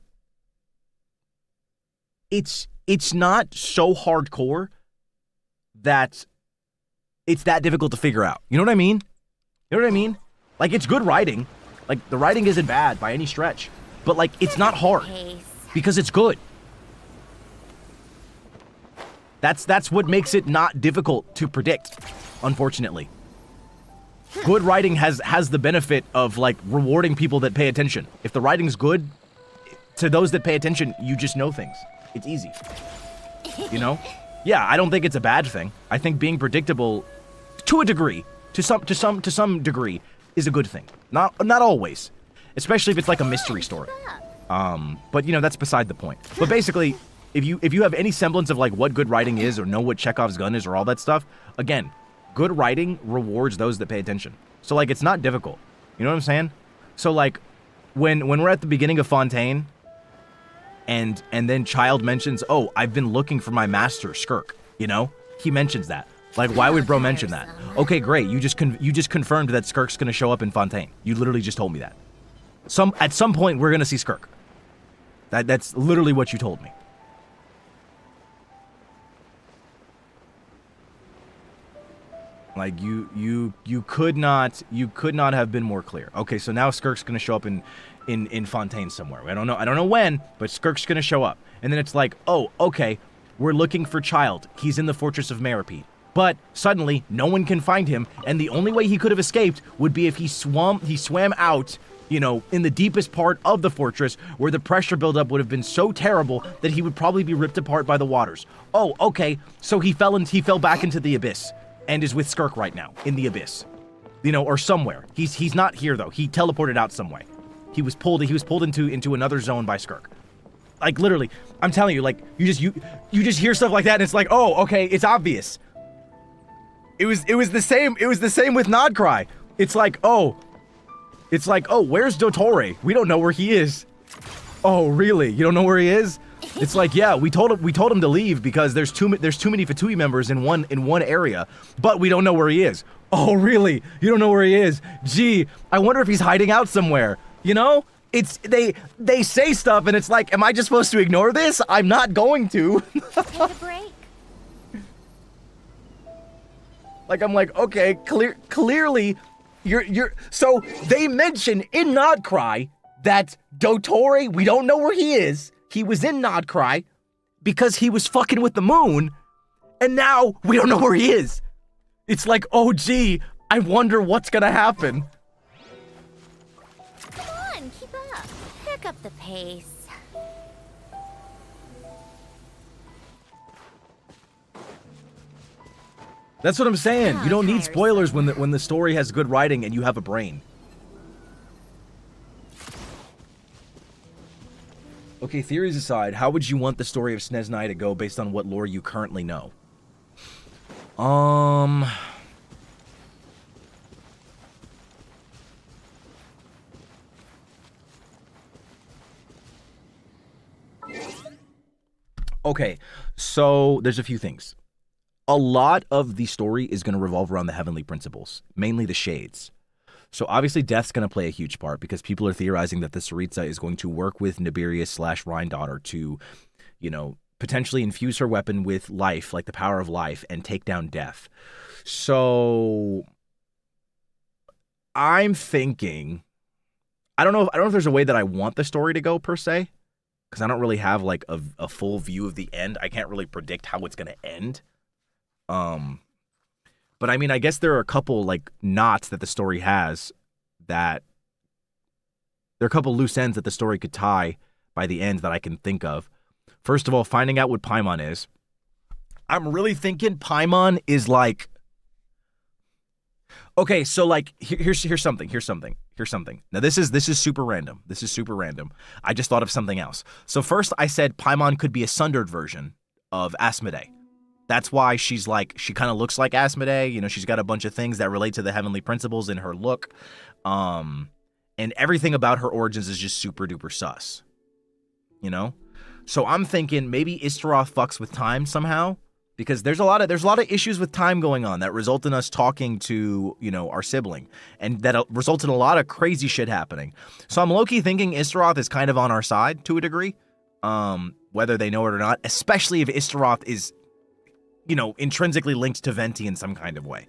It's not so hardcore that it's that difficult to figure out. You know what I mean? You know what I mean? Like, it's good writing. Like, the writing isn't bad by any stretch. But, like, it's not hard. Because it's good. That's what makes it not difficult to predict, unfortunately. Good writing has the benefit of, like, rewarding people that pay attention. If the writing's good, to those that pay attention, you just know things. It's easy. You know? Yeah, I don't think it's a bad thing. I think being predictable, to a degree, to some degree, is a good thing. Not always, especially if it's like a mystery story. But you know, that's beside the point. But basically, if you have any semblance of like what good writing is, or know what Chekhov's gun is, or all that stuff, again, good writing rewards those that pay attention. So like, it's not difficult. You know what I'm saying? So like, when we're at the beginning of Fontaine, and then Child mentions, oh, I've been looking for my master, Skirk. You know, he mentions that. Like, why would bro mention that? Okay, great. You just confirmed that Skirk's gonna show up in Fontaine. You literally just told me that. At some point, we're gonna see Skirk. That's literally what you told me. Like, you could not have been more clear. Okay, so now Skirk's gonna show up in Fontaine somewhere. I don't know when, but Skirk's gonna show up. And then it's like, oh, okay, we're looking for Child. He's in the Fortress of Meropide. But suddenly, no one can find him, and the only way he could have escaped would be if he swam out, you know, in the deepest part of the fortress, where the pressure buildup would have been so terrible that he would probably be ripped apart by the waters. Oh, okay, so he fell back into the abyss, and is with Skirk right now, in the abyss. You know, or somewhere. He's not here, though. He teleported out some way. He was pulled into another zone by Skirk. Like, literally, I'm telling you, like, you just hear stuff like that, and it's like, oh, okay, it's obvious. It was the same with Nodcry. It's like, oh, where's Dottore? We don't know where he is. Oh, really? You don't know where he is? It's like, yeah, we told him to leave because there's too many Fatui members in one area, but we don't know where he is. Oh, really? You don't know where he is? Gee, I wonder if he's hiding out somewhere. You know? It's they say stuff and it's like, am I just supposed to ignore this? I'm not going to.
Take a break.
Like, I'm like, okay, clearly, you're. So they mention in Nodcry that Dottore, we don't know where he is. He was in Nodcry because he was fucking with the moon, and now we don't know where he is. It's like, oh gee, I wonder what's gonna happen.
Come on, keep up. Pick up the pace.
That's what I'm saying. You don't need spoilers when the story has good writing and you have a brain. Okay, theories aside, how would you want the story of SNEZHNAYA to go based on what lore you currently know? Okay, so there's a few things. A lot of the story is going to revolve around the heavenly principles, mainly the shades. So obviously death's going to play a huge part because people are theorizing that the Tsaritsa is going to work with Nibirius/Rhine-Daughter to, you know, potentially infuse her weapon with life, like the power of life, and take down death. So I'm thinking, I don't know if there's a way that I want the story to go per se, because I don't really have like a full view of the end. I can't really predict how it's going to end. But I mean, I guess there are a couple like knots that the story has that there are a couple loose ends that the story could tie by the end that I can think of. First of all, finding out what Paimon is. I'm really thinking Paimon is like, okay, so like here's something. Now this is super random. I just thought of something else. So first I said Paimon could be a sundered version of Asmodee. That's why she's like, she kind of looks like Asmodee. You know, she's got a bunch of things that relate to the heavenly principles in her look. And everything about her origins is just super duper sus. You know? So I'm thinking maybe Istaroth fucks with time somehow. Because there's a lot of issues with time going on that result in us talking to, you know, our sibling. And that result in a lot of crazy shit happening. So I'm low-key thinking Istaroth is kind of on our side to a degree. Whether they know it or not. Especially if Istaroth is, you know, intrinsically linked to Venti in some kind of way.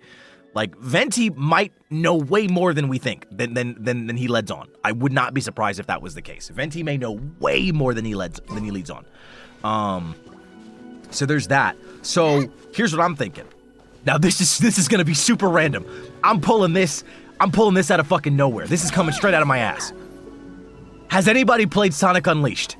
Like, Venti might know way more than we think, than he leads on. I would not be surprised if that was the case. Venti may know way more than he leads on. So there's that. So here's what I'm thinking. Now this is gonna be super random. I'm pulling this out of fucking nowhere. This is coming straight out of my ass. Has anybody played Sonic Unleashed?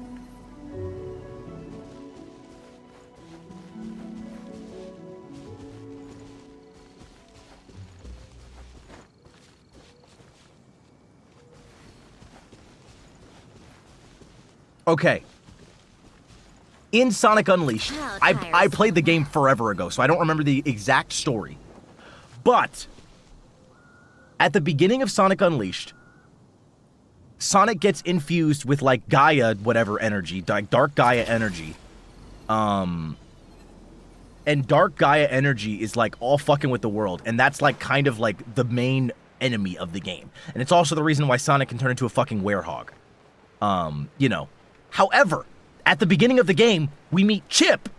Okay. In Sonic Unleashed, I played the game forever ago, so I don't remember the exact story. But at the beginning of Sonic Unleashed, Sonic gets infused with like Gaia whatever energy, like Dark Gaia energy. And Dark Gaia energy is like all fucking with the world, and that's like kind of like the main enemy of the game. And it's also the reason why Sonic can turn into a fucking werehog. You know. However, at the beginning of the game, we meet Chip,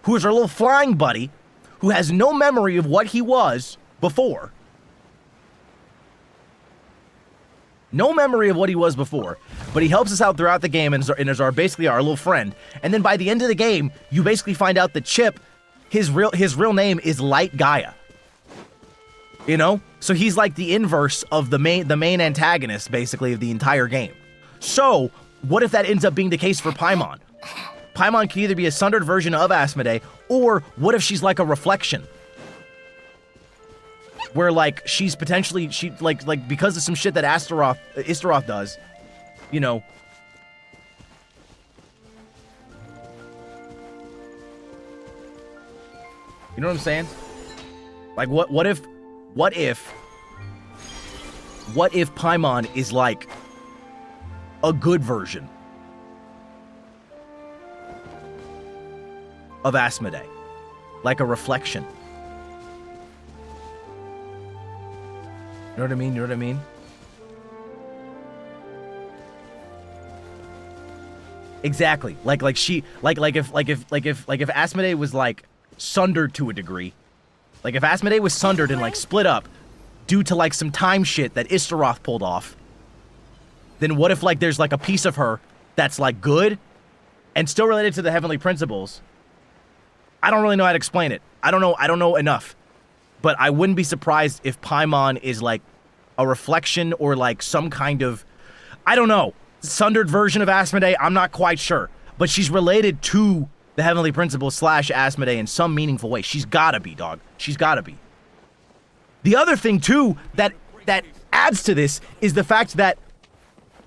who is our little flying buddy, who has no memory of what he was before. No memory of what he was before, but he helps us out throughout the game and is basically our little friend. And then by the end of the game, you basically find out that Chip, his real name is Light Gaia. You know? So he's like the inverse of the main antagonist, basically, of the entire game. So, what if that ends up being the case for Paimon? Paimon can either be a sundered version of Asmodee, or what if she's like a reflection? Where like she's potentially like because of some shit that Istaroth does, you know. You know what I'm saying? Like what if Paimon is like a good version of Asmodee, like a reflection. You know what I mean? You know what I mean? Exactly. Like if Asmodee was like sundered to a degree, like if Asmodee was sundered and like split up due to like some time shit that Istaroth pulled off, then what if like there's like a piece of her that's like good and still related to the heavenly principles? I don't really know how to explain it. I don't know enough. But I wouldn't be surprised if Paimon is like a reflection or like some kind of, I don't know, sundered version of Asmodee. I'm not quite sure. But she's related to the heavenly principles / Asmodee in some meaningful way. She's gotta be, dog. She's gotta be. The other thing too that adds to this is the fact that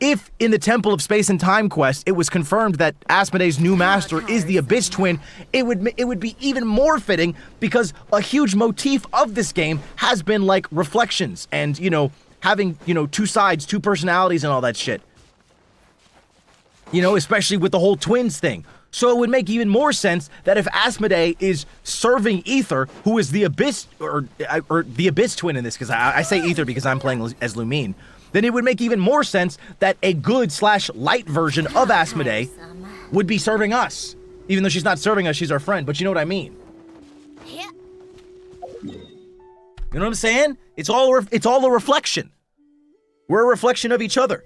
if in the Temple of Space and Time quest it was confirmed that Asmodee's new master is the Abyss Twin, it would be even more fitting because a huge motif of this game has been like reflections and, you know, having, you know, two sides, two personalities and all that shit. You know, especially with the whole twins thing. So it would make even more sense that if Asmodee is serving Ether, who is the Abyss, or the Abyss Twin in this, because I say Ether because I'm playing as Lumine, then it would make even more sense that a good/light version of Asmodee would be serving us. Even though she's not serving us, she's our friend, but you know what I mean. You know what I'm saying? It's all a reflection. We're a reflection of each other.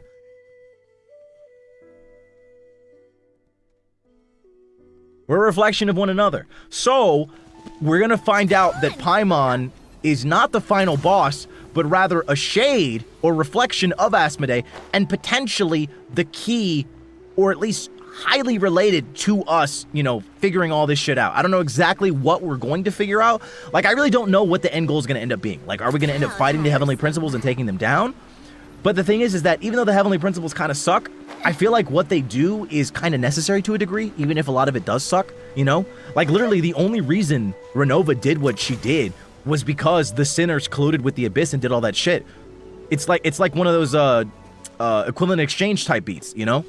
We're a reflection of one another. So, we're gonna find out that Paimon is not the final boss, but rather a shade or reflection of Asmodee, and potentially the key, or at least highly related to us, you know, figuring all this shit out. I don't know exactly what we're going to figure out. Like, I really don't know what the end goal is gonna end up being. Like, are we gonna end up fighting the Heavenly Principles and taking them down? But the thing is that even though the Heavenly Principles kind of suck, I feel like what they do is kind of necessary to a degree, even if a lot of it does suck, you know? Like, literally, the only reason Renova did what she did was because the sinners colluded with the Abyss and did all that shit. It's like one of those equivalent exchange type beats, you know?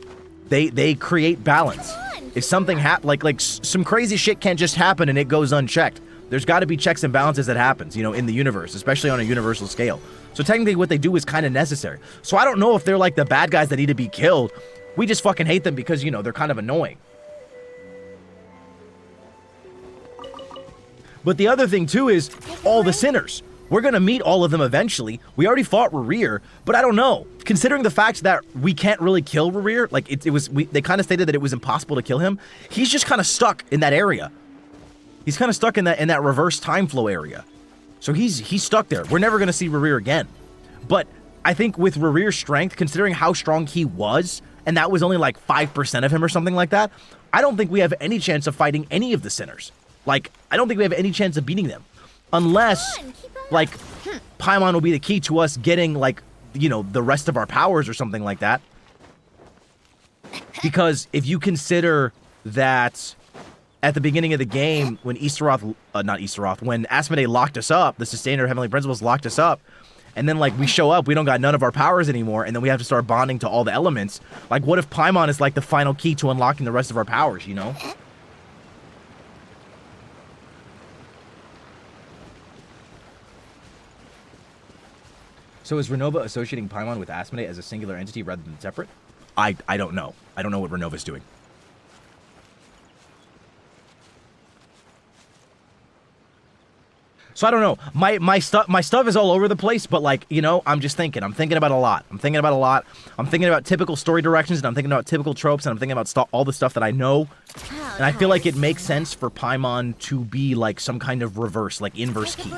They create balance. If something like some crazy shit can't just happen and it goes unchecked. There's got to be checks and balances that happens, you know, in the universe, especially on a universal scale. So technically what they do is kind of necessary. So I don't know if they're like the bad guys that need to be killed. We just fucking hate them because, you know, they're kind of annoying. But the other thing too is all the sinners. We're gonna meet all of them eventually. We already fought Rereer, but I don't know. Considering the fact that we can't really kill Rereer, like they kind of stated that it was impossible to kill him. He's just kind of stuck in that area. He's kind of stuck in that reverse time flow area. So he's stuck there. We're never gonna see Rereer again. But I think with Rereer's strength, considering how strong he was, and that was only like 5% of him or something like that, I don't think we have any chance of fighting any of the sinners. Like, I don't think we have any chance of beating them. Unless, like, Paimon will be the key to us getting, like, you know, the rest of our powers or something like that. Because if you consider that at the beginning of the game, when when Asmodee locked us up, the Sustainer of Heavenly Principles locked us up, and then, like, we show up, we don't got none of our powers anymore, and then we have to start bonding to all the elements. Like, what if Paimon is, like, the final key to unlocking the rest of our powers, you know? So is Renova associating Paimon with Asmodee as a singular entity rather than separate? I don't know. I don't know what Renova's doing. So I don't know. My stuff is all over the place, but, like, you know, I'm just thinking. I'm thinking about a lot. I'm thinking about typical story directions, and I'm thinking about typical tropes, and I'm thinking about all the stuff that I know. And I feel like it makes sense for Paimon to be like some kind of reverse, like inverse key.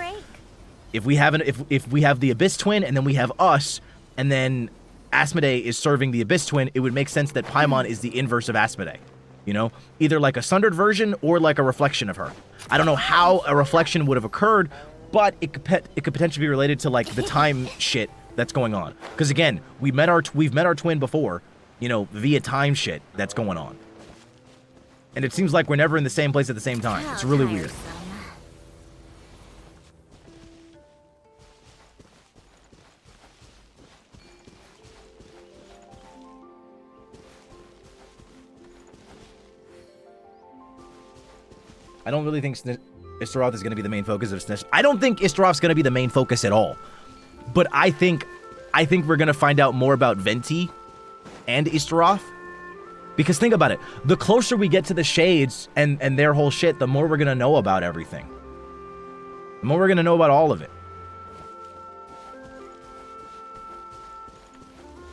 If we have if we have the Abyss Twin and then we have us, and then Asmodee is serving the Abyss Twin, it would make sense that Paimon is the inverse of Asmodee. You know, either like a sundered version or like a reflection of her. I don't know how a reflection would have occurred, but it could potentially be related to, like, the time shit that's going on. Because again, we've met our twin before, you know, via time shit that's going on. And it seems like we're never in the same place at the same time. It's really weird. I don't really think Istaroth is going to be the main focus of SNEZHNAYA. I don't think Istaroth's going to be the main focus at all. But I think we're going to find out more about Venti and Istaroth. Because think about it. The closer we get to the Shades and their whole shit, the more we're going to know about everything. The more we're going to know about all of it.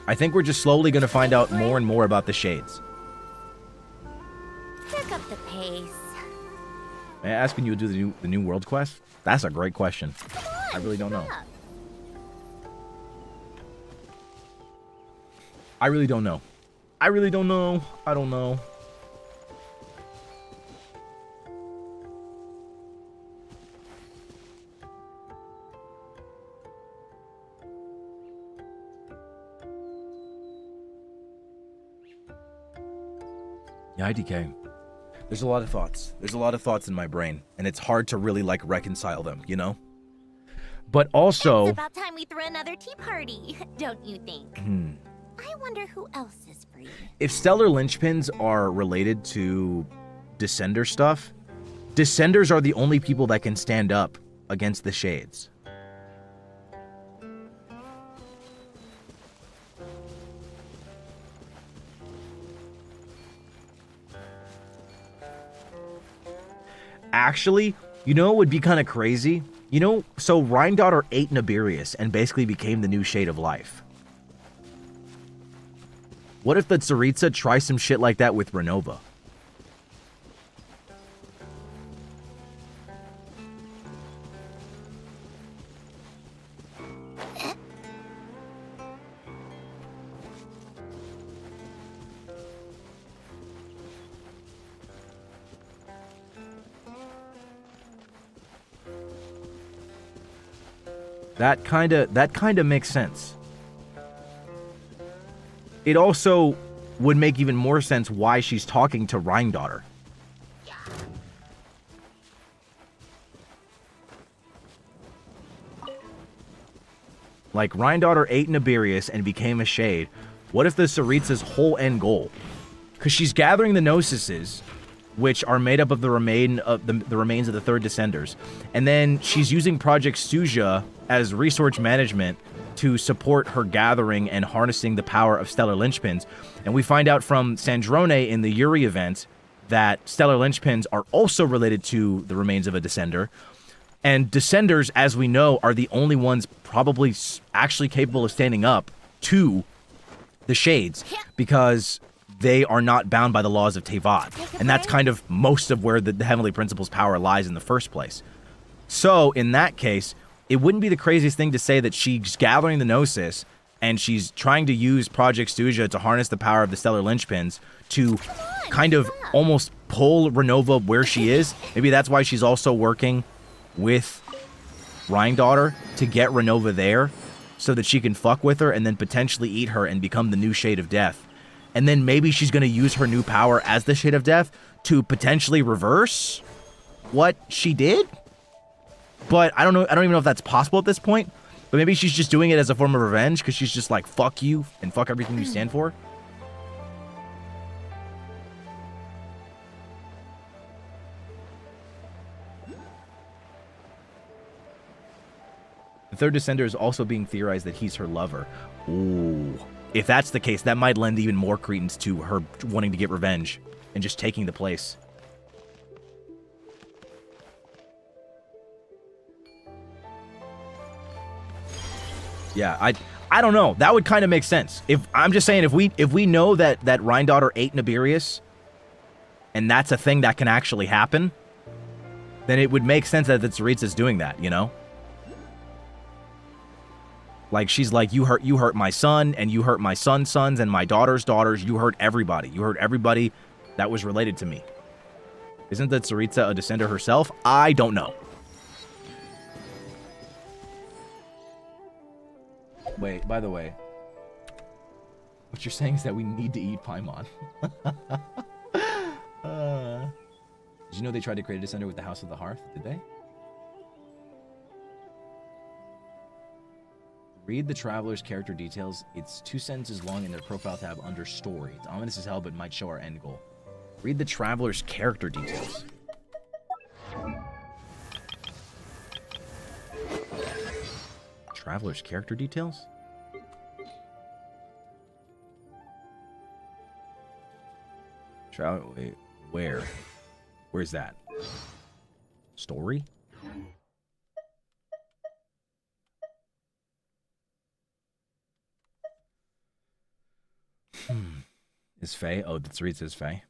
I think we're just slowly going to find out more and more about the Shades.
Pick up the pace.
May I ask when you would do the new world quest? That's a great question. I really don't know. I really don't know. I really don't know. I don't know. Yeah, IDK. There's a lot of thoughts. There's a lot of thoughts in my brain, and it's hard to really, like, reconcile them, you know? But also...
It's about time we threw another tea party, don't you think? I wonder who else is free.
If stellar linchpins are related to Descender stuff, Descenders are the only people that can stand up against the Shades. Actually, you know what would be kind of crazy? You know, so Rhine-Daughter ate Nibirius and basically became the new Shade of Life. What if the Tsaritsa tries some shit like that with Renova? That kind of makes sense. It also would make even more sense why she's talking to Rhine-Daughter. Like, Rhine-Daughter ate Nibirius and became a Shade. What if the Tsaritsa's whole end goal? Because she's gathering the Gnosises, which are made up of the remains of the third Descenders. And then she's using Project Stuja as resource management to support her gathering and harnessing the power of stellar linchpins. And we find out from Sandrone in the Yuri event that stellar linchpins are also related to the remains of a Descender. And Descenders, as we know, are the only ones probably actually capable of standing up to the Shades, because they are not bound by the laws of Tevat. And that's kind of most of where the Heavenly Principle's power lies in the first place. So, in that case, it wouldn't be the craziest thing to say that she's gathering the Gnosis and she's trying to use Project Stuja to harness the power of the stellar linchpins to kind of almost pull Renova where she is. Maybe that's why she's also working with Rhine-Daughter to get Renova there so that she can fuck with her and then potentially eat her and become the new Shade of Death. And then maybe she's going to use her new power as the Shade of Death to potentially reverse what she did? But I don't know. I don't even know if that's possible at this point. But maybe she's just doing it as a form of revenge because she's just like, fuck you and fuck everything you stand for. The third Descender is also being theorized that he's her lover. Ooh. If that's the case, that might lend even more credence to her wanting to get revenge and just taking the place. Yeah, I don't know. That would kind of make sense. If I'm just saying, if we know that Rhine-Daughter ate Nibirius, and that's a thing that can actually happen, then it would make sense that the Tsaritsa's doing that, you know? Like, she's like, you hurt my son, and you hurt my son's sons, and my daughter's daughters. You hurt everybody. You hurt everybody that was related to me. Isn't the Tsaritsa a Descender herself? I don't know. Wait, by the way, what you're saying is that we need to eat Paimon. Did you know they tried to create a Descender with the House of the Hearth? Did they? Read the Traveler's character details. It's 2 sentences long in their profile tab under Story. It's ominous as hell, but might show our end goal. Read the Traveler's character details. Traveler's character details? Wait, where? Where's that? Story? Is Faye? Oh, the Tsaritsa is Faye.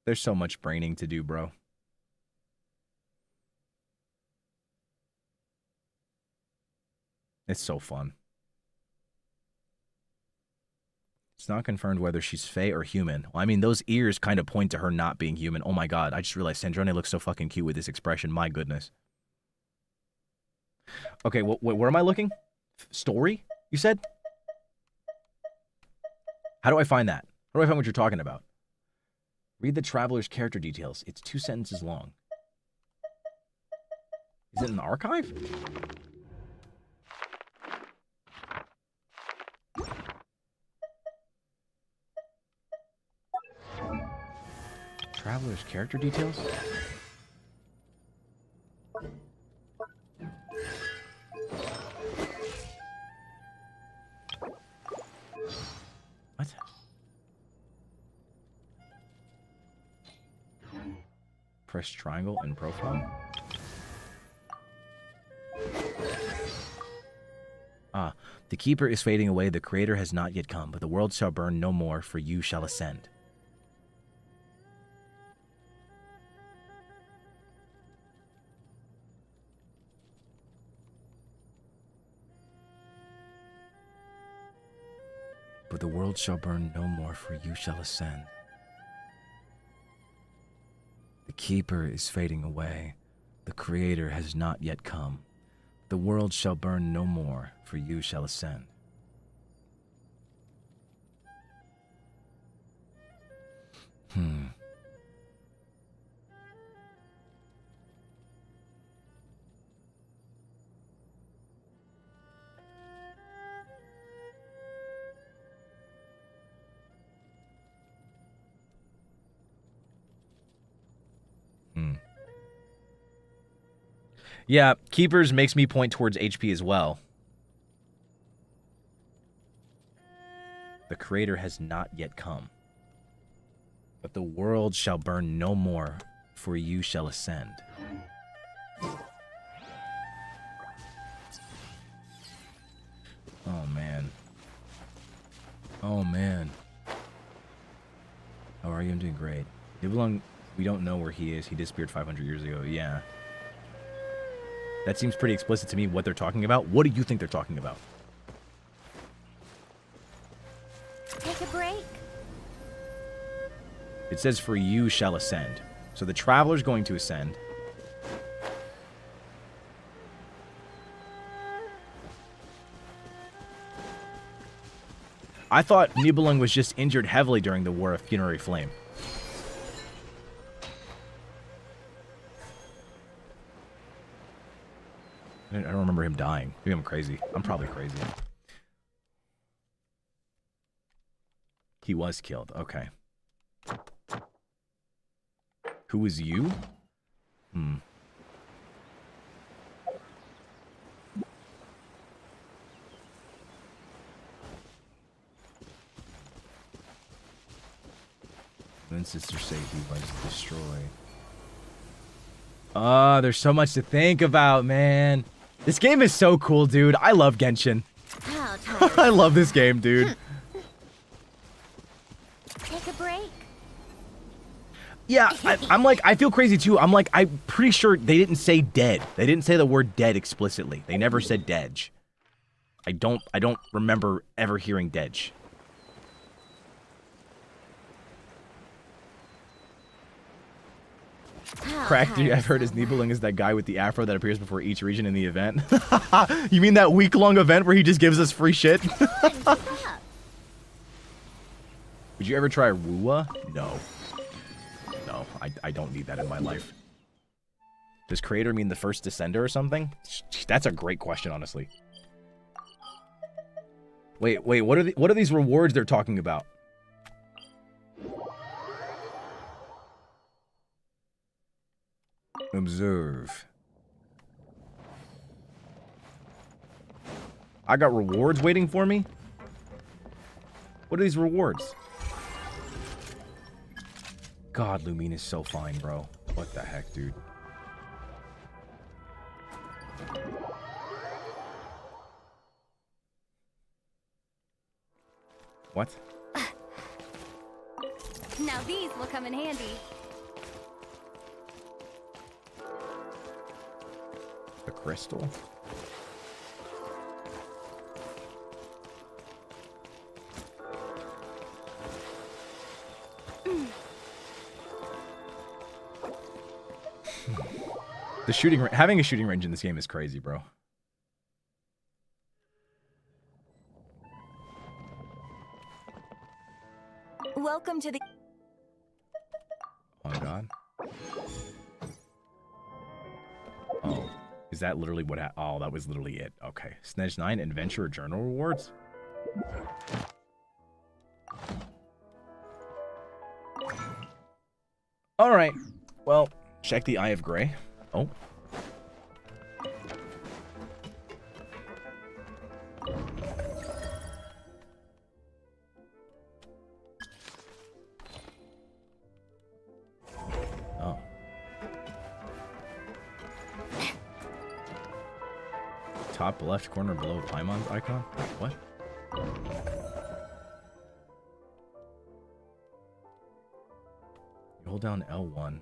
There's so much braining to do, bro. It's so fun. It's not confirmed whether she's Fae or human. Well, I mean, those ears kind of point to her not being human. Oh my god, I just realized SNEZHNAYA looks so fucking cute with this expression. My goodness. Okay, where am I looking? Story, you said? How do I find that? How do I find what you're talking about? Read the Traveler's character details. It's 2 sentences long. Is it in the archive? Traveler's character details? What? Press triangle in profile. Ah, the keeper is fading away, the creator has not yet come, but the world shall burn no more, for you shall ascend. But the world shall burn no more, for you shall ascend. The keeper is fading away, the creator has not yet come. The world shall burn no more, for you shall ascend. Yeah, Keepers makes me point towards HP as well. The creator has not yet come. But the world shall burn no more, for you shall ascend. Oh, man. Oh, man. How are you? I'm doing great. Nibelung, we don't know where he is. He disappeared 500 years ago. Yeah. That seems pretty explicit to me what they're talking about. What do you think they're talking about?
Take a break.
It says, for you shall ascend. So the traveler's going to ascend. I thought Nibelung was just injured heavily during the War of Funerary Flame. I don't remember him dying. Maybe I'm crazy. I'm probably crazy. He was killed. Okay. Who was you? When sister say he was destroyed. Oh, there's so much to think about, man. This game is so cool, dude. I love Genshin. I love this game, dude.
Take a break.
Yeah, I'm like, I feel crazy too. I'm like, I'm pretty sure they didn't say dead. They didn't say the word dead explicitly. They never said Dej. I don't remember ever hearing Dej. Cracked, I've heard his Nibelung is that guy with the afro that appears before each region in the event. You mean that week-long event where he just gives us free shit? Would you ever try Wuwa? No. No, I don't need that in my life. Does creator mean the first descender or something? That's a great question, honestly. Wait, what are these rewards they're talking about? Observe. I got rewards waiting for me? What are these rewards? God, Lumine is so fine, bro. What the heck, dude? What?
Now these will come in handy.
The crystal? Having a shooting range in this game is crazy, bro.
Welcome to the...
Oh, God. Oh, is that literally what oh, that was literally it. Okay. SNEZHNAYA Adventure Journal Rewards? Alright. Well, check the Eye of Grey. Oh. Oh. Top left corner below Paimon's icon? What? You hold down L1.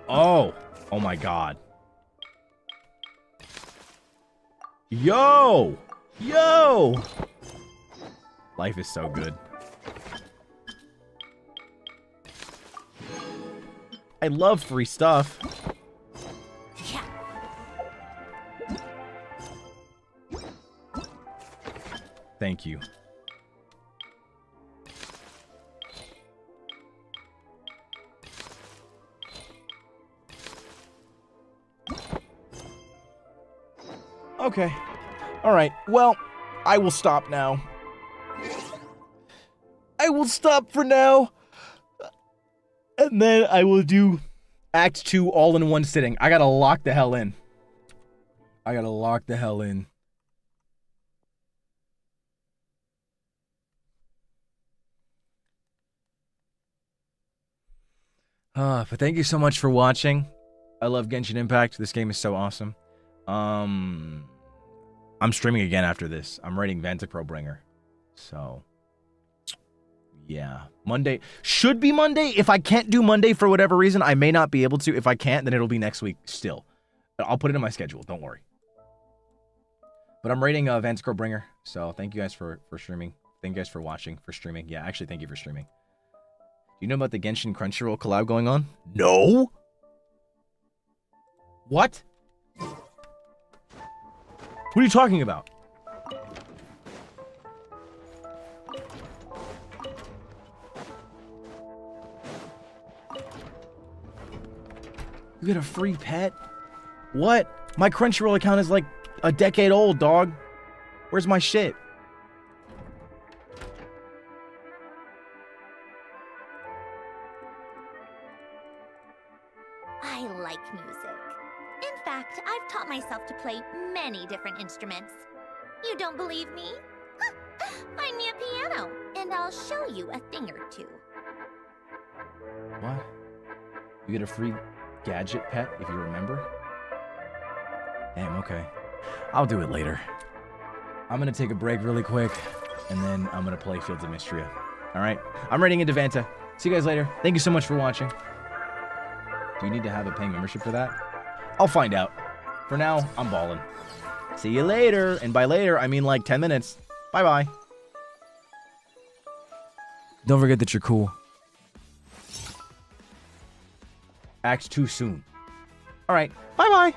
Oh! Oh my god. Yo! Yo! Life is so good. I love free stuff. Thank you. Okay. All right. Well, I will stop now. I will stop for now. And then I will do Act 2 all in one sitting. I gotta lock the hell in. I gotta lock the hell in. But thank you so much for watching. I love Genshin Impact. This game is so awesome. I'm streaming again after this. I'm writing VantacrowBringer. So, yeah. Monday. Should be Monday. If I can't do Monday for whatever reason, I may not be able to. If I can't, then it'll be next week still. I'll put it in my schedule. Don't worry. But I'm writing VantacrowBringer. So, thank you guys for streaming. Thank you guys for watching, for streaming. Yeah, actually, thank you for streaming. You know about the Genshin Crunchyroll collab going on? No? What? What are you talking about? You get a free pet? What? My Crunchyroll account is like a decade old, dog. Where's my shit?
I like music. In fact, I've taught myself to play many different instruments. You don't believe me? Find me a piano, and I'll show you a thing or two.
What? You get a free gadget pet if you remember? Damn, okay. I'll do it later. I'm gonna take a break really quick, and then I'm gonna play Fields of Mystria. Alright? I'm writing into Vanta. See you guys later. Thank you so much for watching. Do you need to have a paying membership for that? I'll find out. For now, I'm balling. See you later. And by later, I mean like 10 minutes. Bye-bye. Don't forget that you're cool. Act 2 soon. All right. Bye-bye.